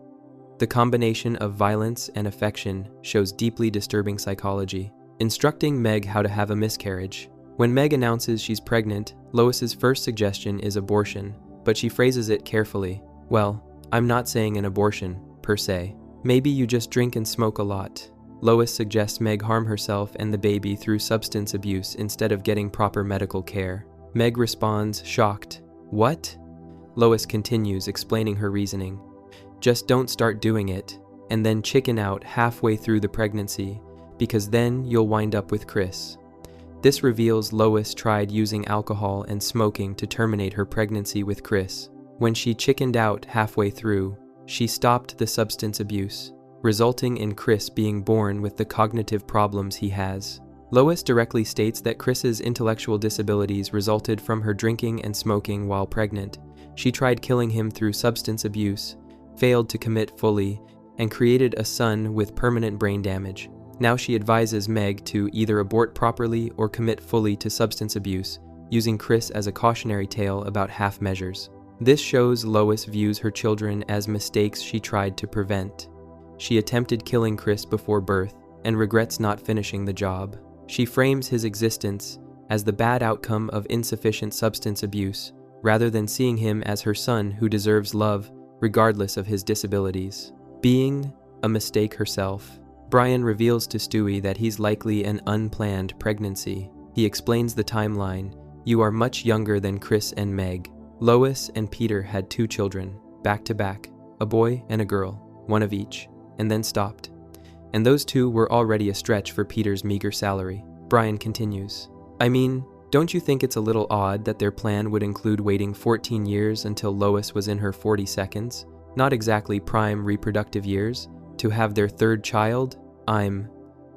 [SPEAKER 1] The combination of violence and affection shows deeply disturbing psychology. Instructing Meg how to have a miscarriage. When Meg announces she's pregnant, Lois's first suggestion is abortion, but she phrases it carefully. "Well, I'm not saying an abortion, per se. Maybe you just drink and smoke a lot." Lois suggests Meg harm herself and the baby through substance abuse instead of getting proper medical care. Meg responds, shocked. "What?" Lois continues, explaining her reasoning. "Just don't start doing it, and then chicken out halfway through the pregnancy, because then you'll wind up with Chris." This reveals Lois tried using alcohol and smoking to terminate her pregnancy with Chris. When she chickened out halfway through, she stopped the substance abuse, resulting in Chris being born with the cognitive problems he has. Lois directly states that Chris's intellectual disabilities resulted from her drinking and smoking while pregnant. She tried killing him through substance abuse, failed to commit fully, and created a son with permanent brain damage. Now she advises Meg to either abort properly or commit fully to substance abuse, using Chris as a cautionary tale about half measures. This shows Lois views her children as mistakes she tried to prevent. She attempted killing Chris before birth and regrets not finishing the job. She frames his existence as the bad outcome of insufficient substance abuse, rather than seeing him as her son who deserves love regardless of his disabilities. Being a mistake herself, Brian reveals to Stewie that he's likely an unplanned pregnancy. He explains the timeline. "You are much younger than Chris and Meg." Lois and Peter had 2 children, back to back, a boy and a girl, one of each, and then stopped. And those 2 were already a stretch for Peter's meager salary. Brian continues, "I mean, don't you think it's a little odd that their plan would include waiting 14 years until Lois was in her 42nds, not exactly prime reproductive years, to have their 3rd child? I'm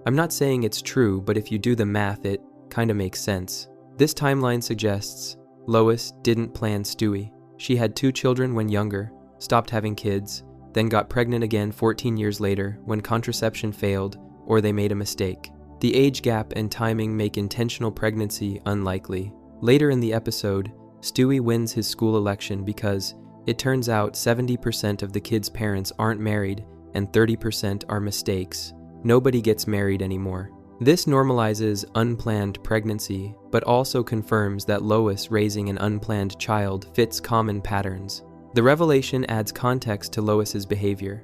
[SPEAKER 1] not saying it's true, but if you do the math, it kinda makes sense." This timeline suggests Lois didn't plan Stewie. She had 2 children when younger, stopped having kids, then got pregnant again 14 years later when contraception failed or they made a mistake. The age gap and timing make intentional pregnancy unlikely. Later in the episode, Stewie wins his school election because it turns out 70% of the kids' parents aren't married and 30% are mistakes. Nobody gets married anymore. This normalizes unplanned pregnancy, but also confirms that Lois raising an unplanned child fits common patterns. The revelation adds context to Lois's behavior.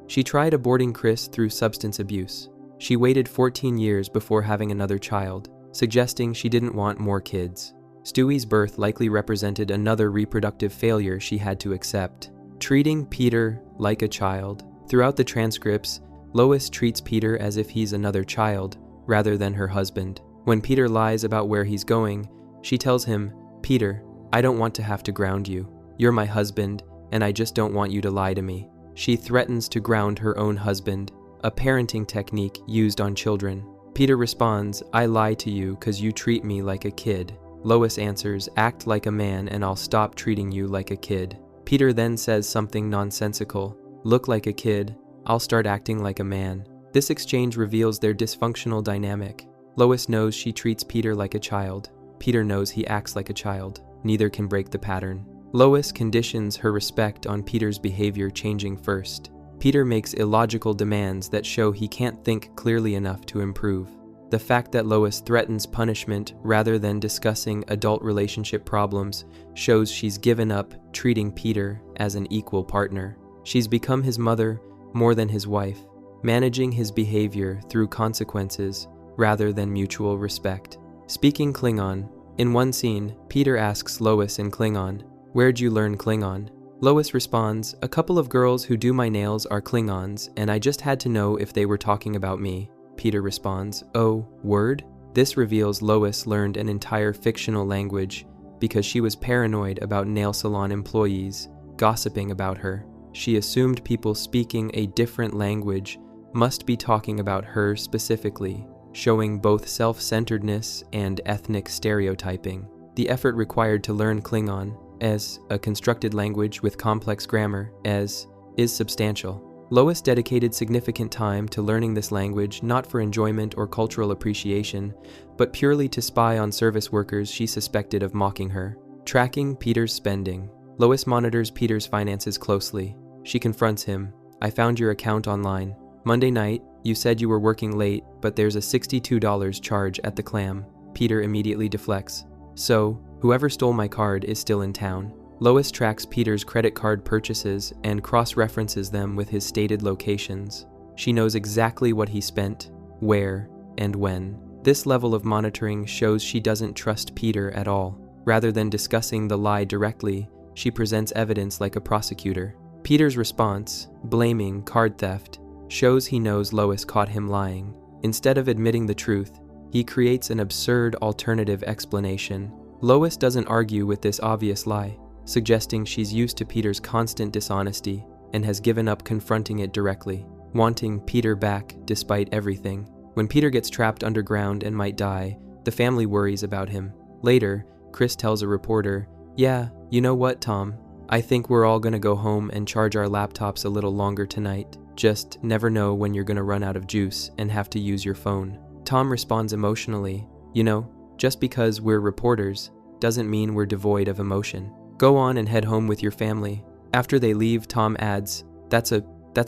[SPEAKER 1] She tried aborting Chris through substance abuse. She waited 14 years before having another child, suggesting she didn't want more kids. Stewie's birth likely represented another reproductive failure she had to accept. Treating Peter like a child. Throughout the transcripts, Lois treats Peter as if he's another child, rather than her husband. When Peter lies about where he's going, she tells him, "Peter, I don't want to have to ground you. You're my husband, and I just don't want you to lie to me." She threatens to ground her own husband, a parenting technique used on children. Peter responds, I lie to you 'cause you treat me like a kid. Lois answers, act like a man and I'll stop treating you like a kid. Peter then says something nonsensical, look like a kid, I'll start acting like a man. This exchange reveals their dysfunctional dynamic. Lois knows she treats Peter like a child. Peter knows he acts like a child. Neither can break the pattern. Lois conditions her respect on Peter's behavior changing first. Peter makes illogical demands that show he can't think clearly enough to improve. The fact that Lois threatens punishment rather than discussing adult relationship problems shows she's given up treating Peter as an equal partner. She's become his mother more than his wife, managing his behavior through consequences rather than mutual respect. Speaking Klingon, in one scene, Peter asks Lois in Klingon, "Where'd you learn Klingon?" Lois responds, "A couple of girls who do my nails are Klingons, and I just had to know if they were talking about me." Peter responds, "Oh, word?" This reveals Lois learned an entire fictional language because she was paranoid about nail salon employees gossiping about her. She assumed people speaking a different language must be talking about her specifically, showing both self-centeredness and ethnic stereotyping. The effort required to learn Klingon, as a constructed language with complex grammar, is substantial. Lois dedicated significant time to learning this language not for enjoyment or cultural appreciation, but purely to spy on service workers she suspected of mocking her. Tracking Peter's spending. Lois monitors Peter's finances closely. She confronts him. "I found your account online. Monday night, you said you were working late, but there's a $62 charge at the Clam." Peter immediately deflects. "So, whoever stole my card is still in town." Lois tracks Peter's credit card purchases and cross-references them with his stated locations. She knows exactly what he spent, where, and when. This level of monitoring shows she doesn't trust Peter at all. Rather than discussing the lie directly, she presents evidence like a prosecutor. Peter's response, blaming card theft, shows he knows Lois caught him lying. Instead of admitting the truth, he creates an absurd alternative explanation. Lois doesn't argue with this obvious lie, suggesting she's used to Peter's constant dishonesty and has given up confronting it directly, wanting Peter back despite everything. When Peter gets trapped underground and might die, the family worries about him. Later, Chris tells a reporter, "Yeah, you know what, Tom? I think we're all gonna go home and charge our laptops a little longer tonight. Just never know when you're gonna run out of juice and have to use your phone." Tom responds emotionally, "You know, just because we're reporters doesn't mean we're devoid of emotion. Go on and head home with your family." After they leave, Tom adds, That's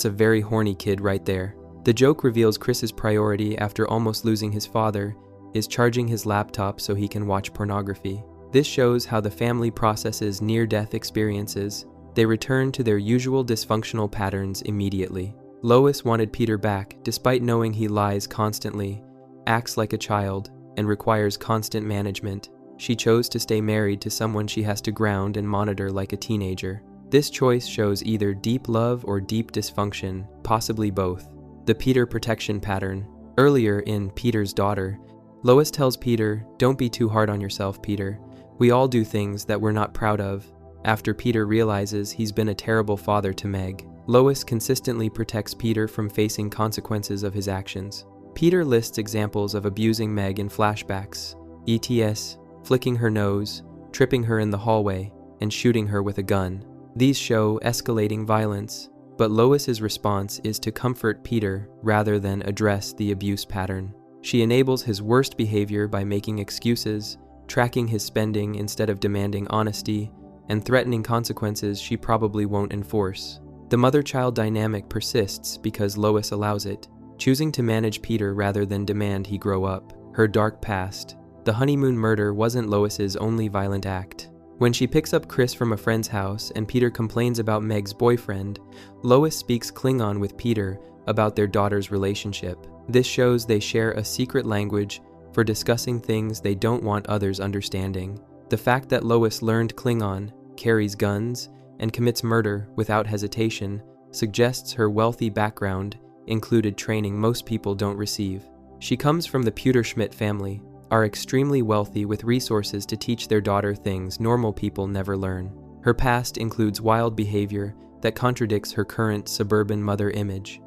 [SPEAKER 1] a very horny kid right there." The joke reveals Chris's priority after almost losing his father is charging his laptop so he can watch pornography. This shows how the family processes near-death experiences. They return to their usual dysfunctional patterns immediately. Lois wanted Peter back despite knowing he lies constantly, acts like a child, and requires constant management. She chose to stay married to someone she has to ground and monitor like a teenager. This choice shows either deep love or deep dysfunction, possibly both. The Peter protection pattern. Earlier in Peter's Daughter, Lois tells Peter, "Don't be too hard on yourself, Peter. We all do things that we're not proud of." After Peter realizes he's been a terrible father to Meg, Lois consistently protects Peter from facing consequences of his actions. Peter lists examples of abusing Meg in flashbacks, ETS, flicking her nose, tripping her in the hallway, and shooting her with a gun. These show escalating violence, but Lois's response is to comfort Peter rather than address the abuse pattern. She enables his worst behavior by making excuses, tracking his spending instead of demanding honesty, and threatening consequences she probably won't enforce. The mother-child dynamic persists because Lois allows it, choosing to manage Peter rather than demand he grow up. Her dark past. The honeymoon murder wasn't Lois's only violent act. When she picks up Chris from a friend's house and Peter complains about Meg's boyfriend, Lois speaks Klingon with Peter about their daughter's relationship. This shows they share a secret language for discussing things they don't want others understanding. The fact that Lois learned Klingon, carries guns, and commits murder without hesitation suggests her wealthy background included training most people don't receive. She comes from the Pewterschmidt family, are extremely wealthy with resources to teach their daughter things normal people never learn. Her past includes wild behavior that contradicts her current suburban mother image.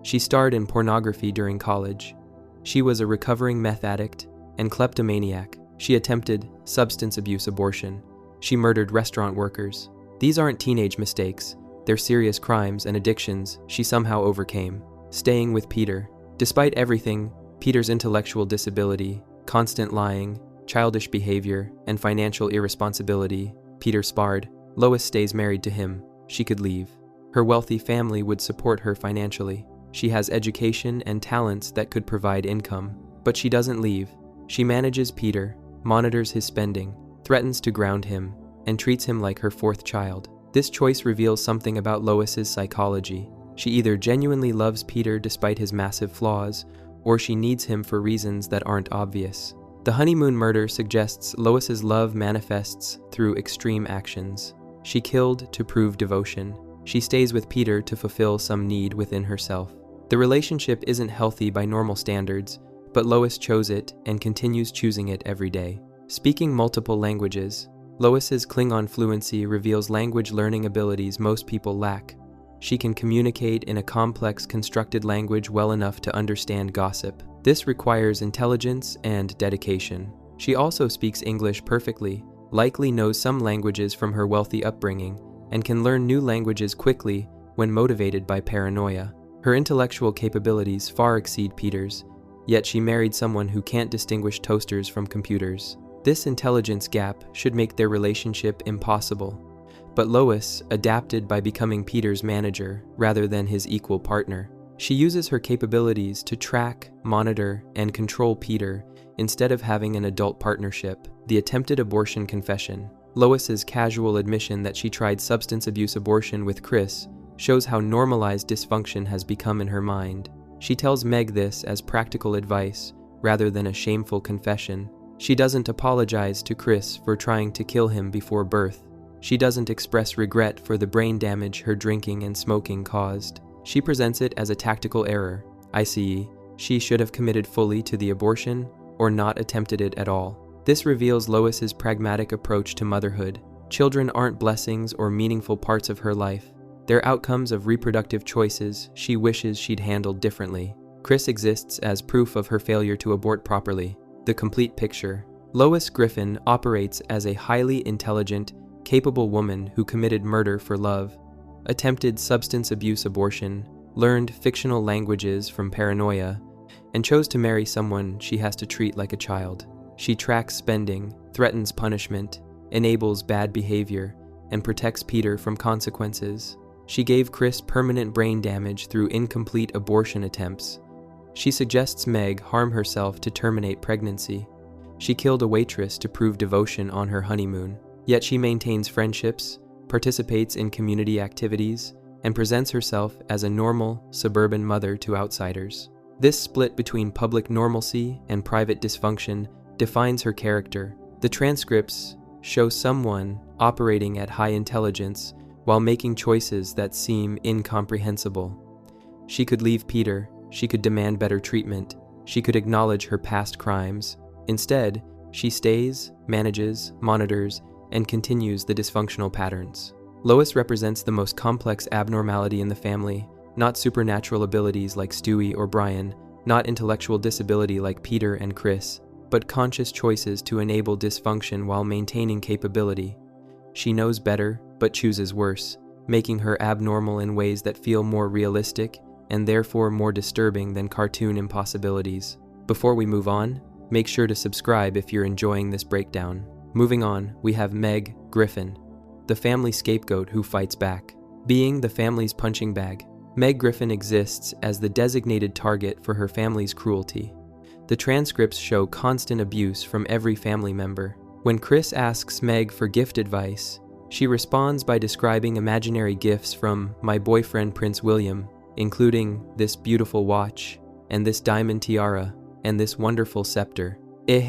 [SPEAKER 1] She starred in pornography during college. She was a recovering meth addict and kleptomaniac. She attempted substance abuse abortion. She murdered restaurant workers. These aren't teenage mistakes. They're serious crimes and addictions she somehow overcame. Staying with Peter. Despite everything, Peter's intellectual disability, constant lying, childish behavior, and financial irresponsibility, Peter sparred. Lois stays married to him. She could leave. Her wealthy family would support her financially. She has education and talents that could provide income. But she doesn't leave. She manages Peter, monitors his spending, threatens to ground him, and treats him like her fourth child. This choice reveals something about Lois's psychology. She either genuinely loves Peter despite his massive flaws, or she needs him for reasons that aren't obvious. The honeymoon murder suggests Lois's love manifests through extreme actions. She killed to prove devotion. She stays with Peter to fulfill some need within herself. The relationship isn't healthy by normal standards, but Lois chose it and continues choosing it every day. Speaking multiple languages, Lois's Klingon fluency reveals language learning abilities most people lack. She can communicate in a complex, constructed language well enough to understand gossip. This requires intelligence and dedication. She also speaks English perfectly, likely knows some languages from her wealthy upbringing, and can learn new languages quickly when motivated by paranoia. Her intellectual capabilities far exceed Peter's, yet she married someone who can't distinguish toasters from computers. This intelligence gap should make their relationship impossible. But Lois adapted by becoming Peter's manager rather than his equal partner. She uses her capabilities to track, monitor, and control Peter instead of having an adult partnership. The attempted abortion confession. Lois's casual admission that she tried substance abuse abortion with Chris shows how normalized dysfunction has become in her mind. She tells Meg this as practical advice rather than a shameful confession. She doesn't apologize to Chris for trying to kill him before birth. She doesn't express regret for the brain damage her drinking and smoking caused. She presents it as a tactical error, i.e., she should have committed fully to the abortion or not attempted it at all. This reveals Lois's pragmatic approach to motherhood. Children aren't blessings or meaningful parts of her life. They're outcomes of reproductive choices she wishes she'd handled differently. Chris exists as proof of her failure to abort properly. The complete picture. Lois Griffin operates as a highly intelligent, capable woman who committed murder for love, attempted substance abuse abortion, learned fictional languages from paranoia, and chose to marry someone she has to treat like a child. She tracks spending, threatens punishment, enables bad behavior, and protects Peter from consequences. She gave Chris permanent brain damage through incomplete abortion attempts. She suggests Meg harm herself to terminate pregnancy. She killed a waitress to prove devotion on her honeymoon. Yet she maintains friendships, participates in community activities, and presents herself as a normal, suburban mother to outsiders. This split between public normalcy and private dysfunction defines her character. The transcripts show someone operating at high intelligence while making choices that seem incomprehensible. She could leave Peter, she could demand better treatment, she could acknowledge her past crimes. Instead, she stays, manages, monitors, and continues the dysfunctional patterns. Lois represents the most complex abnormality in the family, not supernatural abilities like Stewie or Brian, not intellectual disability like Peter and Chris, but conscious choices to enable dysfunction while maintaining capability. She knows better, but chooses worse, making her abnormal in ways that feel more realistic and therefore more disturbing than cartoon impossibilities. Before we move on, make sure to subscribe if you're enjoying this breakdown. Moving on, we have Meg Griffin, the family scapegoat who fights back. Being the family's punching bag, Meg Griffin exists as the designated target for her family's cruelty. The transcripts show constant abuse from every family member. When Chris asks Meg for gift advice, she responds by describing imaginary gifts from my boyfriend Prince William, including this beautiful watch, and this diamond tiara, and this wonderful scepter. Ag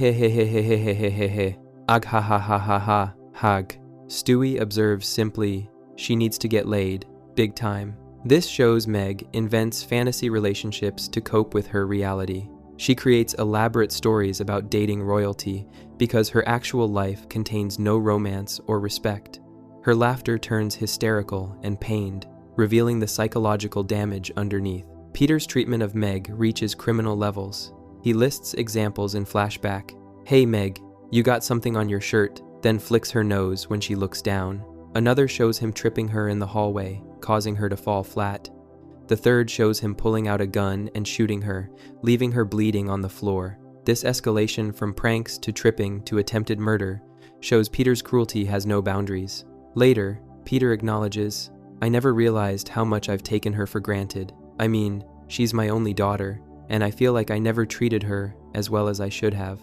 [SPEAKER 1] ha ha ha ha ha, hag. Stewie observes simply, she needs to get laid, big time. This shows Meg invents fantasy relationships to cope with her reality. She creates elaborate stories about dating royalty because her actual life contains no romance or respect. Her laughter turns hysterical and pained, revealing the psychological damage underneath. Peter's treatment of Meg reaches criminal levels. He lists examples in flashback. Hey Meg, you got something on your shirt, then flicks her nose when she looks down. Another shows him tripping her in the hallway, causing her to fall flat. The third shows him pulling out a gun and shooting her, leaving her bleeding on the floor. This escalation from pranks to tripping to attempted murder shows Peter's cruelty has no boundaries. Later, Peter acknowledges, I never realized how much I've taken her for granted. I mean, she's my only daughter, and I feel like I never treated her as well as I should have.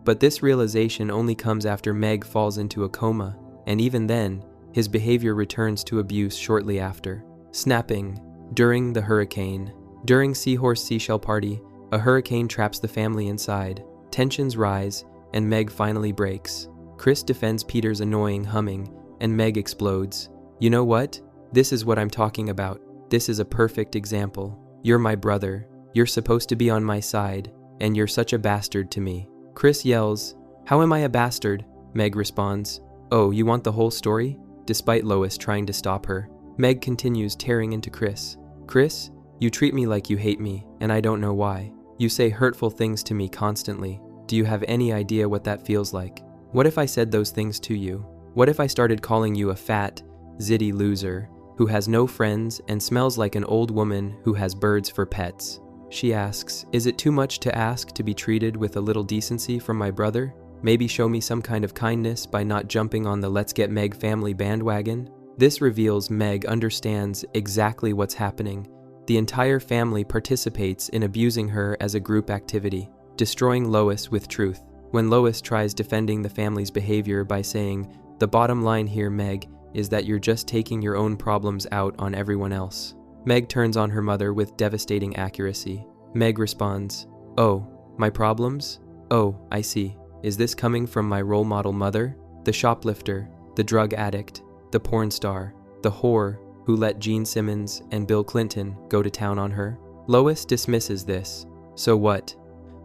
[SPEAKER 1] But this realization only comes after Meg falls into a coma, and even then, his behavior returns to abuse shortly after. Snapping. During the hurricane. During Seahorse Seashell Party, a hurricane traps the family inside. Tensions rise, and Meg finally breaks. Chris defends Peter's annoying humming, and Meg explodes. You know what? This is what I'm talking about. This is a perfect example. You're my brother. You're supposed to be on my side, and you're such a bastard to me. Chris yells, How am I a bastard? Meg responds, Oh, you want the whole story? Despite Lois trying to stop her. Meg continues tearing into Chris. Chris, you treat me like you hate me, and I don't know why. You say hurtful things to me constantly. Do you have any idea what that feels like? What if I said those things to you? What if I started calling you a fat, zitty loser who has no friends and smells like an old woman who has birds for pets? She asks, Is it too much to ask to be treated with a little decency from my brother? Maybe show me some kind of kindness by not jumping on the Let's Get Meg family bandwagon? This reveals Meg understands exactly what's happening. The entire family participates in abusing her as a group activity, destroying Lois with truth. When Lois tries defending the family's behavior by saying, The bottom line here, Meg, is that you're just taking your own problems out on everyone else. Meg turns on her mother with devastating accuracy. Meg responds, Oh, my problems? Oh, I see. Is this coming from my role model mother? The shoplifter, the drug addict, the porn star, the whore who let Gene Simmons and Bill Clinton go to town on her? Lois dismisses this. So what?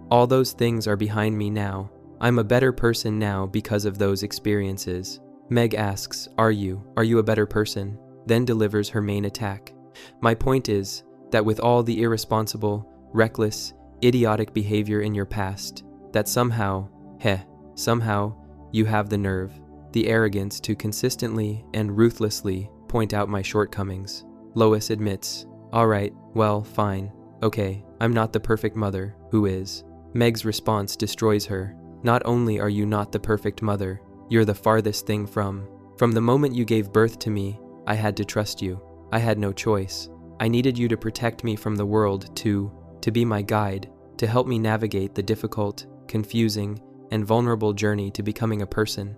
[SPEAKER 1] All those things are behind me now. I'm a better person now because of those experiences. Meg asks, Are you a better person? Then delivers her main attack. My point is that with all the irresponsible, reckless, idiotic behavior in your past, that somehow you have the nerve, the arrogance to consistently and ruthlessly point out my shortcomings. Lois admits, All right, well, fine. Okay, I'm not the perfect mother, who is? Meg's response destroys her. Not only are you not the perfect mother, you're the farthest thing from. From the moment you gave birth to me, I had to trust you. I had no choice. I needed you to protect me from the world, to be my guide, to help me navigate the difficult, confusing, and vulnerable journey to becoming a person.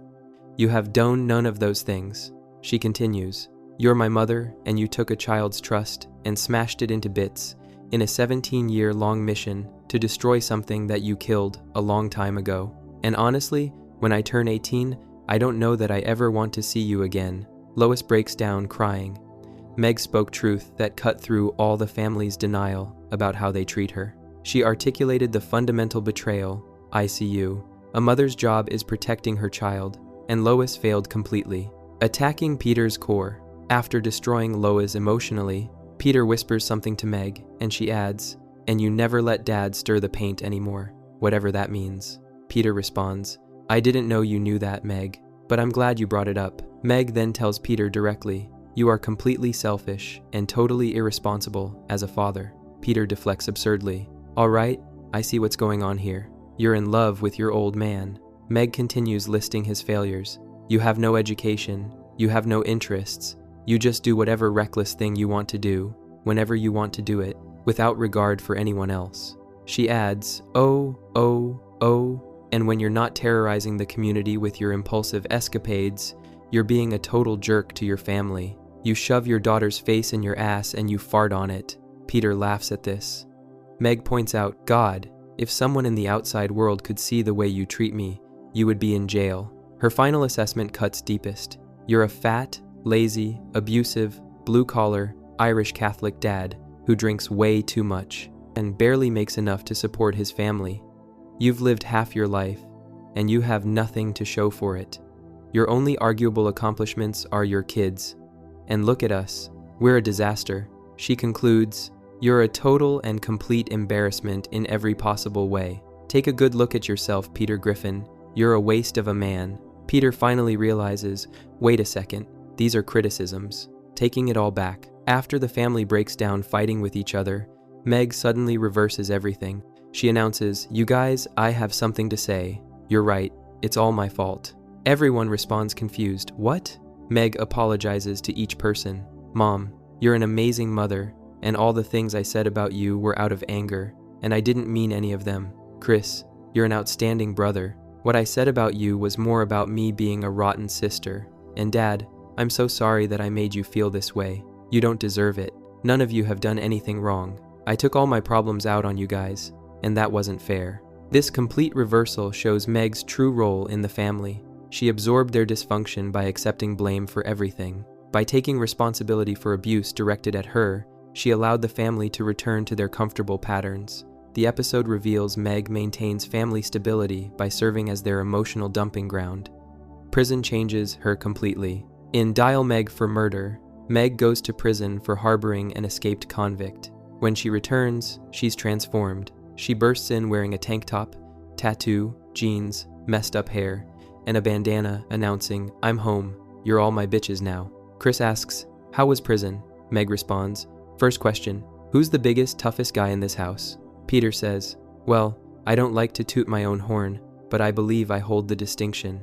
[SPEAKER 1] You have done none of those things. She continues, You're my mother, and you took a child's trust and smashed it into bits in a 17-year-long mission to destroy something that you killed a long time ago. And honestly, when I turn 18, I don't know that I ever want to see you again. Lois breaks down crying. Meg spoke truth that cut through all the family's denial about how they treat her. She articulated the fundamental betrayal. I see you. A mother's job is protecting her child, and Lois failed completely, attacking Peter's core. After destroying Lois emotionally, Peter whispers something to Meg, and she adds, And you never let Dad stir the paint anymore, whatever that means. Peter responds, I didn't know you knew that, Meg, but I'm glad you brought it up. Meg then tells Peter directly, You are completely selfish and totally irresponsible as a father. Peter deflects absurdly. All right, I see what's going on here. You're in love with your old man. Meg continues listing his failures. You have no education. You have no interests. You just do whatever reckless thing you want to do, whenever you want to do it, without regard for anyone else. She adds, Oh, and when you're not terrorizing the community with your impulsive escapades, you're being a total jerk to your family. You shove your daughter's face in your ass and you fart on it. Peter laughs at this. Meg points out, God, if someone in the outside world could see the way you treat me, you would be in jail. Her final assessment cuts deepest. You're a fat, lazy, abusive, blue-collar, Irish Catholic dad who drinks way too much and barely makes enough to support his family. You've lived half your life, and you have nothing to show for it. Your only arguable accomplishments are your kids. And look at us. We're a disaster. She concludes, You're a total and complete embarrassment in every possible way. Take a good look at yourself, Peter Griffin. You're a waste of a man. Peter finally realizes, wait a second, these are criticisms. Taking it all back. After the family breaks down fighting with each other, Meg suddenly reverses everything. She announces, you guys, I have something to say. You're right, it's all my fault. Everyone responds confused. What? Meg apologizes to each person. Mom, you're an amazing mother, and all the things I said about you were out of anger, and I didn't mean any of them. Chris, you're an outstanding brother. What I said about you was more about me being a rotten sister. And Dad, I'm so sorry that I made you feel this way. You don't deserve it. None of you have done anything wrong. I took all my problems out on you guys, and that wasn't fair. This complete reversal shows Meg's true role in the family. She absorbed their dysfunction by accepting blame for everything. By taking responsibility for abuse directed at her, she allowed the family to return to their comfortable patterns. The episode reveals Meg maintains family stability by serving as their emotional dumping ground. Prison changes her completely. In Dial Meg for Murder, Meg goes to prison for harboring an escaped convict. When she returns, she's transformed. She bursts in wearing a tank top, tattoo, jeans, messed up hair, and a bandana announcing, I'm home, you're all my bitches now. Chris asks, how was prison? Meg responds, first question, who's the biggest, toughest guy in this house? Peter says, well, I don't like to toot my own horn, but I believe I hold the distinction.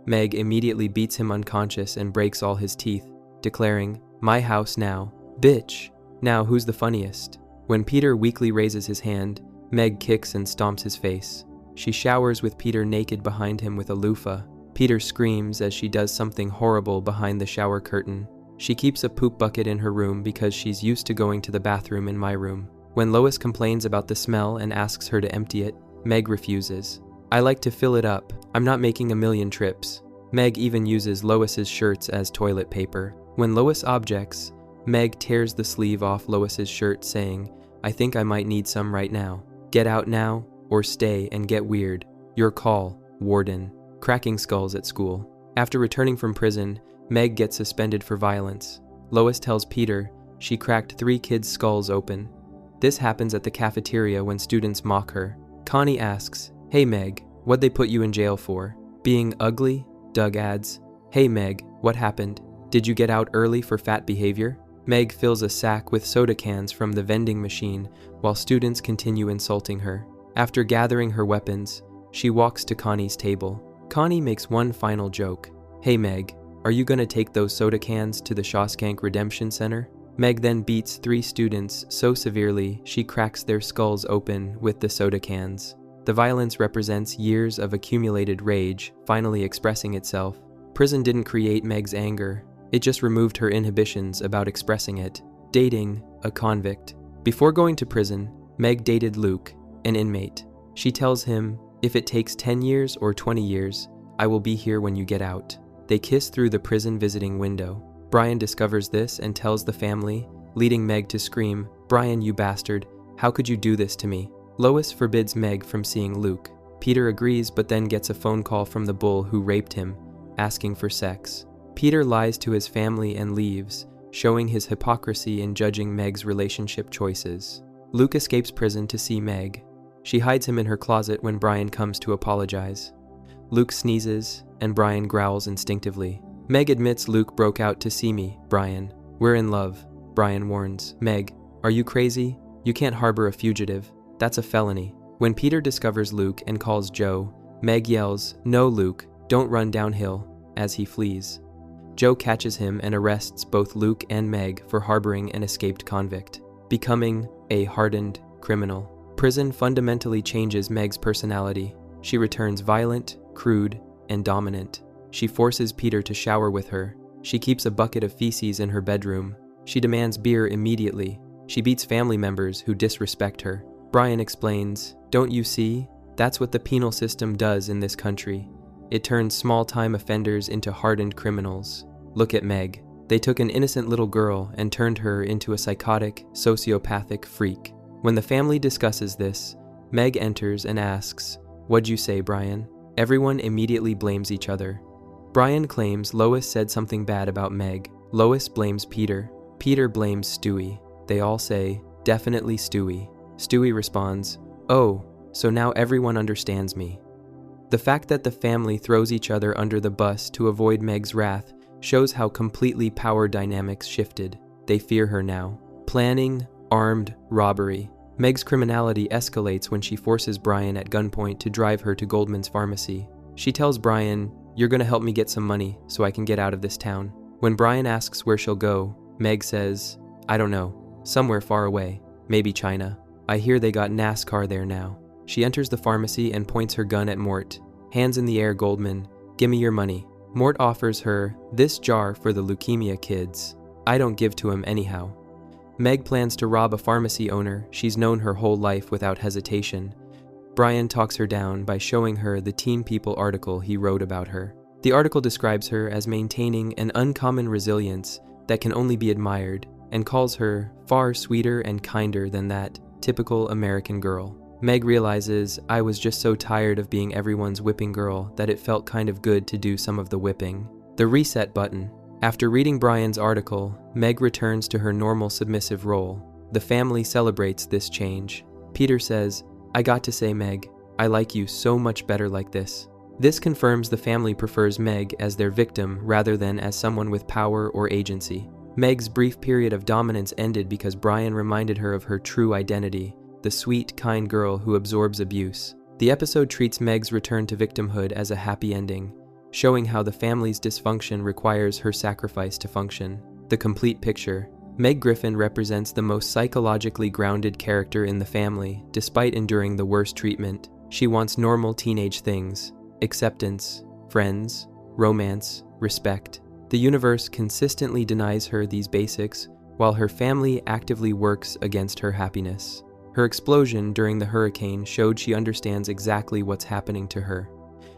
[SPEAKER 1] Meg immediately beats him unconscious and breaks all his teeth, declaring, my house now, bitch. Now who's the funniest? When Peter weakly raises his hand, Meg kicks and stomps his face. She showers with Peter naked behind him with a loofah. Peter screams as she does something horrible behind the shower curtain. She keeps a poop bucket in her room because she's used to going to the bathroom in my room. When Lois complains about the smell and asks her to empty it, Meg refuses. I like to fill it up. I'm not making a million trips. Meg even uses Lois's shirts as toilet paper. When Lois objects, Meg tears the sleeve off Lois's shirt saying, I think I might need some right now. Get out now, or stay and get weird. Your call, warden. Cracking skulls at school. After returning from prison, Meg gets suspended for violence. Lois tells Peter she cracked 3 kids' skulls open. This happens at the cafeteria when students mock her. Connie asks, hey Meg, what'd they put you in jail for? Being ugly? Doug adds, hey Meg, what happened? Did you get out early for fat behavior? Meg fills a sack with soda cans from the vending machine while students continue insulting her. After gathering her weapons, she walks to Connie's table. Connie makes one final joke. Hey Meg, are you gonna take those soda cans to the Shawshank Redemption Center? Meg then beats 3 students so severely she cracks their skulls open with the soda cans. The violence represents years of accumulated rage finally expressing itself. Prison didn't create Meg's anger, it just removed her inhibitions about expressing it. Dating a convict. Before going to prison, Meg dated Luke, an inmate. She tells him, if it takes 10 years or 20 years, I will be here when you get out. They kiss through the prison visiting window. Brian discovers this and tells the family, leading Meg to scream, Brian, you bastard, how could you do this to me? Lois forbids Meg from seeing Luke. Peter agrees but then gets a phone call from the bull who raped him, asking for sex. Peter lies to his family and leaves, showing his hypocrisy in judging Meg's relationship choices. Luke escapes prison to see Meg. She hides him in her closet when Brian comes to apologize. Luke sneezes, and Brian growls instinctively. Meg admits Luke broke out to see me, Brian. We're in love, Brian warns. Meg, are you crazy? You can't harbor a fugitive. That's a felony. When Peter discovers Luke and calls Joe, Meg yells, no Luke, don't run downhill, as he flees. Joe catches him and arrests both Luke and Meg for harboring an escaped convict, becoming a hardened criminal. Prison fundamentally changes Meg's personality. She returns violent, crude, and dominant. She forces Peter to shower with her. She keeps a bucket of feces in her bedroom. She demands beer immediately. She beats family members who disrespect her. Brian explains, don't you see? That's what the penal system does in this country. It turns small-time offenders into hardened criminals. Look at Meg. They took an innocent little girl and turned her into a psychotic, sociopathic freak. When the family discusses this, Meg enters and asks, what'd you say, Brian? Everyone immediately blames each other. Brian claims Lois said something bad about Meg. Lois blames Peter. Peter blames Stewie. They all say, "Definitely Stewie." Stewie responds, "Oh, so now everyone understands me." The fact that the family throws each other under the bus to avoid Meg's wrath shows how completely power dynamics shifted. They fear her now. Planning, armed robbery. Meg's criminality escalates when she forces Brian at gunpoint to drive her to Goldman's pharmacy. She tells Brian, "You're gonna help me get some money so I can get out of this town." When Brian asks where she'll go, Meg says, "I don't know. Somewhere far away. Maybe China. I hear they got NASCAR there now." She enters the pharmacy and points her gun at Mort. "Hands in the air, Goldman. Gimme your money." Mort offers her this jar for the leukemia kids. "I don't give to him anyhow." Meg plans to rob a pharmacy owner she's known her whole life without hesitation. Brian talks her down by showing her the Teen People article he wrote about her. The article describes her as maintaining an uncommon resilience that can only be admired, and calls her far sweeter and kinder than that typical American girl. Meg realizes, "I was just so tired of being everyone's whipping girl that it felt kind of good to do some of the whipping." The reset button. After reading Brian's article, Meg returns to her normal submissive role. The family celebrates this change. Peter says, "I got to say, Meg, I like you so much better like this." This confirms the family prefers Meg as their victim rather than as someone with power or agency. Meg's brief period of dominance ended because Brian reminded her of her true identity, the sweet, kind girl who absorbs abuse. The episode treats Meg's return to victimhood as a happy ending, showing how the family's dysfunction requires her sacrifice to function. The complete picture. Meg Griffin represents the most psychologically grounded character in the family, despite enduring the worst treatment. She wants normal teenage things: acceptance, friends, romance, respect. The universe consistently denies her these basics, while her family actively works against her happiness. Her explosion during the hurricane showed she understands exactly what's happening to her.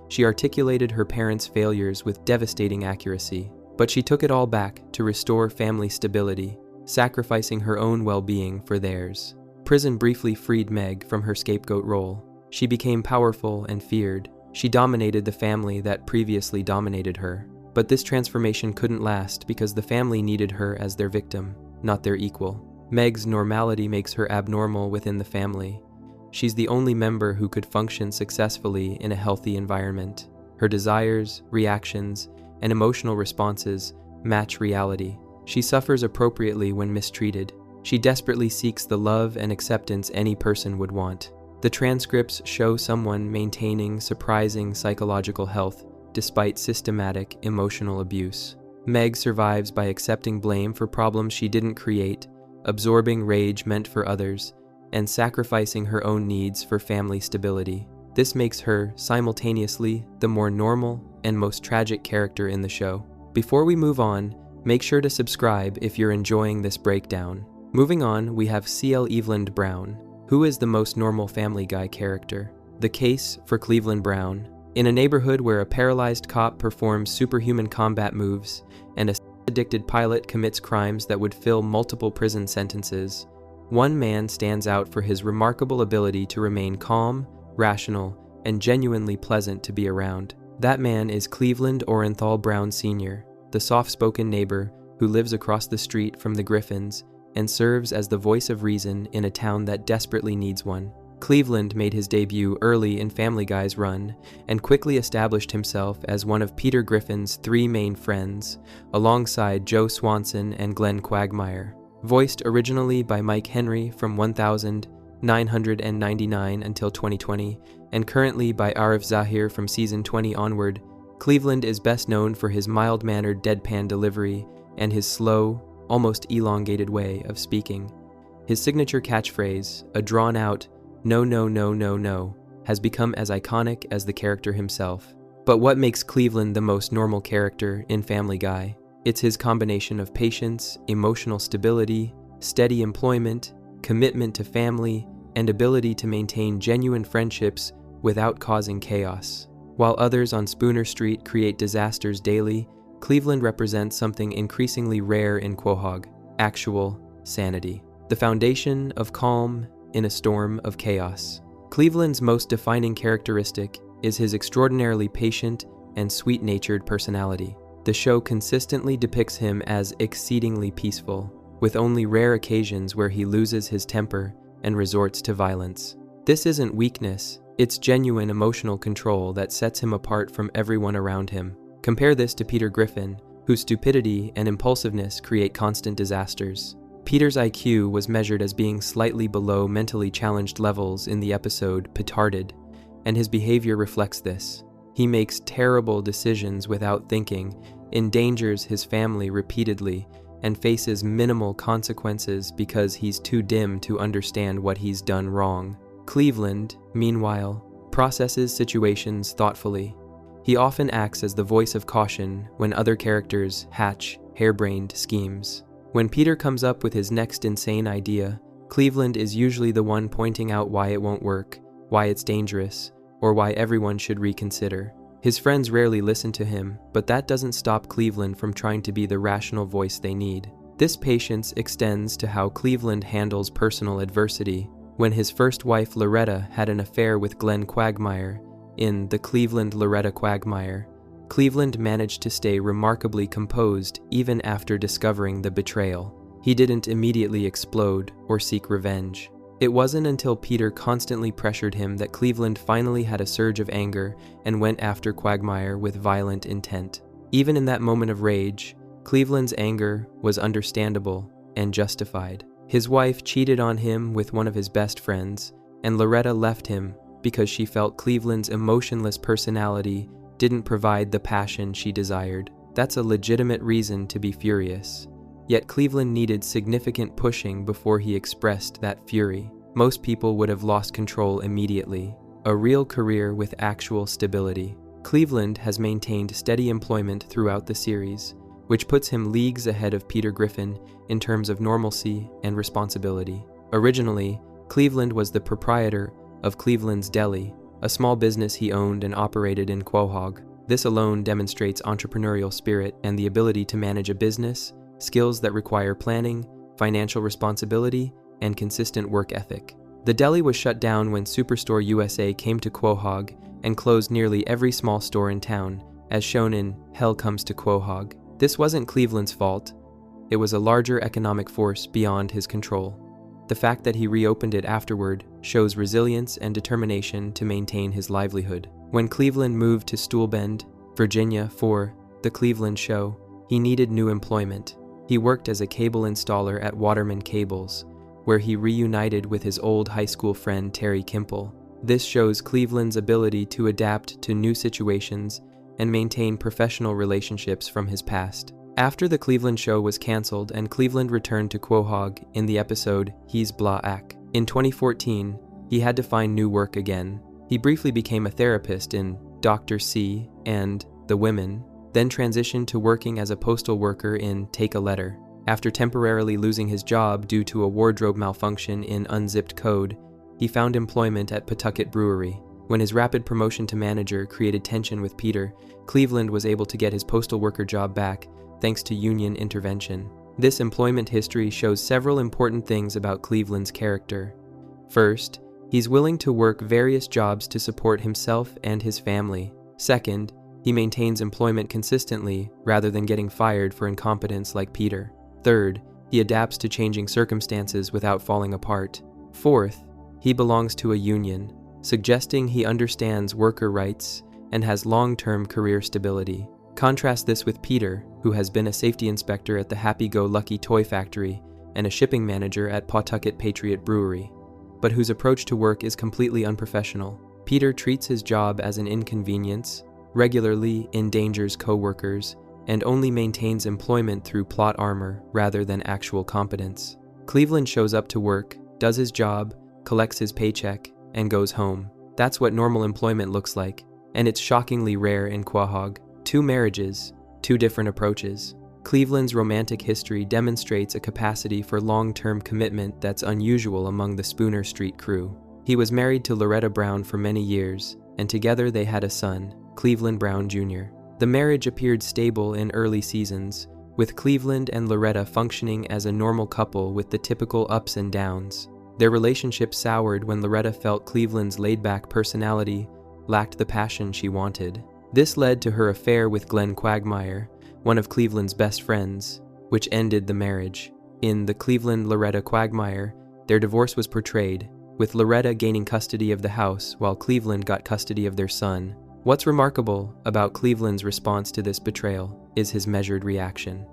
[SPEAKER 1] She articulated her parents' failures with devastating accuracy, but she took it all back to restore family stability, sacrificing her own well-being for theirs. Prison briefly freed Meg from her scapegoat role. She became powerful and feared. She dominated the family that previously dominated her. But this transformation couldn't last because the family needed her as their victim, not their equal. Meg's normality makes her abnormal within the family. She's the only member who could function successfully in a healthy environment. Her desires, reactions, and emotional responses match reality. She suffers appropriately when mistreated. She desperately seeks the love and acceptance any person would want. The transcripts show someone maintaining surprising psychological health despite systematic emotional abuse. Meg survives by accepting blame for problems she didn't create, absorbing rage meant for others, and sacrificing her own needs for family stability. This makes her, simultaneously, the more normal and most tragic character in the show. Before we move on, make sure to subscribe if you're enjoying this breakdown. Moving on, we have C.L. Evelyn Brown. Who is the most normal Family Guy character? The case for Cleveland Brown. In a neighborhood where a paralyzed cop performs superhuman combat moves and a addicted pilot commits crimes that would fill multiple prison sentences, one man stands out for his remarkable ability to remain calm, rational, and genuinely pleasant to be around. That man is Cleveland Orenthal Brown Sr., the soft-spoken neighbor who lives across the street from the Griffins and serves as the voice of reason in a town that desperately needs one. Cleveland made his debut early in Family Guy's run and quickly established himself as one of Peter Griffin's three main friends, alongside Joe Swanson and Glenn Quagmire. Voiced originally by Mike Henry from 1999 until 2020, and currently by Arif Zahir from season 20 onward, Cleveland is best known for his mild-mannered deadpan delivery and his slow, almost elongated way of speaking. His signature catchphrase, a drawn-out, "No, no, no, no, no," has become as iconic as the character himself. But what makes Cleveland the most normal character in Family Guy? It's his combination of patience, emotional stability, steady employment, commitment to family, and ability to maintain genuine friendships without causing chaos. While others on Spooner Street create disasters daily, Cleveland represents something increasingly rare in Quahog: actual sanity. The foundation of calm in a storm of chaos. Cleveland's most defining characteristic is his extraordinarily patient and sweet-natured personality. The show consistently depicts him as exceedingly peaceful, with only rare occasions where he loses his temper and resorts to violence. This isn't weakness, it's genuine emotional control that sets him apart from everyone around him. Compare this to Peter Griffin, whose stupidity and impulsiveness create constant disasters. Peter's IQ was measured as being slightly below mentally challenged levels in the episode Petarded, and his behavior reflects this. He makes terrible decisions without thinking, endangers his family repeatedly, and faces minimal consequences because he's too dim to understand what he's done wrong. Cleveland, meanwhile, processes situations thoughtfully. He often acts as the voice of caution when other characters hatch harebrained schemes. When Peter comes up with his next insane idea, Cleveland is usually the one pointing out why it won't work, why it's dangerous, or why everyone should reconsider. His friends rarely listen to him, but that doesn't stop Cleveland from trying to be the rational voice they need. This patience extends to how Cleveland handles personal adversity. When his first wife Loretta had an affair with Glenn Quagmire in The Cleveland-Loretta Quagmire, Cleveland managed to stay remarkably composed even after discovering the betrayal. He didn't immediately explode or seek revenge. It wasn't until Peter constantly pressured him that Cleveland finally had a surge of anger and went after Quagmire with violent intent. Even in that moment of rage, Cleveland's anger was understandable and justified. His wife cheated on him with one of his best friends, and Loretta left him because she felt Cleveland's emotionless personality didn't provide the passion she desired. That's a legitimate reason to be furious. Yet Cleveland needed significant pushing before he expressed that fury. Most people would have lost control immediately. A real career with actual stability. Cleveland has maintained steady employment throughout the series, which puts him leagues ahead of Peter Griffin in terms of normalcy and responsibility. Originally, Cleveland was the proprietor of Cleveland's Deli, a small business he owned and operated in Quahog. This alone demonstrates entrepreneurial spirit and the ability to manage a business, skills that require planning, financial responsibility, and consistent work ethic. The deli was shut down when Superstore USA came to Quahog and closed nearly every small store in town, as shown in Hell Comes to Quahog. This wasn't Cleveland's fault. It was a larger economic force beyond his control. The fact that he reopened it afterward shows resilience and determination to maintain his livelihood. When Cleveland moved to Stoolbend, Virginia for The Cleveland Show, he needed new employment. He worked as a cable installer at Waterman Cables, where he reunited with his old high school friend Terry Kimple. This shows Cleveland's ability to adapt to new situations and maintain professional relationships from his past. After The Cleveland Show was canceled and Cleveland returned to Quahog in the episode He's Blah Ack. In 2014, he had to find new work again. He briefly became a therapist in Dr. C and The Women, then transitioned to working as a postal worker in Take a Letter. After temporarily losing his job due to a wardrobe malfunction in Unzipped Code, he found employment at Pawtucket Brewery. When his rapid promotion to manager created tension with Peter, Cleveland was able to get his postal worker job back thanks to union intervention. This employment history shows several important things about Cleveland's character. First, he's willing to work various jobs to support himself and his family. Second, he maintains employment consistently rather than getting fired for incompetence like Peter. Third, he adapts to changing circumstances without falling apart. Fourth, he belongs to a union, suggesting he understands worker rights and has long-term career stability. Contrast this with Peter, who has been a safety inspector at the Happy-Go-Lucky Toy Factory and a shipping manager at Pawtucket Patriot Brewery, but whose approach to work is completely unprofessional. Peter treats his job as an inconvenience, regularly endangers co-workers, and only maintains employment through plot armor rather than actual competence. Cleveland shows up to work, does his job, collects his paycheck, and goes home. That's what normal employment looks like, and it's shockingly rare in Quahog. 2 marriages, 2 different approaches. Cleveland's romantic history demonstrates a capacity for long-term commitment that's unusual among the Spooner Street crew. He was married to Loretta Brown for many years, and together they had a son, Cleveland Brown Jr. The marriage appeared stable in early seasons, with Cleveland and Loretta functioning as a normal couple with the typical ups and downs. Their relationship soured when Loretta felt Cleveland's laid-back personality lacked the passion she wanted. This led to her affair with Glenn Quagmire, one of Cleveland's best friends, which ended the marriage. In the Cleveland-Loretta Quagmire, their divorce was portrayed, with Loretta gaining custody of the house while Cleveland got custody of their son. What's remarkable about Cleveland's response to this betrayal is his measured reaction.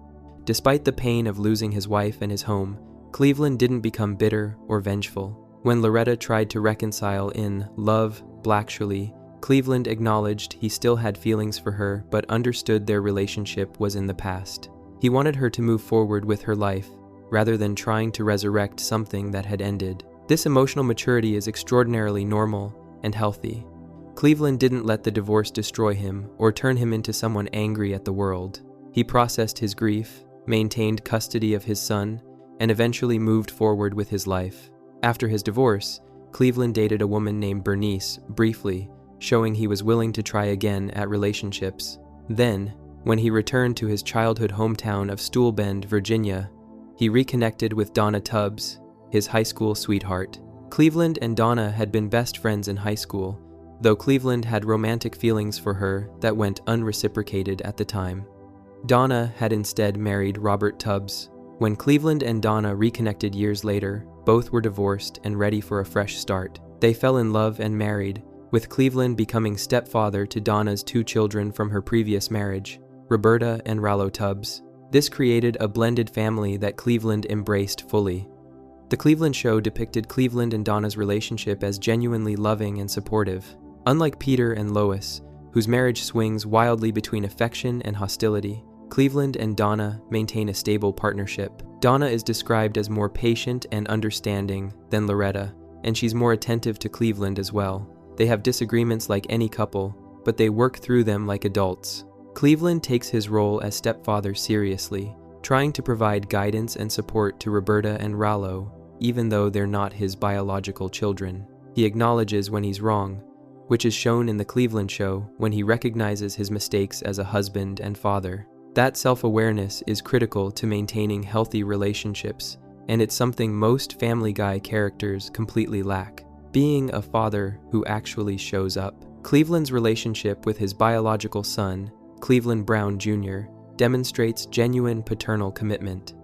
[SPEAKER 1] Despite the pain of losing his wife and his home, Cleveland didn't become bitter or vengeful. When Loretta tried to reconcile in Love, Blackshirley, Cleveland acknowledged he still had feelings for her but understood their relationship was in the past. He wanted her to move forward with her life, rather than trying to resurrect something that had ended. This emotional maturity is extraordinarily normal and healthy. Cleveland didn't let the divorce destroy him or turn him into someone angry at the world. He processed his grief, maintained custody of his son, and eventually moved forward with his life. After his divorce, Cleveland dated a woman named Bernice briefly, showing he was willing to try again at relationships. Then, when he returned to his childhood hometown of Stool Bend, Virginia, he reconnected with Donna Tubbs, his high school sweetheart. Cleveland and Donna had been best friends in high school, though Cleveland had romantic feelings for her that went unreciprocated at the time. Donna had instead married Robert Tubbs. When Cleveland and Donna reconnected years later, both were divorced and ready for a fresh start. They fell in love and married, with Cleveland becoming stepfather to Donna's 2 children from her previous marriage, Roberta and Rollo Tubbs. This created a blended family that Cleveland embraced fully. The Cleveland Show depicted Cleveland and Donna's relationship as genuinely loving and supportive. Unlike Peter and Lois, whose marriage swings wildly between affection and hostility, Cleveland and Donna maintain a stable partnership. Donna is described as more patient and understanding than Loretta, and she's more attentive to Cleveland as well. They have disagreements like any couple, but they work through them like adults. Cleveland takes his role as stepfather seriously, trying to provide guidance and support to Roberta and Rollo, even though they're not his biological children. He acknowledges when he's wrong, which is shown in the Cleveland Show when he recognizes his mistakes as a husband and father. That self-awareness is critical to maintaining healthy relationships, and it's something most Family Guy characters completely lack: being a father who actually shows up. Cleveland's relationship with his biological son, Cleveland Brown Jr., demonstrates genuine paternal commitment.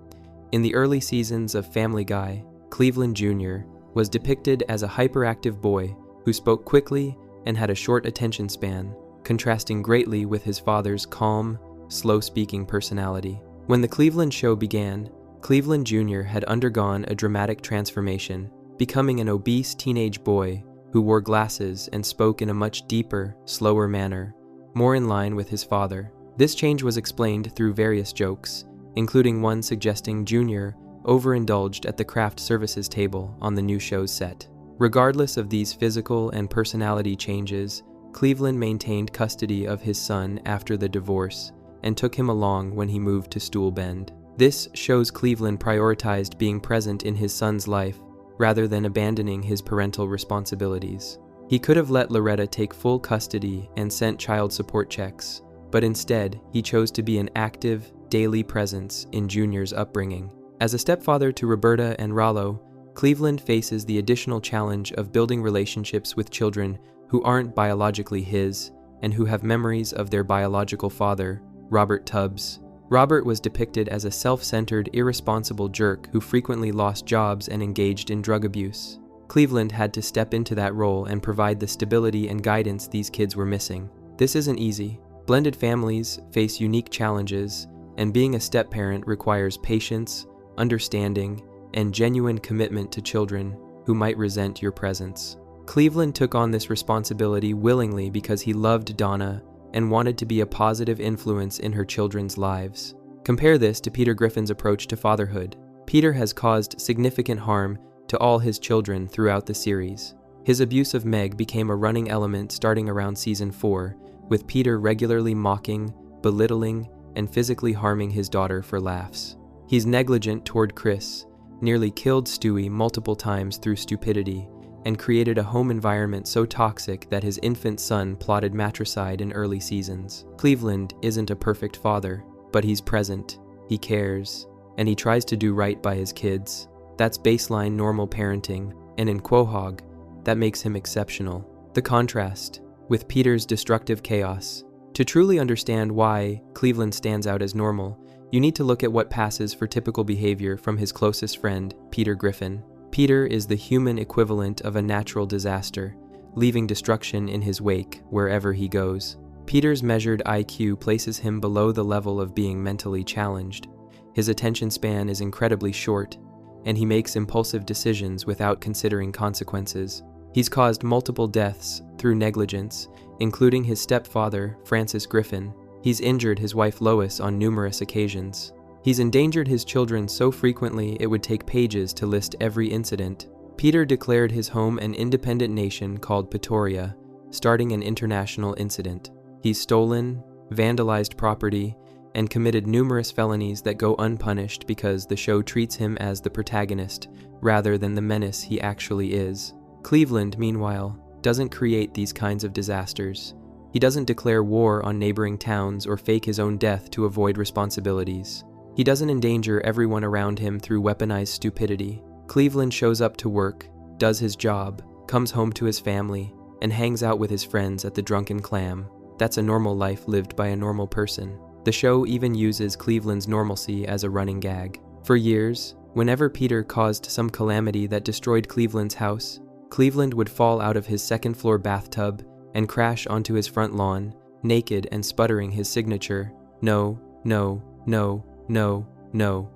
[SPEAKER 1] In the early seasons of Family Guy, Cleveland Jr. was depicted as a hyperactive boy who spoke quickly and had a short attention span, contrasting greatly with his father's calm, slow-speaking personality. When the Cleveland Show began, Cleveland Jr. had undergone a dramatic transformation, becoming an obese teenage boy who wore glasses and spoke in a much deeper, slower manner, more in line with his father. This change was explained through various jokes, including one suggesting Jr. overindulged at the craft services table on the new show's set. Regardless of these physical and personality changes, Cleveland maintained custody of his son after the divorce and took him along when he moved to Stool Bend. This shows Cleveland prioritized being present in his son's life rather than abandoning his parental responsibilities. He could have let Loretta take full custody and sent child support checks, but instead he chose to be an active, daily presence in Junior's upbringing. As a stepfather to Roberta and Rollo, Cleveland faces the additional challenge of building relationships with children who aren't biologically his and who have memories of their biological father, Robert Tubbs. Robert was depicted as a self-centered, irresponsible jerk who frequently lost jobs and engaged in drug abuse. Cleveland had to step into that role and provide the stability and guidance these kids were missing. This isn't easy. Blended families face unique challenges, and being a step-parent requires patience, understanding, and genuine commitment to children who might resent your presence. Cleveland took on this responsibility willingly because he loved Donna and wanted to be a positive influence in her children's lives. Compare this to Peter Griffin's approach to fatherhood. Peter has caused significant harm to all his children throughout the series. His abuse of Meg became a running element starting around season 4, with Peter regularly mocking, belittling, and physically harming his daughter for laughs. He's negligent toward Chris, nearly killed Stewie multiple times through stupidity, and created a home environment so toxic that his infant son plotted matricide in early seasons. Cleveland isn't a perfect father, but he's present, he cares, and he tries to do right by his kids. That's baseline normal parenting, and in Quahog, that makes him exceptional. The contrast, with Peter's destructive chaos. To truly understand why Cleveland stands out as normal, You need to look at what passes for typical behavior from his closest friend, Peter Griffin. Peter is the human equivalent of a natural disaster, leaving destruction in his wake wherever he goes. Peter's measured IQ places him below the level of being mentally challenged. His attention span is incredibly short, and he makes impulsive decisions without considering consequences. He's caused multiple deaths through negligence, including his stepfather, Francis Griffin. He's injured his wife Lois on numerous occasions. He's endangered his children so frequently it would take pages to list every incident. Peter declared his home an independent nation called Pretoria, starting an international incident. He's stolen, vandalized property, and committed numerous felonies that go unpunished because the show treats him as the protagonist rather than the menace he actually is. Cleveland, meanwhile, doesn't create these kinds of disasters. He doesn't declare war on neighboring towns or fake his own death to avoid responsibilities. He doesn't endanger everyone around him through weaponized stupidity. Cleveland shows up to work, does his job, comes home to his family, and hangs out with his friends at the Drunken Clam. That's a normal life lived by a normal person. The show even uses Cleveland's normalcy as a running gag. For years, whenever Peter caused some calamity that destroyed Cleveland's house, Cleveland would fall out of his second-floor bathtub and crash onto his front lawn, naked and sputtering his signature, "No, no, no, no, no."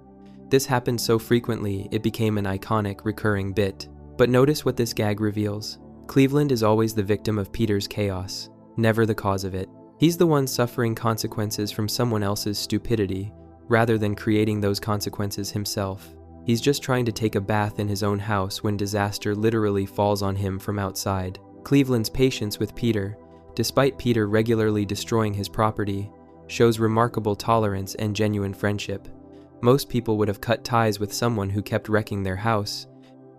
[SPEAKER 1] This happened so frequently it became an iconic, recurring bit. But notice what this gag reveals. Cleveland is always the victim of Peter's chaos, never the cause of it. He's the one suffering consequences from someone else's stupidity, rather than creating those consequences himself. He's just trying to take a bath in his own house when disaster literally falls on him from outside. Cleveland's patience with Peter, despite Peter regularly destroying his property, shows remarkable tolerance and genuine friendship. Most people would have cut ties with someone who kept wrecking their house,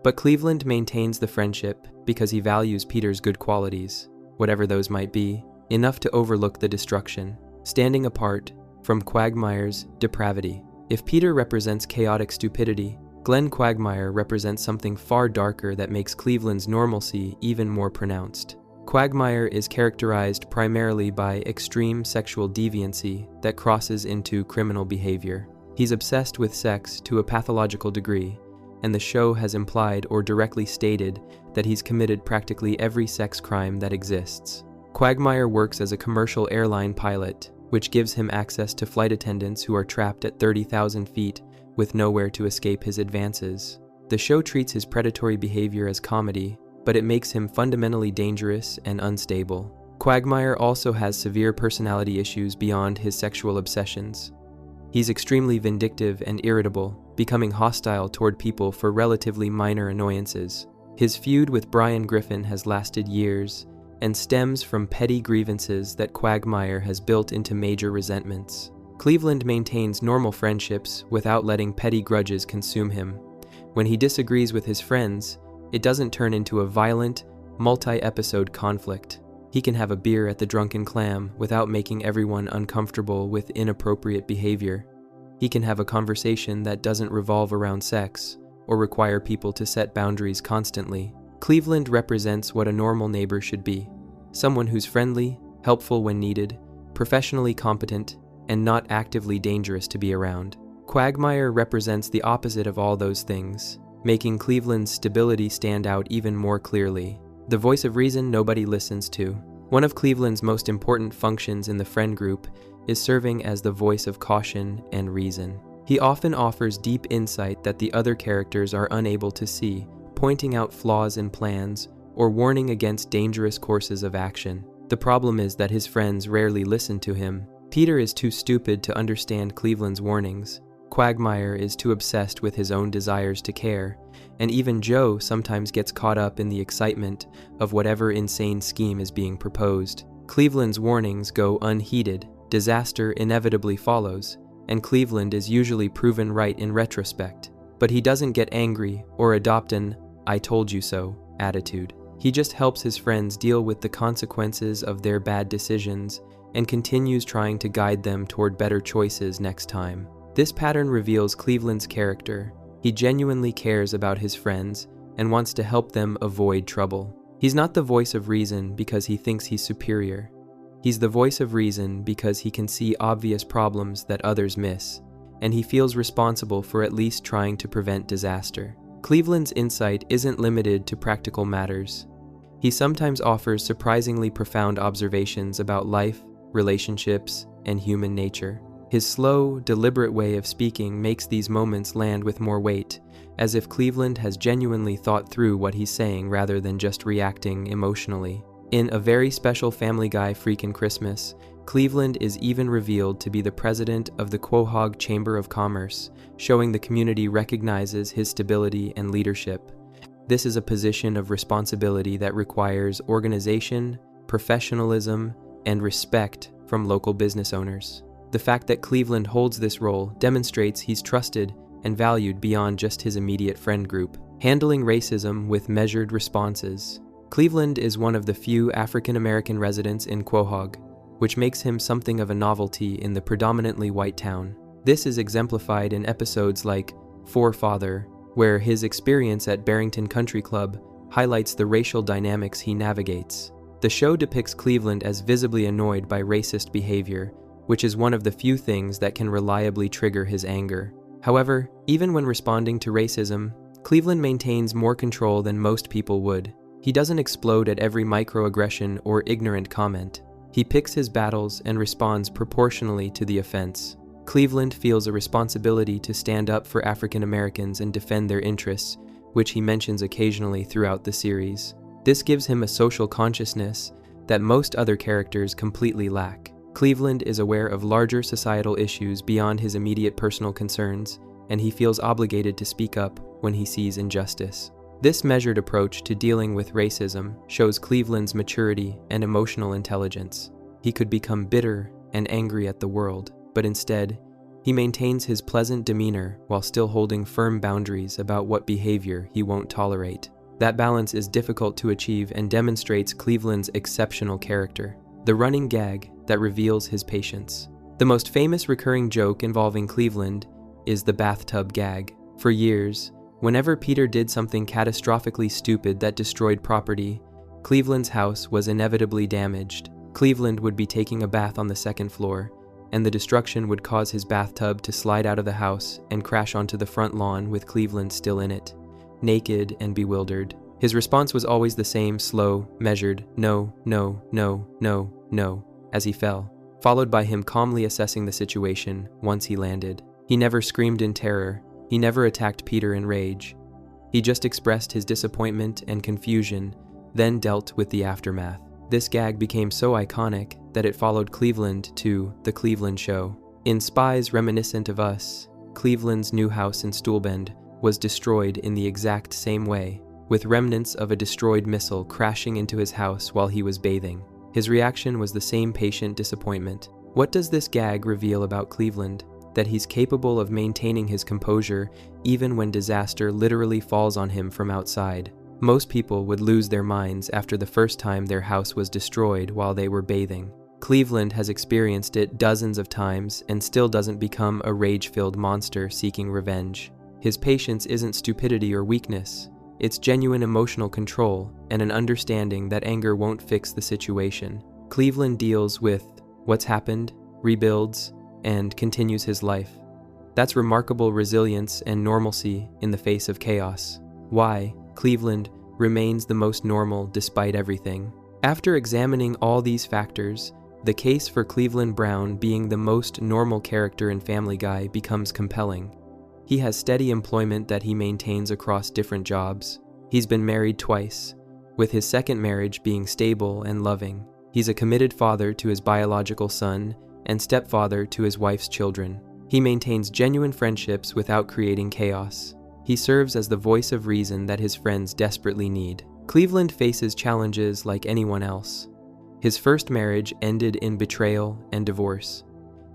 [SPEAKER 1] but Cleveland maintains the friendship because he values Peter's good qualities, whatever those might be, enough to overlook the destruction, standing apart from Quagmire's depravity. If Peter represents chaotic stupidity, Glenn Quagmire represents something far darker that makes Cleveland's normalcy even more pronounced. Quagmire is characterized primarily by extreme sexual deviancy that crosses into criminal behavior. He's obsessed with sex to a pathological degree, and the show has implied or directly stated that he's committed practically every sex crime that exists. Quagmire works as a commercial airline pilot, which gives him access to flight attendants who are trapped at 30,000 feet with nowhere to escape his advances. The show treats his predatory behavior as comedy, but it makes him fundamentally dangerous and unstable. Quagmire also has severe personality issues beyond his sexual obsessions. He's extremely vindictive and irritable, becoming hostile toward people for relatively minor annoyances. His feud with Brian Griffin has lasted years and stems from petty grievances that Quagmire has built into major resentments. Cleveland maintains normal friendships without letting petty grudges consume him. When he disagrees with his friends, it doesn't turn into a violent, multi-episode conflict. He can have a beer at the Drunken Clam without making everyone uncomfortable with inappropriate behavior. He can have a conversation that doesn't revolve around sex or require people to set boundaries constantly. Cleveland represents what a normal neighbor should be. Someone who's friendly, helpful when needed, professionally competent, and not actively dangerous to be around. Quagmire represents the opposite of all those things, making Cleveland's stability stand out even more clearly. The voice of reason nobody listens to. One of Cleveland's most important functions in the friend group is serving as the voice of caution and reason. He often offers deep insight that the other characters are unable to see, pointing out flaws in plans or warning against dangerous courses of action. The problem is that his friends rarely listen to him. Peter is too stupid to understand Cleveland's warnings. Quagmire is too obsessed with his own desires to care, and even Joe sometimes gets caught up in the excitement of whatever insane scheme is being proposed. Cleveland's warnings go unheeded, disaster inevitably follows, and Cleveland is usually proven right in retrospect. But he doesn't get angry or adopt an "I told you so" attitude. He just helps his friends deal with the consequences of their bad decisions and continues trying to guide them toward better choices next time. This pattern reveals Cleveland's character. He genuinely cares about his friends and wants to help them avoid trouble. He's not the voice of reason because he thinks he's superior. He's the voice of reason because he can see obvious problems that others miss, and he feels responsible for at least trying to prevent disaster. Cleveland's insight isn't limited to practical matters. He sometimes offers surprisingly profound observations about life, relationships, and human nature. His slow, deliberate way of speaking makes these moments land with more weight, as if Cleveland has genuinely thought through what he's saying rather than just reacting emotionally. In a very special Family Guy Freakin' Christmas, Cleveland is even revealed to be the president of the Quahog Chamber of Commerce, showing the community recognizes his stability and leadership. This is a position of responsibility that requires organization, professionalism, and respect from local business owners. The fact that Cleveland holds this role demonstrates he's trusted and valued beyond just his immediate friend group. Handling racism with measured responses. Cleveland is one of the few African American residents in Quahog, which makes him something of a novelty in the predominantly white town. This is exemplified in episodes like Forefather, where his experience at Barrington Country Club highlights the racial dynamics he navigates. The show depicts Cleveland as visibly annoyed by racist behavior, which is one of the few things that can reliably trigger his anger. However, even when responding to racism, Cleveland maintains more control than most people would. He doesn't explode at every microaggression or ignorant comment. He picks his battles and responds proportionally to the offense. Cleveland feels a responsibility to stand up for African Americans and defend their interests, which he mentions occasionally throughout the series. This gives him a social consciousness that most other characters completely lack. Cleveland is aware of larger societal issues beyond his immediate personal concerns, and he feels obligated to speak up when he sees injustice. This measured approach to dealing with racism shows Cleveland's maturity and emotional intelligence. He could become bitter and angry at the world, but instead, he maintains his pleasant demeanor while still holding firm boundaries about what behavior he won't tolerate. That balance is difficult to achieve and demonstrates Cleveland's exceptional character. The running gag that reveals his patience. The most famous recurring joke involving Cleveland is the bathtub gag. For years, whenever Peter did something catastrophically stupid that destroyed property, Cleveland's house was inevitably damaged. Cleveland would be taking a bath on the second floor, and the destruction would cause his bathtub to slide out of the house and crash onto the front lawn with Cleveland still in it, naked and bewildered. His response was always the same slow, measured, no, no, no, no, no, as he fell, followed by him calmly assessing the situation once he landed. He never screamed in terror. He never attacked Peter in rage. He just expressed his disappointment and confusion, then dealt with the aftermath. This gag became so iconic that it followed Cleveland to The Cleveland Show. In Spies Reminiscent of Us, Cleveland's new house in Stoolbend was destroyed in the exact same way, with remnants of a destroyed missile crashing into his house while he was bathing. His reaction was the same patient disappointment. What does this gag reveal about Cleveland? That he's capable of maintaining his composure even when disaster literally falls on him from outside. Most people would lose their minds after the first time their house was destroyed while they were bathing. Cleveland has experienced it dozens of times and still doesn't become a rage-filled monster seeking revenge. His patience isn't stupidity or weakness. It's genuine emotional control and an understanding that anger won't fix the situation. Cleveland deals with what's happened, rebuilds, and continues his life. That's remarkable resilience and normalcy in the face of chaos. Why Cleveland remains the most normal despite everything. After examining all these factors, the case for Cleveland Brown being the most normal character in Family Guy becomes compelling. He has steady employment that he maintains across different jobs. He's been married twice, with his second marriage being stable and loving. He's a committed father to his biological son and stepfather to his wife's children. He maintains genuine friendships without creating chaos. He serves as the voice of reason that his friends desperately need. Cleveland faces challenges like anyone else. His first marriage ended in betrayal and divorce.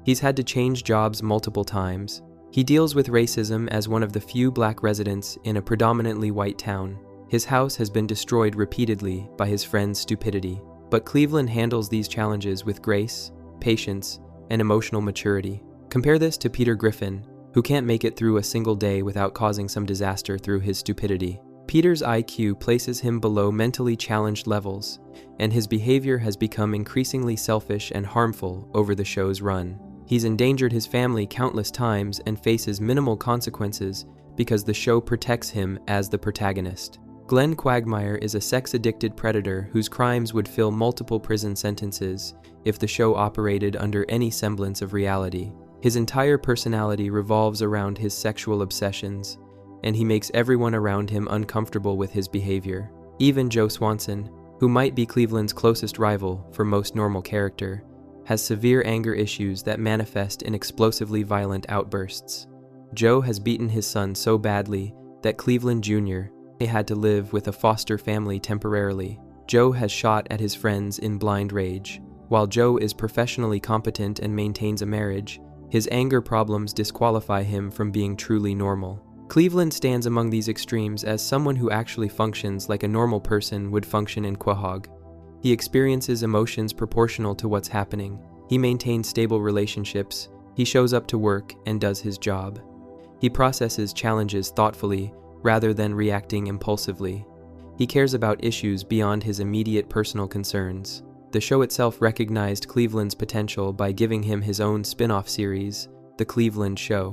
[SPEAKER 1] He's had to change jobs multiple times. He deals with racism as one of the few black residents in a predominantly white town. His house has been destroyed repeatedly by his friends' stupidity. But Cleveland handles these challenges with grace, patience, and emotional maturity. Compare this to Peter Griffin, who can't make it through a single day without causing some disaster through his stupidity. Peter's IQ places him below mentally challenged levels, and his behavior has become increasingly selfish and harmful over the show's run. He's endangered his family countless times and faces minimal consequences because the show protects him as the protagonist. Glenn Quagmire is a sex-addicted predator whose crimes would fill multiple prison sentences if the show operated under any semblance of reality. His entire personality revolves around his sexual obsessions, and he makes everyone around him uncomfortable with his behavior. Even Joe Swanson, who might be Cleveland's closest rival for most normal character, has severe anger issues that manifest in explosively violent outbursts. Joe has beaten his son so badly that Cleveland Jr. had to live with a foster family temporarily. Joe has shot at his friends in blind rage. While Joe is professionally competent and maintains a marriage, his anger problems disqualify him from being truly normal. Cleveland stands among these extremes as someone who actually functions like a normal person would function in Quahog. He experiences emotions proportional to what's happening. He maintains stable relationships. He shows up to work and does his job. He processes challenges thoughtfully rather than reacting impulsively. He cares about issues beyond his immediate personal concerns. The show itself recognized Cleveland's potential by giving him his own spin-off series, The Cleveland Show,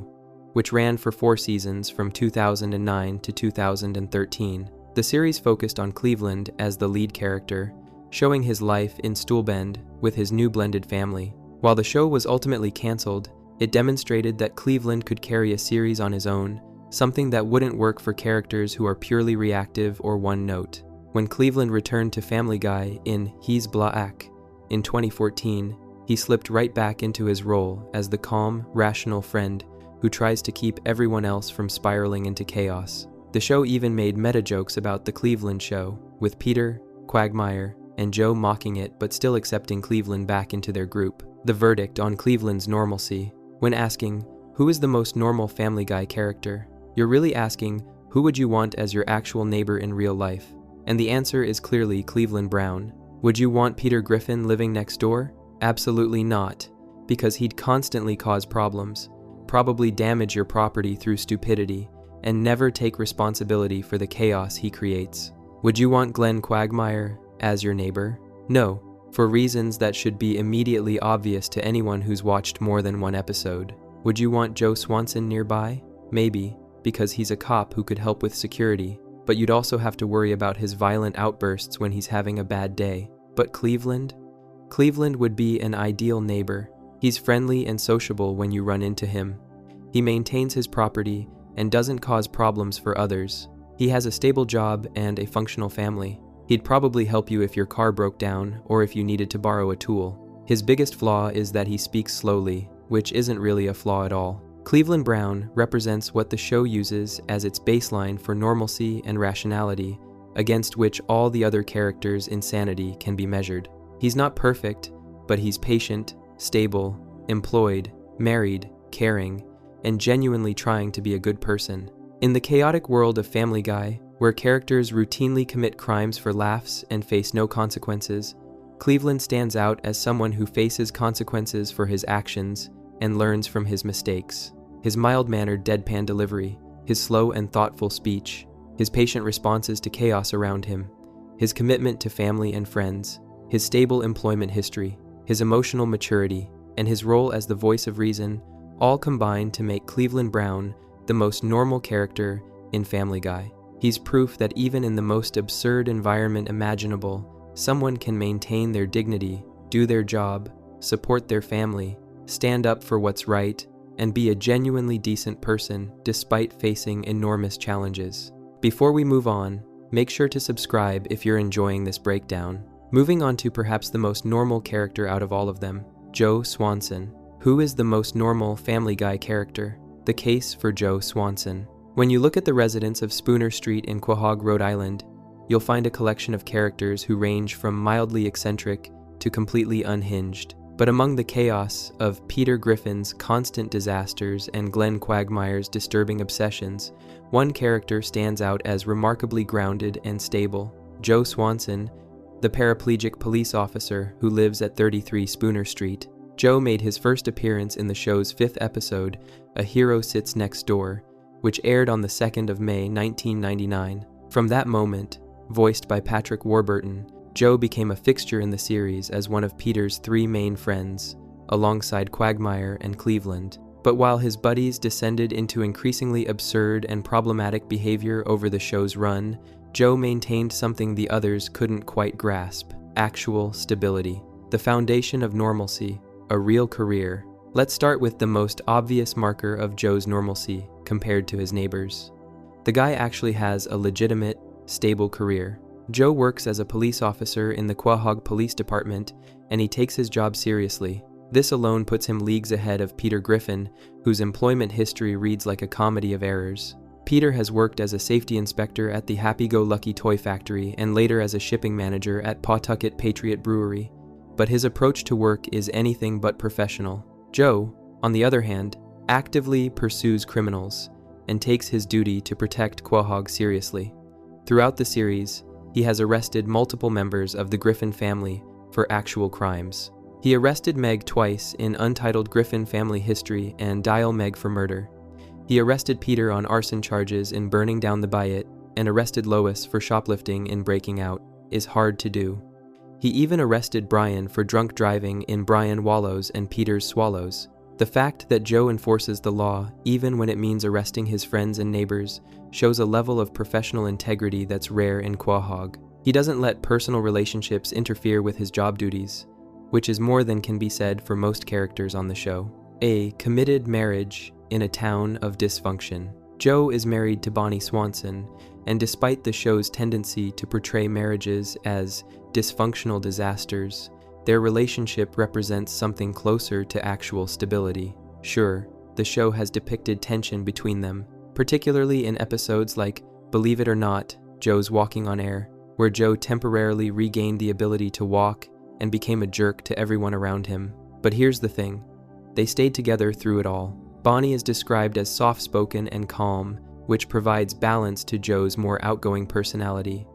[SPEAKER 1] which ran for 4 seasons from 2009 to 2013. The series focused on Cleveland as the lead character, showing his life in Stoolbend with his new blended family. While the show was ultimately canceled, it demonstrated that Cleveland could carry a series on his own, something that wouldn't work for characters who are purely reactive or one-note. When Cleveland returned to Family Guy in He's Black in 2014, he slipped right back into his role as the calm, rational friend who tries to keep everyone else from spiraling into chaos. The show even made meta jokes about The Cleveland Show, with Peter, Quagmire, and Joe mocking it but still accepting Cleveland back into their group. The verdict on Cleveland's normalcy. When asking, who is the most normal Family Guy character, you're really asking, who would you want as your actual neighbor in real life? And the answer is clearly Cleveland Brown. Would you want Peter Griffin living next door? Absolutely not, because he'd constantly cause problems, probably damage your property through stupidity, and never take responsibility for the chaos he creates. Would you want Glenn Quagmire as your neighbor? No, for reasons that should be immediately obvious to anyone who's watched more than one episode. Would you want Joe Swanson nearby? Maybe, because he's a cop who could help with security, but you'd also have to worry about his violent outbursts when he's having a bad day. But Cleveland? Cleveland would be an ideal neighbor. He's friendly and sociable when you run into him. He maintains his property and doesn't cause problems for others. He has a stable job and a functional family. He'd probably help you if your car broke down or if you needed to borrow a tool. His biggest flaw is that he speaks slowly, which isn't really a flaw at all. Cleveland Brown represents what the show uses as its baseline for normalcy and rationality, against which all the other characters' insanity can be measured. He's not perfect, but he's patient, stable, employed, married, caring, and genuinely trying to be a good person. In the chaotic world of Family Guy, where characters routinely commit crimes for laughs and face no consequences, Cleveland stands out as someone who faces consequences for his actions and learns from his mistakes. His mild-mannered deadpan delivery, his slow and thoughtful speech, his patient responses to chaos around him, his commitment to family and friends, his stable employment history, his emotional maturity, and his role as the voice of reason all combine to make Cleveland Brown the most normal character in Family Guy. He's proof that even in the most absurd environment imaginable, someone can maintain their dignity, do their job, support their family, stand up for what's right, and be a genuinely decent person despite facing enormous challenges. Before we move on, make sure to subscribe if you're enjoying this breakdown. Moving on to perhaps the most normal character out of all of them, Joe Swanson. Who is the most normal Family Guy character? The case for Joe Swanson. When you look at the residents of Spooner Street in Quahog, Rhode Island, you'll find a collection of characters who range from mildly eccentric to completely unhinged. But among the chaos of Peter Griffin's constant disasters and Glenn Quagmire's disturbing obsessions, one character stands out as remarkably grounded and stable. Joe Swanson, the paraplegic police officer who lives at 33 Spooner Street. Joe made his first appearance in the show's 5th episode, A Hero Sits Next Door, which aired on the 2nd of May 1999. From that moment, voiced by Patrick Warburton, Joe became a fixture in the series as one of Peter's 3 main friends, alongside Quagmire and Cleveland. But while his buddies descended into increasingly absurd and problematic behavior over the show's run, Joe maintained something the others couldn't quite grasp: actual stability. The foundation of normalcy, a real career. Let's start with the most obvious marker of Joe's normalcy compared to his neighbors. The guy actually has a legitimate, stable career. Joe works as a police officer in the Quahog Police Department, and he takes his job seriously. This alone puts him leagues ahead of Peter Griffin, whose employment history reads like a comedy of errors. Peter has worked as a safety inspector at the Happy-Go-Lucky Toy Factory and later as a shipping manager at Pawtucket Patriot Brewery, but his approach to work is anything but professional. Joe, on the other hand, actively pursues criminals and takes his duty to protect Quahog seriously. Throughout the series, he has arrested multiple members of the Griffin family for actual crimes. He arrested Meg twice in Untitled Griffin Family History and Dial Meg for murder. He arrested Peter on arson charges in Burning Down the Bayit and arrested Lois for shoplifting in Breaking Out. Is hard to do. He even arrested Brian for drunk driving in Brian Wallows and Peter's Swallows. The fact that Joe enforces the law, even when it means arresting his friends and neighbors, shows a level of professional integrity that's rare in Quahog. He doesn't let personal relationships interfere with his job duties, which is more than can be said for most characters on the show. A committed marriage in a town of dysfunction. Joe is married to Bonnie Swanson, and despite the show's tendency to portray marriages as dysfunctional disasters, their relationship represents something closer to actual stability. Sure, the show has depicted tension between them, particularly in episodes like Believe It or Not, Joe's Walking on Air, where Joe temporarily regained the ability to walk and became a jerk to everyone around him. But here's the thing, they stayed together through it all. Bonnie is described as soft-spoken and calm, which provides balance to Joe's more outgoing personality.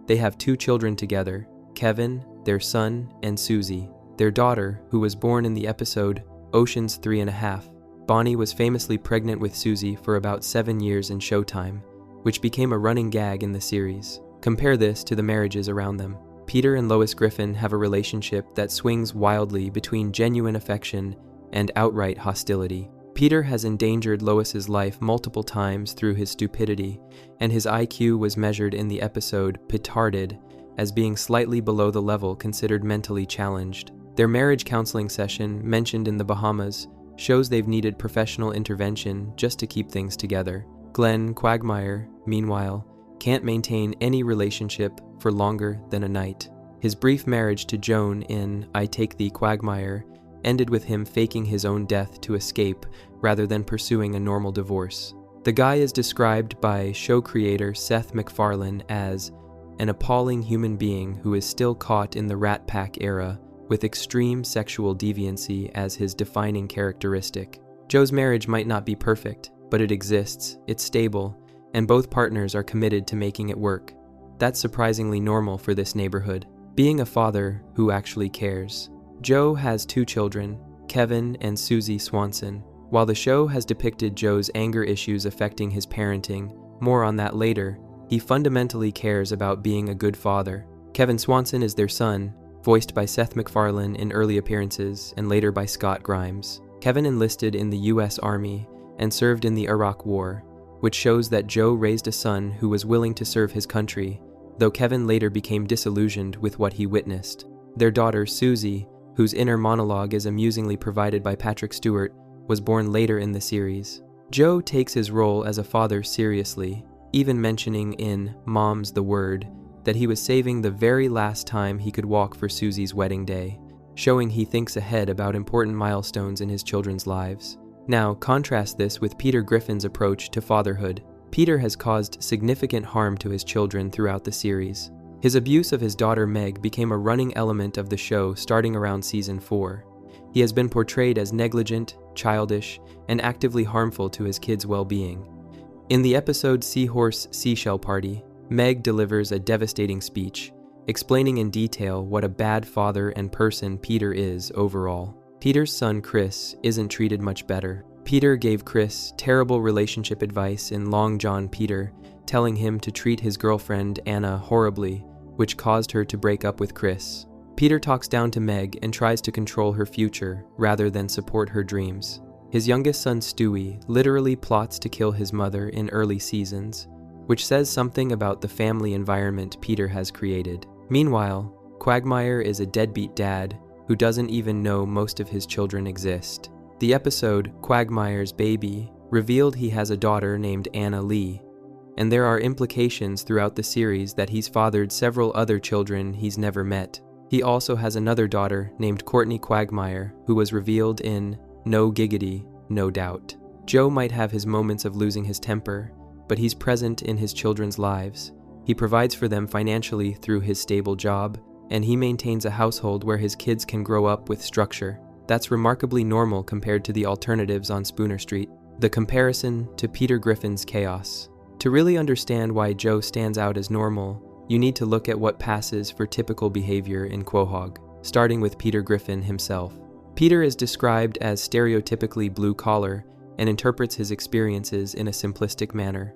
[SPEAKER 1] They have 2 children together, Kevin, their son, and Susie, their daughter, who was born in the episode Ocean's 3.5. Bonnie was famously pregnant with Susie for about 7 years in Showtime, which became a running gag in the series. Compare this to the marriages around them. Peter and Lois Griffin have a relationship that swings wildly between genuine affection and outright hostility. Peter has endangered Lois's life multiple times through his stupidity, and his IQ was measured in the episode Petarded as being slightly below the level considered mentally challenged. Their marriage counseling session, mentioned in the Bahamas, shows they've needed professional intervention just to keep things together. Glenn Quagmire, meanwhile, can't maintain any relationship for longer than a night. His brief marriage to Joan in I Take Thee, Quagmire ended with him faking his own death to escape rather than pursuing a normal divorce. The guy is described by show creator Seth MacFarlane as an appalling human being who is still caught in the Rat Pack era, with extreme sexual deviancy as his defining characteristic. Joe's marriage might not be perfect, but it exists, it's stable, and both partners are committed to making it work. That's surprisingly normal for this neighborhood. Being a father who actually cares. Joe has 2 children, Kevin and Susie Swanson. While the show has depicted Joe's anger issues affecting his parenting, more on that later, he fundamentally cares about being a good father. Kevin Swanson is their son, voiced by Seth MacFarlane in early appearances and later by Scott Grimes. Kevin enlisted in the U.S. Army and served in the Iraq War, which shows that Joe raised a son who was willing to serve his country, though Kevin later became disillusioned with what he witnessed. Their daughter, Susie, whose inner monologue is amusingly provided by Patrick Stewart, was born later in the series. Joe takes his role as a father seriously, even mentioning in Mom's the Word that he was saving the very last time he could walk for Susie's wedding day, showing he thinks ahead about important milestones in his children's lives. Now, contrast this with Peter Griffin's approach to fatherhood. Peter has caused significant harm to his children throughout the series. His abuse of his daughter Meg became a running element of the show starting around season 4. He has been portrayed as negligent, childish, and actively harmful to his kids' well-being. In the episode Seahorse Seashell Party, Meg delivers a devastating speech, explaining in detail what a bad father and person Peter is overall. Peter's son Chris isn't treated much better. Peter gave Chris terrible relationship advice in Long John Peter, telling him to treat his girlfriend Anna horribly, which caused her to break up with Chris. Peter talks down to Meg and tries to control her future rather than support her dreams. His youngest son Stewie literally plots to kill his mother in early seasons, which says something about the family environment Peter has created. Meanwhile, Quagmire is a deadbeat dad who doesn't even know most of his children exist. The episode, Quagmire's Baby, revealed he has a daughter named Anna Lee, and there are implications throughout the series that he's fathered several other children he's never met. He also has another daughter named Courtney Quagmire, who was revealed in No Giggity, No Doubt. Joe might have his moments of losing his temper, but he's present in his children's lives. He provides for them financially through his stable job, and he maintains a household where his kids can grow up with structure. That's remarkably normal compared to the alternatives on Spooner Street. The comparison to Peter Griffin's chaos. To really understand why Joe stands out as normal, you need to look at what passes for typical behavior in Quahog, starting with Peter Griffin himself. Peter is described as stereotypically blue-collar and interprets his experiences in a simplistic manner.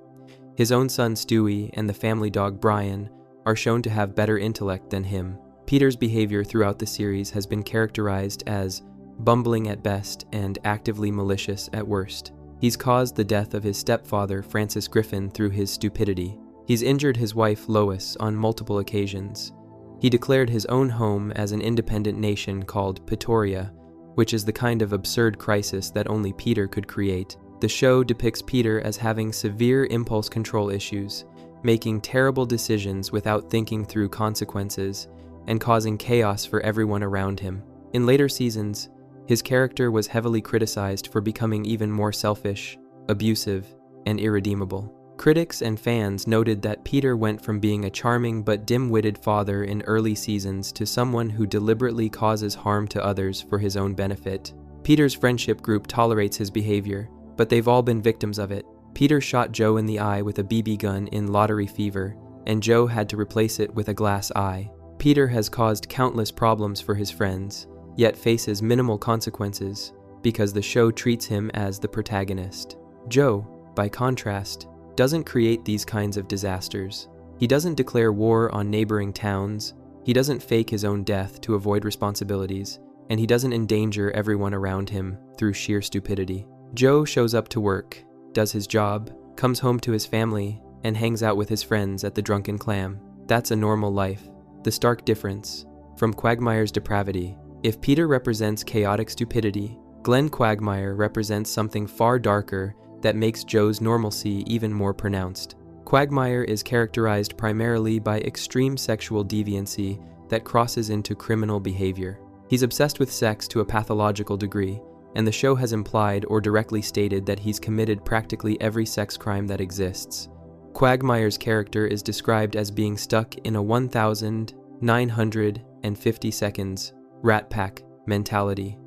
[SPEAKER 1] His own son Stewie and the family dog Brian are shown to have better intellect than him. Peter's behavior throughout the series has been characterized as bumbling at best and actively malicious at worst. He's caused the death of his stepfather, Francis Griffin, through his stupidity. He's injured his wife, Lois, on multiple occasions. He declared his own home as an independent nation called Pretoria, which is the kind of absurd crisis that only Peter could create. The show depicts Peter as having severe impulse control issues, making terrible decisions without thinking through consequences, and causing chaos for everyone around him. In later seasons, his character was heavily criticized for becoming even more selfish, abusive, and irredeemable. Critics and fans noted that Peter went from being a charming but dim-witted father in early seasons to someone who deliberately causes harm to others for his own benefit. Peter's friendship group tolerates his behavior, but they've all been victims of it. Peter shot Joe in the eye with a BB gun in Lottery Fever, and Joe had to replace it with a glass eye. Peter has caused countless problems for his friends, yet faces minimal consequences because the show treats him as the protagonist. Joe, by contrast, doesn't create these kinds of disasters. He doesn't declare war on neighboring towns, he doesn't fake his own death to avoid responsibilities, and he doesn't endanger everyone around him through sheer stupidity. Joe shows up to work, does his job, comes home to his family, and hangs out with his friends at the Drunken Clam. That's a normal life. The stark difference from Quagmire's depravity. If Peter represents chaotic stupidity, Glenn Quagmire represents something far darker that makes Joe's normalcy even more pronounced. Quagmire is characterized primarily by extreme sexual deviancy that crosses into criminal behavior. He's obsessed with sex to a pathological degree, and the show has implied or directly stated that he's committed practically every sex crime that exists. Quagmire's character is described as being stuck in a 1,950 seconds Rat Pack mentality,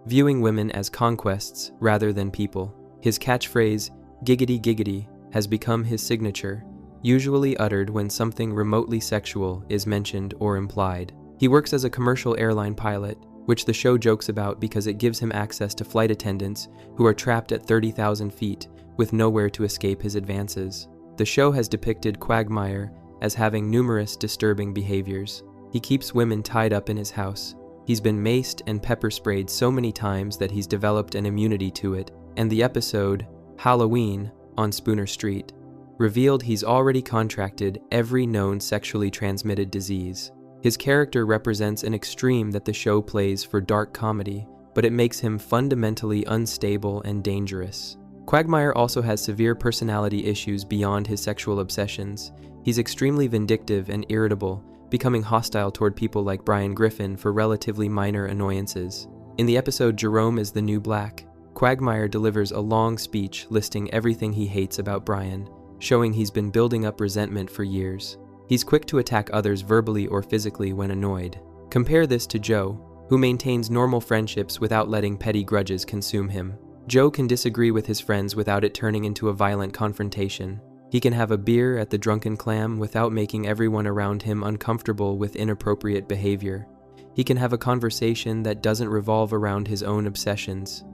[SPEAKER 1] viewing women as conquests rather than people. His catchphrase, giggity giggity, has become his signature, usually uttered when something remotely sexual is mentioned or implied. He works as a commercial airline pilot, which the show jokes about because it gives him access to flight attendants who are trapped at 30,000 feet with nowhere to escape his advances. The show has depicted Quagmire as having numerous disturbing behaviors. He keeps women tied up in his house. He's been maced and pepper sprayed so many times that he's developed an immunity to it, and the episode, Halloween, on Spooner Street, revealed he's already contracted every known sexually transmitted disease. His character represents an extreme that the show plays for dark comedy, but it makes him fundamentally unstable and dangerous. Quagmire also has severe personality issues beyond his sexual obsessions. He's extremely vindictive and irritable, becoming hostile toward people like Brian Griffin for relatively minor annoyances. In the episode Jerome is the New Black, Quagmire delivers a long speech listing everything he hates about Brian, showing he's been building up resentment for years. He's quick to attack others verbally or physically when annoyed. Compare this to Joe, who maintains normal friendships without letting petty grudges consume him. Joe can disagree with his friends without it turning into a violent confrontation. He can have a beer at the Drunken Clam without making everyone around him uncomfortable with inappropriate behavior. He can have a conversation that doesn't revolve around his own obsessions.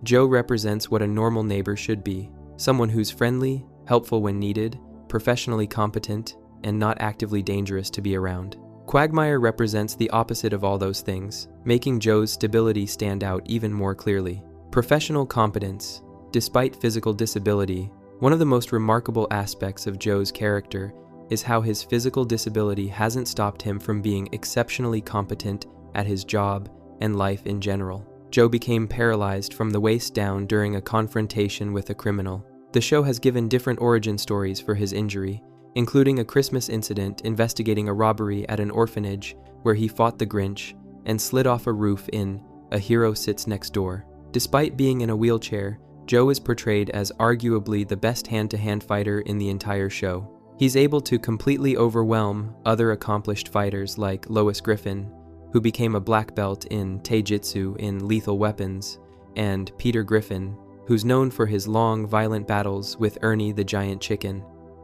[SPEAKER 1] Joe represents what a normal neighbor should be, someone who's friendly, helpful when needed, professionally competent, and not actively dangerous to be around. Quagmire represents the opposite of all those things, making Joe's stability stand out even more clearly. Professional competence. Despite physical disability, one of the most remarkable aspects of Joe's character is how his physical disability hasn't stopped him from being exceptionally competent at his job and life in general. Joe became paralyzed from the waist down during a confrontation with a criminal. The show has given different origin stories for his injury, including a Christmas incident investigating a robbery at an orphanage where he fought the Grinch and slid off a roof in A Hero Sits Next Door. Despite being in a wheelchair, Joe is portrayed as arguably the best hand-to-hand fighter in the entire show. He's able to completely overwhelm other accomplished fighters like Lois Griffin, who became a black belt in Taijutsu in Lethal Weapons, and Peter Griffin, who's known for his long, violent battles with Ernie the Giant Chicken.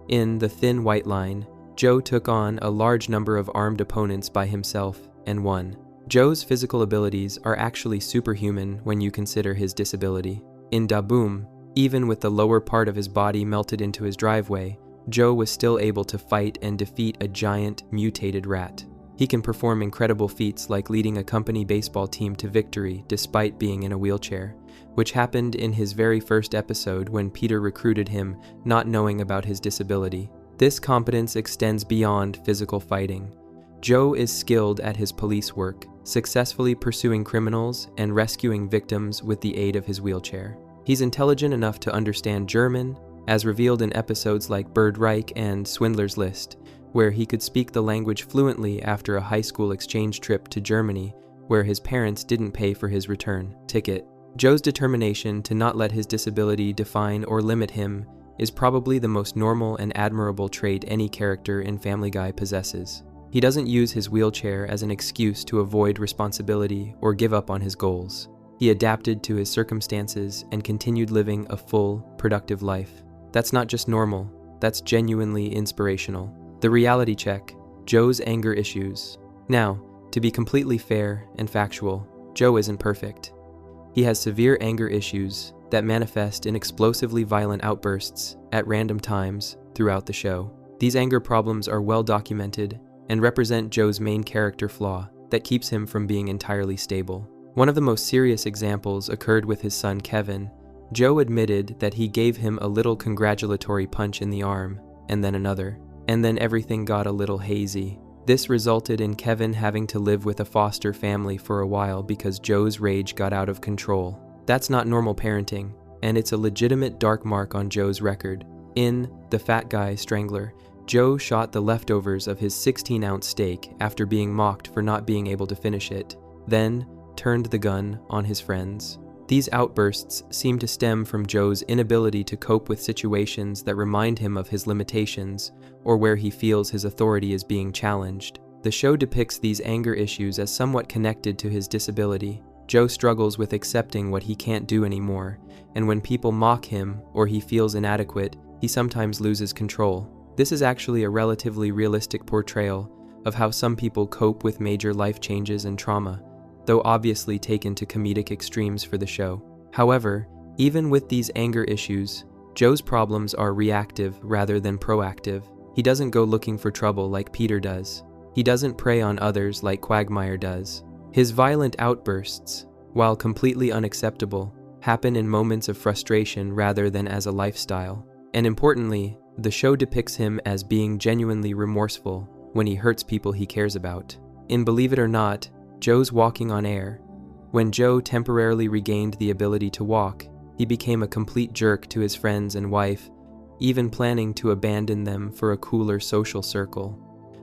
[SPEAKER 1] In The Thin White Line, Joe took on a large number of armed opponents by himself and won. Joe's physical abilities are actually superhuman when you consider his disability. In Da Boom, even with the lower part of his body melted into his driveway, Joe was still able to fight and defeat a giant, mutated rat. He can perform incredible feats like leading a company baseball team to victory despite being in a wheelchair, which happened in his very first episode when Peter recruited him, not knowing about his disability. This competence extends beyond physical fighting. Joe is skilled at his police work, successfully pursuing criminals and rescuing victims with the aid of his wheelchair. He's intelligent enough to understand German, as revealed in episodes like Bird Reich and Swindler's List, where he could speak the language fluently after a high school exchange trip to Germany, where his parents didn't pay for his return ticket. Joe's determination to not let his disability define or limit him is probably the most normal and admirable trait any character in Family Guy possesses. He doesn't use his wheelchair as an excuse to avoid responsibility or give up on his goals. He adapted to his circumstances and continued living a full, productive life. That's not just normal, that's genuinely inspirational. The reality check, Joe's anger issues. Now, to be completely fair and factual, Joe isn't perfect. He has severe anger issues that manifest in explosively violent outbursts at random times throughout the show. These anger problems are well documented and represent Joe's main character flaw that keeps him from being entirely stable. One of the most serious examples occurred with his son Kevin. Joe admitted that he gave him a little congratulatory punch in the arm, and then another, and then everything got a little hazy. This resulted in Kevin having to live with a foster family for a while because Joe's rage got out of control. That's not normal parenting, and it's a legitimate dark mark on Joe's record. In The Fat Guy Strangler, Joe shot the leftovers of his 16-ounce steak after being mocked for not being able to finish it, then turned the gun on his friends. These outbursts seem to stem from Joe's inability to cope with situations that remind him of his limitations or where he feels his authority is being challenged. The show depicts these anger issues as somewhat connected to his disability. Joe struggles with accepting what he can't do anymore, and when people mock him or he feels inadequate, he sometimes loses control. This is actually a relatively realistic portrayal of how some people cope with major life changes and trauma, though obviously taken to comedic extremes for the show. However, even with these anger issues, Joe's problems are reactive rather than proactive. He doesn't go looking for trouble like Peter does. He doesn't prey on others like Quagmire does. His violent outbursts, while completely unacceptable, happen in moments of frustration rather than as a lifestyle. And importantly, the show depicts him as being genuinely remorseful when he hurts people he cares about. In Believe It or Not, Joe's walking on air. When Joe temporarily regained the ability to walk, he became a complete jerk to his friends and wife, even planning to abandon them for a cooler social circle.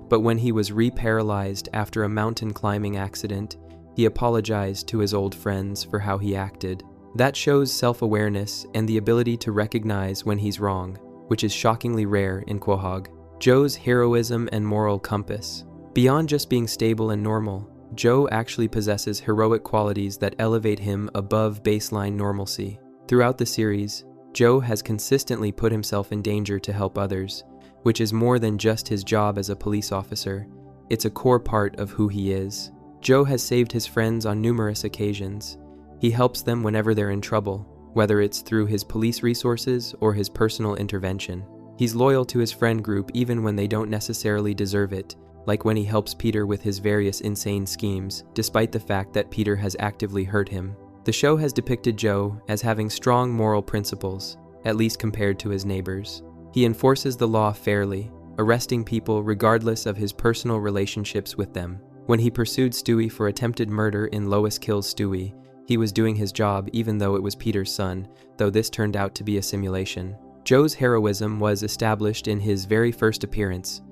[SPEAKER 1] But when he was re-paralyzed after a mountain climbing accident, he apologized to his old friends for how he acted. That shows self-awareness and the ability to recognize when he's wrong, which is shockingly rare in Quahog. Joe's heroism and moral compass. Beyond just being stable and normal, Joe actually possesses heroic qualities that elevate him above baseline normalcy. Throughout the series, Joe has consistently put himself in danger to help others, which is more than just his job as a police officer. It's a core part of who he is. Joe has saved his friends on numerous occasions. He helps them whenever they're in trouble, whether it's through his police resources or his personal intervention. He's loyal to his friend group even when they don't necessarily deserve it, like when he helps Peter with his various insane schemes, despite the fact that Peter has actively hurt him. The show has depicted Joe as having strong moral principles, at least compared to his neighbors. He enforces the law fairly, arresting people regardless of his personal relationships with them. When he pursued Stewie for attempted murder in Lois Kills Stewie, he was doing his job even though it was Peter's son, though this turned out to be a simulation. Joe's heroism was established in his very first appearance.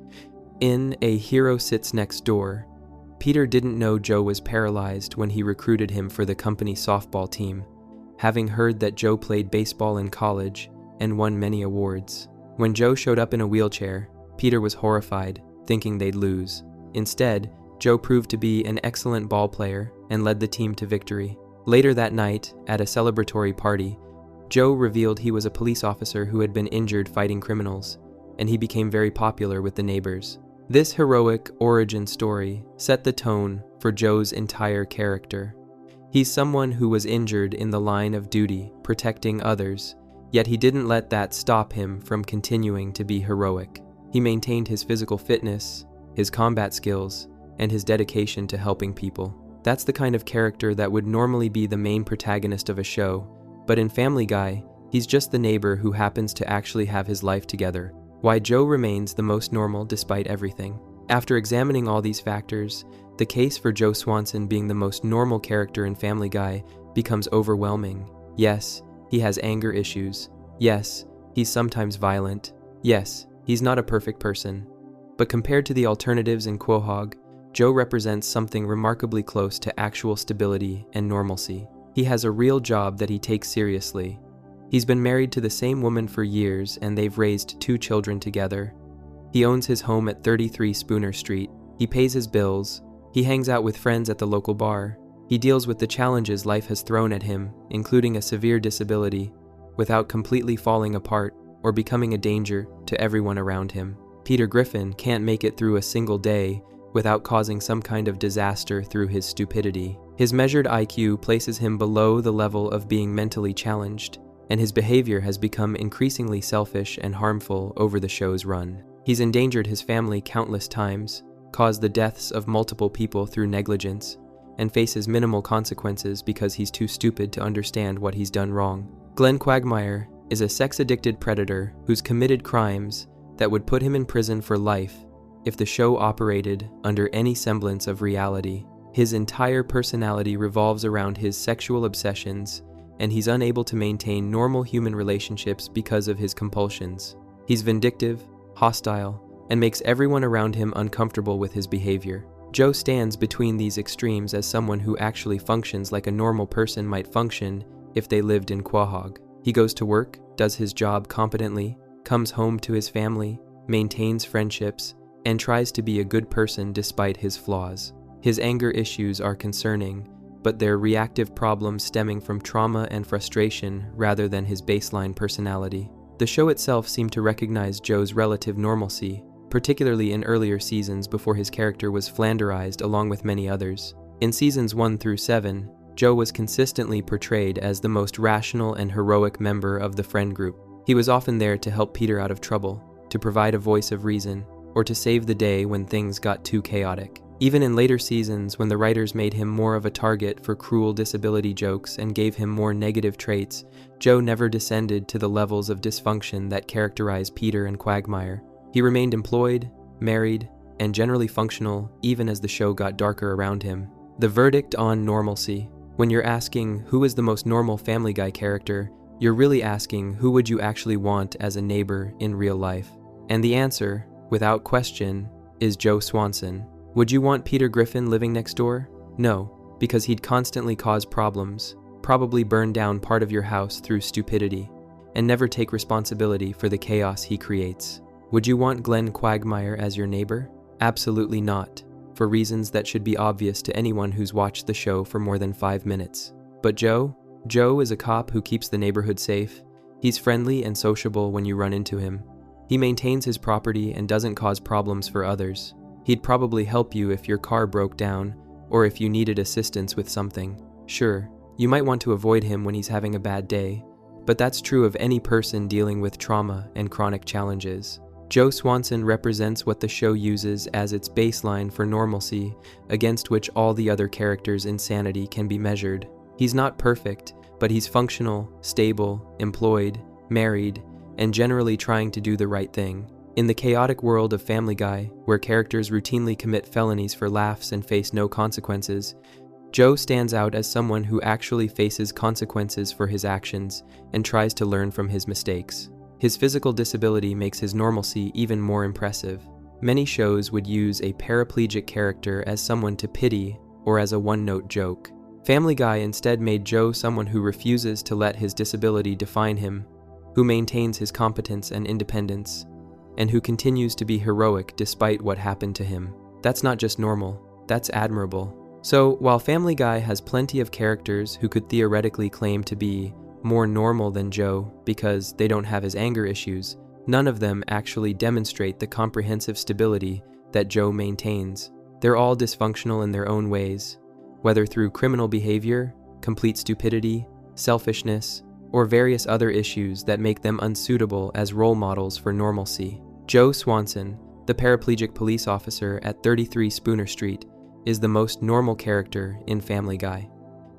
[SPEAKER 1] In A Hero Sits Next Door, Peter didn't know Joe was paralyzed when he recruited him for the company softball team, having heard that Joe played baseball in college and won many awards. When Joe showed up in a wheelchair, Peter was horrified, thinking they'd lose. Instead, Joe proved to be an excellent ball player and led the team to victory. Later that night, at a celebratory party, Joe revealed he was a police officer who had been injured fighting criminals, and he became very popular with the neighbors. This heroic origin story set the tone for Joe's entire character. He's someone who was injured in the line of duty, protecting others, yet he didn't let that stop him from continuing to be heroic. He maintained his physical fitness, his combat skills, and his dedication to helping people. That's the kind of character that would normally be the main protagonist of a show, but in Family Guy, he's just the neighbor who happens to actually have his life together. Why Joe remains the most normal despite everything. After examining all these factors, the case for Joe Swanson being the most normal character in Family Guy becomes overwhelming. Yes, he has anger issues. Yes, he's sometimes violent. Yes, he's not a perfect person. But compared to the alternatives in Quahog, Joe represents something remarkably close to actual stability and normalcy. He has a real job that he takes seriously. He's been married to the same woman for years and they've raised 2 children together. He owns his home at 33 Spooner Street. He pays his bills. He hangs out with friends at the local bar. He deals with the challenges life has thrown at him, including a severe disability, without completely falling apart or becoming a danger to everyone around him. Peter Griffin can't make it through a single day without causing some kind of disaster through his stupidity. His measured IQ places him below the level of being mentally challenged, and his behavior has become increasingly selfish and harmful over the show's run. He's endangered his family countless times, caused the deaths of multiple people through negligence, and faces minimal consequences because he's too stupid to understand what he's done wrong. Glenn Quagmire is a sex-addicted predator who's committed crimes that would put him in prison for life if the show operated under any semblance of reality. His entire personality revolves around his sexual obsessions, and he's unable to maintain normal human relationships because of his compulsions. He's vindictive, hostile, and makes everyone around him uncomfortable with his behavior. Joe stands between these extremes as someone who actually functions like a normal person might function if they lived in Quahog. He goes to work, does his job competently, comes home to his family, maintains friendships, and tries to be a good person despite his flaws. His anger issues are concerning, but they're reactive problems stemming from trauma and frustration rather than his baseline personality. The show itself seemed to recognize Joe's relative normalcy, particularly in earlier seasons before his character was flanderized along with many others. In seasons 1 through 7, Joe was consistently portrayed as the most rational and heroic member of the friend group. He was often there to help Peter out of trouble, to provide a voice of reason, or to save the day when things got too chaotic. Even in later seasons, when the writers made him more of a target for cruel disability jokes and gave him more negative traits, Joe never descended to the levels of dysfunction that characterized Peter and Quagmire. He remained employed, married, and generally functional even as the show got darker around him. The verdict on normalcy. When you're asking who is the most normal Family Guy character, you're really asking who would you actually want as a neighbor in real life. And the answer, without question, is Joe Swanson. Would you want Peter Griffin living next door? No, because he'd constantly cause problems, probably burn down part of your house through stupidity, and never take responsibility for the chaos he creates. Would you want Glenn Quagmire as your neighbor? Absolutely not, for reasons that should be obvious to anyone who's watched the show for more than 5 minutes. But Joe is a cop who keeps the neighborhood safe. He's friendly and sociable when you run into him. He maintains his property and doesn't cause problems for others. He'd probably help you if your car broke down or if you needed assistance with something. Sure, you might want to avoid him when he's having a bad day, but that's true of any person dealing with trauma and chronic challenges. Joe Swanson represents what the show uses as its baseline for normalcy, against which all the other characters' insanity can be measured. He's not perfect, but he's functional, stable, employed, married, and generally trying to do the right thing. In the chaotic world of Family Guy, where characters routinely commit felonies for laughs and face no consequences, Joe stands out as someone who actually faces consequences for his actions and tries to learn from his mistakes. His physical disability makes his normalcy even more impressive. Many shows would use a paraplegic character as someone to pity or as a one-note joke. Family Guy instead made Joe someone who refuses to let his disability define him, who maintains his competence and independence, and who continues to be heroic despite what happened to him. That's not just normal, that's admirable. So, while Family Guy has plenty of characters who could theoretically claim to be more normal than Joe because they don't have his anger issues, none of them actually demonstrate the comprehensive stability that Joe maintains. They're all dysfunctional in their own ways, whether through criminal behavior, complete stupidity, selfishness, or various other issues that make them unsuitable as role models for normalcy. Joe Swanson, the paraplegic police officer at 33 Spooner Street, is the most normal character in Family Guy.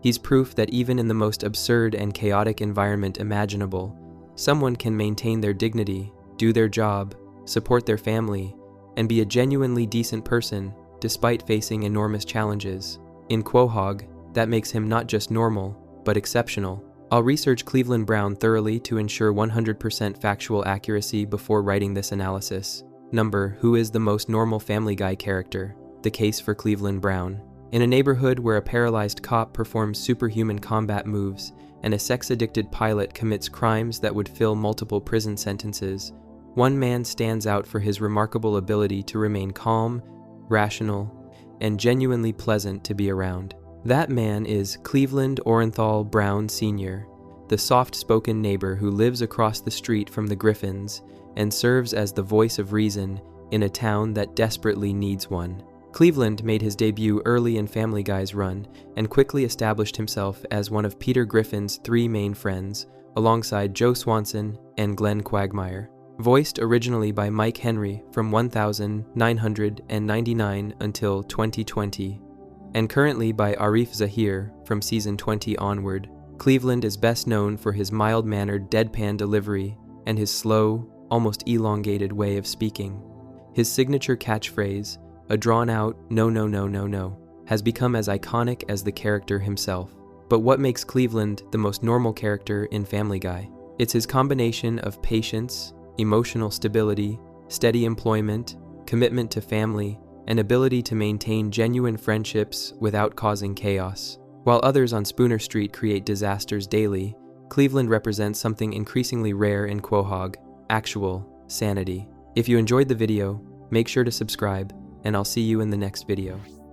[SPEAKER 1] He's proof that even in the most absurd and chaotic environment imaginable, someone can maintain their dignity, do their job, support their family, and be a genuinely decent person despite facing enormous challenges. In Quahog, that makes him not just normal, but exceptional. I'll research Cleveland Brown thoroughly to ensure 100% factual accuracy before writing this analysis. Number, who is the most normal Family Guy character? The case for Cleveland Brown. In a neighborhood where a paralyzed cop performs superhuman combat moves and a sex-addicted pilot commits crimes that would fill multiple prison sentences, one man stands out for his remarkable ability to remain calm, rational, and genuinely pleasant to be around. That man is Cleveland Orenthal Brown Sr., the soft-spoken neighbor who lives across the street from the Griffins and serves as the voice of reason in a town that desperately needs one. Cleveland made his debut early in Family Guy's run and quickly established himself as one of Peter Griffin's three main friends, alongside Joe Swanson and Glenn Quagmire. Voiced originally by Mike Henry from 1999 until 2020, and currently by Arif Zahir from season 20 onward, Cleveland is best known for his mild-mannered deadpan delivery and his slow, almost elongated way of speaking. His signature catchphrase, a drawn-out "no, no, no, no, no," has become as iconic as the character himself. But what makes Cleveland the most normal character in Family Guy? It's his combination of patience, emotional stability, steady employment, commitment to family, and ability to maintain genuine friendships without causing chaos. While others on Spooner Street create disasters daily, Cleveland represents something increasingly rare in Quahog: actual sanity. If you enjoyed the video, make sure to subscribe, and I'll see you in the next video.